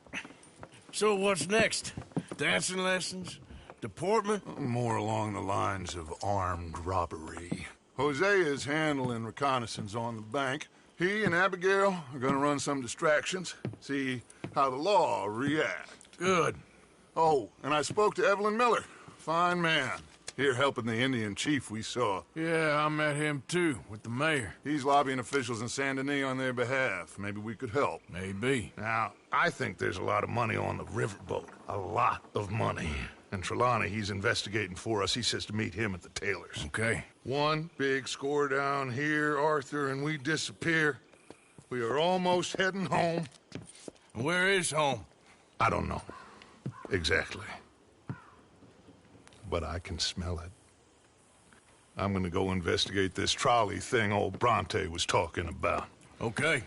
Speaker 1: So what's next? Dancing lessons? Deportment?
Speaker 8: More along the lines of armed robbery. Hosea is handling reconnaissance on the bank. He and Abigail are gonna run some distractions, see how the law reacts.
Speaker 1: Good.
Speaker 8: Oh, and I spoke to Evelyn Miller. Fine man. Here helping the Indian chief we saw.
Speaker 1: Yeah, I met him too, with the mayor.
Speaker 8: He's lobbying officials in Saint Denis on their behalf. Maybe we could help.
Speaker 1: Maybe.
Speaker 8: Now, I think there's a lot of money on the riverboat. A lot of money. And Trelawney, he's investigating for us. He says to meet him at the Taylor's.
Speaker 1: Okay.
Speaker 8: One big score down here, Arthur, and we disappear. We are almost heading home.
Speaker 1: Where is home?
Speaker 8: I don't know. Exactly. But I can smell it. I'm gonna go investigate this trolley thing old Bronte was talking about.
Speaker 1: Okay.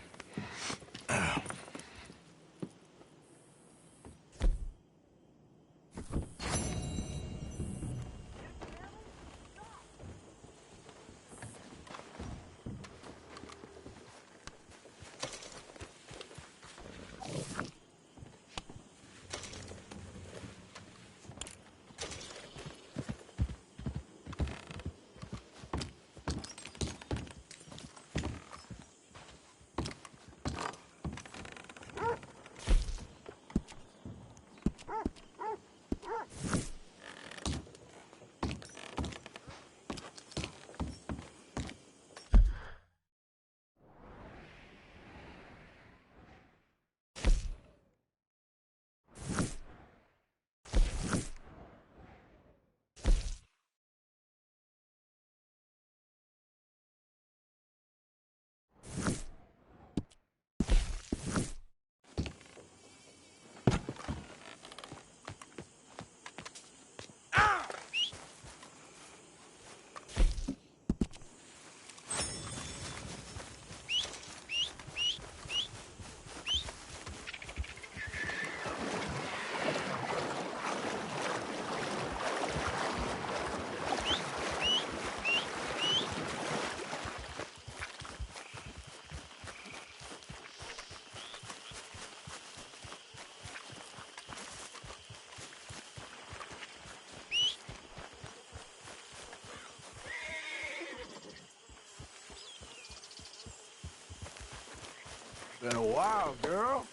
Speaker 18: Been a while, girl.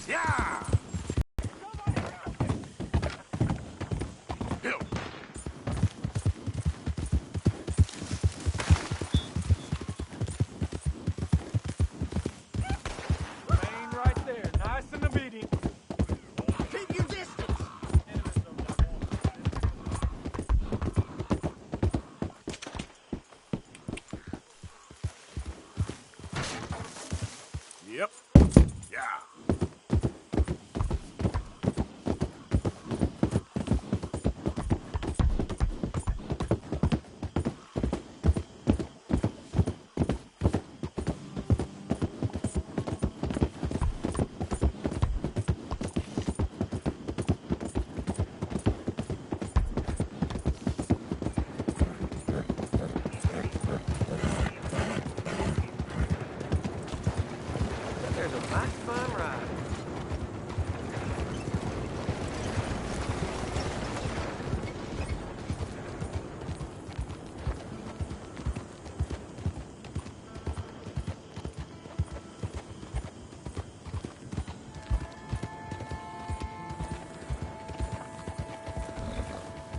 Speaker 1: Yeah!
Speaker 18: Remain right there, nice and obedient. Keep your distance.
Speaker 1: Yep. Yeah.
Speaker 18: There's a mighty fun ride.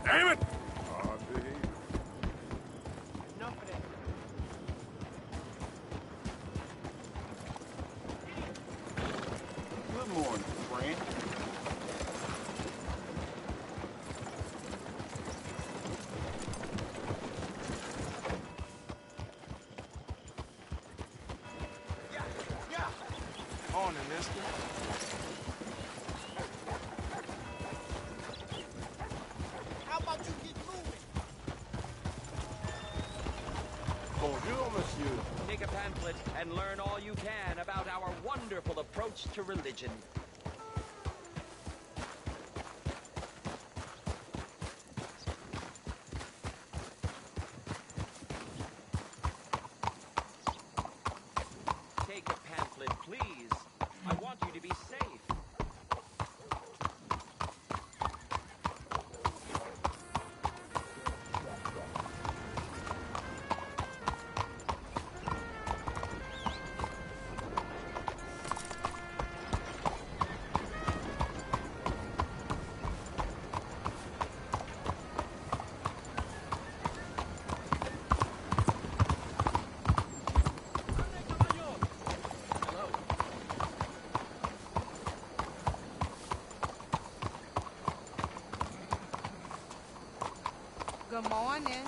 Speaker 1: Damn it!
Speaker 18: Enough of that. Good morning, friend.
Speaker 21: Morning, mister.
Speaker 18: How about you get moving?
Speaker 21: Bonjour, monsieur.
Speaker 9: Take a pamphlet and learn all you can about our wonderful approach to religion. Take a pamphlet, please. I want you to be safe.
Speaker 17: Good morning.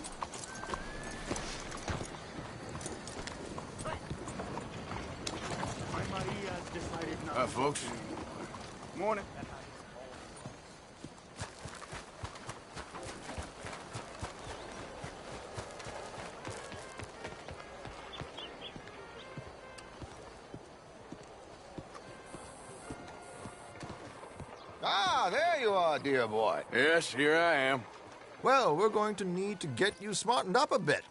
Speaker 1: Hi, folks.
Speaker 21: Morning.
Speaker 20: Ah, there you are, dear boy.
Speaker 1: Yes, here I am.
Speaker 20: Well, we're going to need to get you smartened up a bit.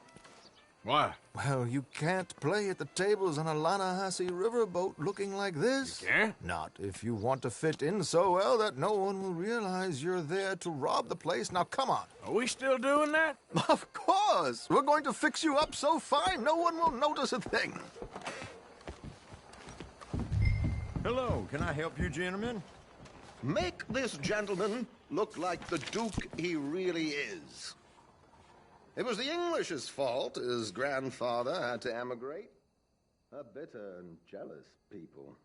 Speaker 1: Why?
Speaker 20: Well, you can't play at the tables on a Lannahechee riverboat looking like this.
Speaker 1: You can't?
Speaker 20: Not if you want to fit in so well that no one will realize you're there to rob the place. Now, come on.
Speaker 1: Are we still doing that?
Speaker 20: Of course. We're going to fix you up so fine no one will notice a thing.
Speaker 24: Hello, can I help you, gentlemen?
Speaker 25: Make this gentleman look like the Duke he really is. It was the English's fault his grandfather had to emigrate. A bitter and jealous people.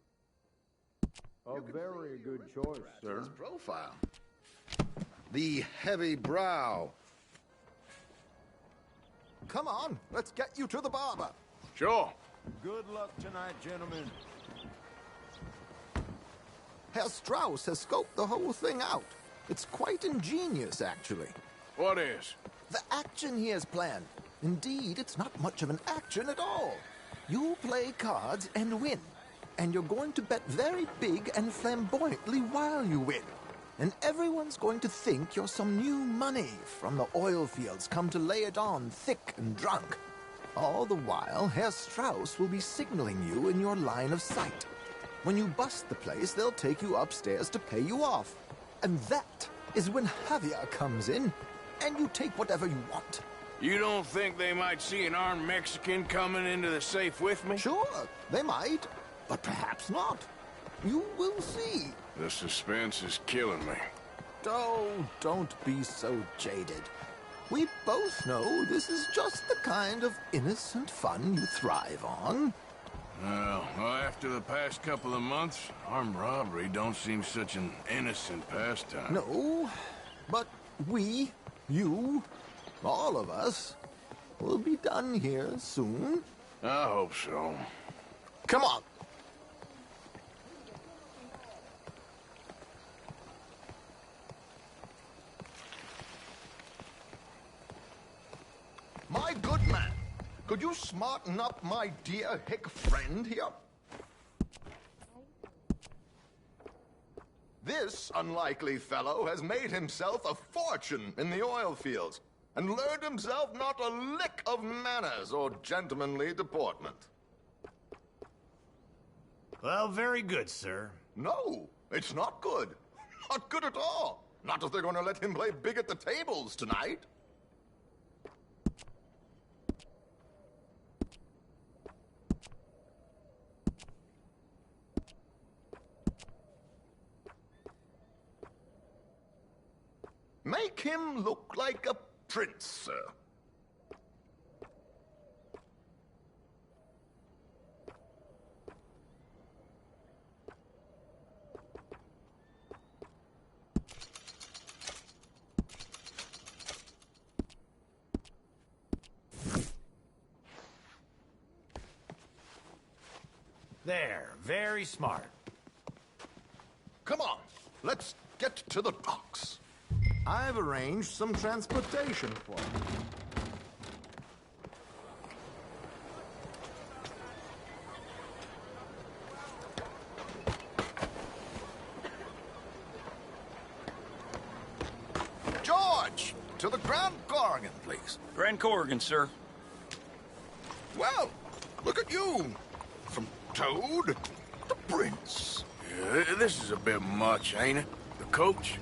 Speaker 24: A very good choice, sir.
Speaker 25: His profile. The heavy brow.
Speaker 20: Come on, let's get you to the barber.
Speaker 1: Sure.
Speaker 24: Good luck tonight, gentlemen.
Speaker 20: Herr Strauss has scoped the whole thing out. It's quite ingenious, actually.
Speaker 1: What is?
Speaker 20: The action he has planned. Indeed, it's not much of an action at all. You play cards and win. And you're going to bet very big and flamboyantly while you win. And everyone's going to think you're some new money from the oil fields come to lay it on thick and drunk. All the while, Herr Strauss will be signaling you in your line of sight. When you bust the place, they'll take you upstairs to pay you off. And that is when Javier comes in, and you take whatever you want.
Speaker 1: You don't think they might see an armed Mexican coming into the safe with me?
Speaker 20: Sure, they might, but perhaps not. You will see.
Speaker 1: The suspense is killing me.
Speaker 20: Oh, don't be so jaded. We both know this is just the kind of innocent fun you thrive on.
Speaker 1: Well, after the past couple of months, armed robbery don't seem such an innocent pastime.
Speaker 20: No, but we, you, all of us, will be done here soon.
Speaker 1: I hope so.
Speaker 20: Come on. My good man, could you smarten up my dear hick friend here? This unlikely fellow has made himself a fortune in the oil fields and learned himself not a lick of manners or gentlemanly deportment.
Speaker 24: Well, very good, sir.
Speaker 20: No, it's not good. Not good at all. Not if they're going to let him play big at the tables tonight. Make him look like a prince, sir.
Speaker 10: There, very smart.
Speaker 20: Come on, let's get to the docks. I've arranged some transportation for you. George, to the Grand Corrigan, please.
Speaker 11: Grand Corrigan, sir.
Speaker 20: Well, look at you. From Toad to Prince.
Speaker 1: Yeah, this is a bit much, ain't it? The coach?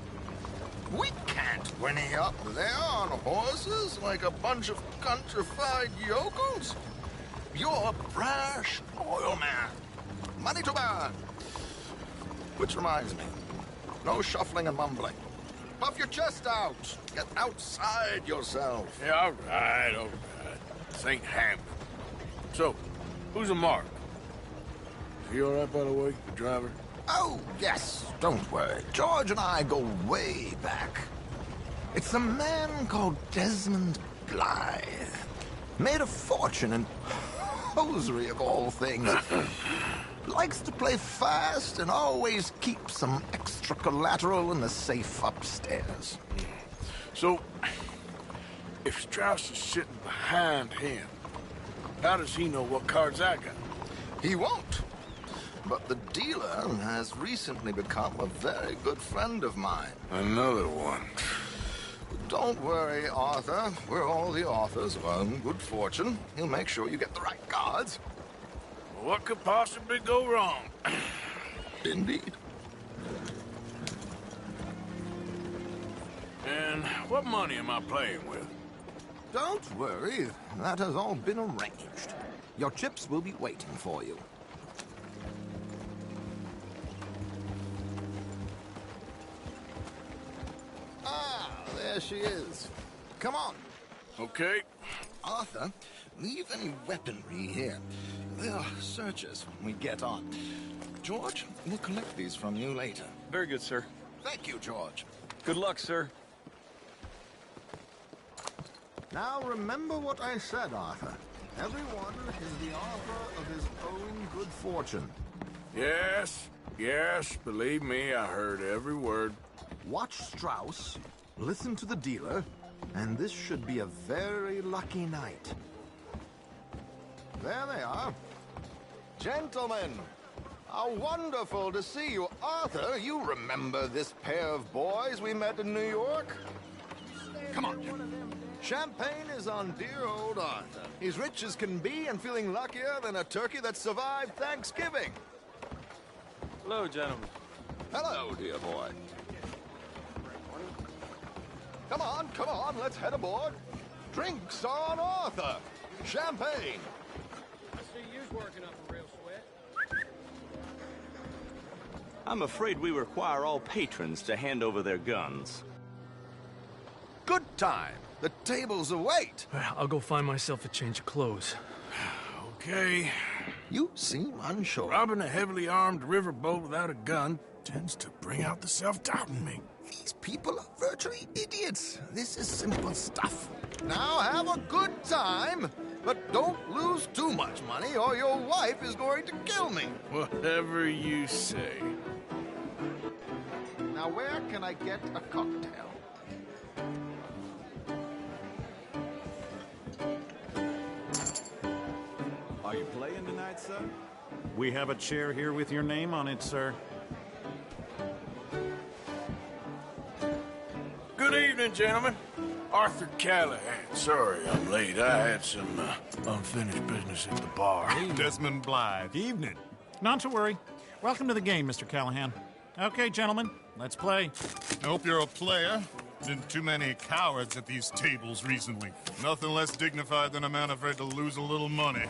Speaker 20: We can't whinny up there on horses like a bunch of countrified yokels. You're a brash oil man. Money to burn. Which reminds me, no shuffling and mumbling. Puff your chest out. Get outside yourself.
Speaker 1: Yeah, all right. This ain't Hampton. So, who's a Mark? Is he all right, by the way, the driver?
Speaker 20: Oh, yes. Don't worry. George and I go way back. It's a man called Desmond Blythe. Made a fortune in hosiery of all things. Likes to play fast and always keeps some extra collateral in the safe upstairs.
Speaker 1: So, if Strauss is sitting behind him, how does he know what cards I got?
Speaker 20: He won't. But the dealer has recently become a very good friend of mine.
Speaker 1: Another one.
Speaker 20: Don't worry, Arthur. We're all the authors of our own good fortune. He'll make sure you get the right cards.
Speaker 1: What could possibly go wrong?
Speaker 20: Indeed.
Speaker 1: And what money am I playing with?
Speaker 20: Don't worry. That has all been arranged. Your chips will be waiting for you. Ah, there she is. Come on.
Speaker 1: Okay.
Speaker 20: Arthur, leave any weaponry here. They'll search us when we get on. George, we'll collect these from you later.
Speaker 11: Very good, sir.
Speaker 20: Thank you, George.
Speaker 11: Good luck, sir.
Speaker 20: Now remember what I said, Arthur. Everyone is the author of his own good fortune.
Speaker 1: Yes, believe me, I heard every word.
Speaker 20: Watch Strauss, listen to the dealer, and this should be a very lucky night. There they are. Gentlemen, how wonderful to see you. Arthur, you remember this pair of boys we met in New York? Come on. Champagne is on dear old Arthur. He's rich as can be and feeling luckier than a turkey that survived Thanksgiving.
Speaker 11: Hello, gentlemen.
Speaker 20: Hello, dear boy. Come on, let's head aboard. Drinks on Arthur. Champagne.
Speaker 18: I see you's working up a real sweat.
Speaker 9: I'm afraid we require all patrons to hand over their guns.
Speaker 20: Good time. The tables await.
Speaker 2: I'll go find myself a change of clothes.
Speaker 1: Okay.
Speaker 20: You seem unsure.
Speaker 1: Robbing a heavily armed riverboat without a gun tends to bring out the self-doubt in me.
Speaker 20: These people are virtually idiots. This is simple stuff. Now have a good time, but don't lose too much money or your wife is going to kill me.
Speaker 1: Whatever you say.
Speaker 20: Now where can I get a cocktail?
Speaker 14: Are you playing tonight, sir? We have a chair here with your name on it, sir.
Speaker 1: Good evening, gentlemen. Arthur Callahan. Sorry I'm late. I had some unfinished business at the bar.
Speaker 14: Desmond Blythe. Evening. Not to worry. Welcome to the game, Mr. Callahan. Okay, gentlemen, let's play.
Speaker 8: I hope you're a player. Been too many cowards at these tables recently. Nothing less dignified than a man afraid to lose a little money.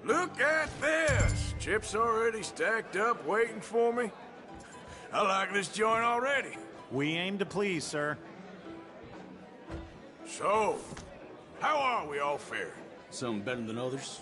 Speaker 1: Look at this! Chips already stacked up, waiting for me. I like this joint already.
Speaker 14: We aim to please, sir.
Speaker 1: So, how are we all faring?
Speaker 17: Some better than others.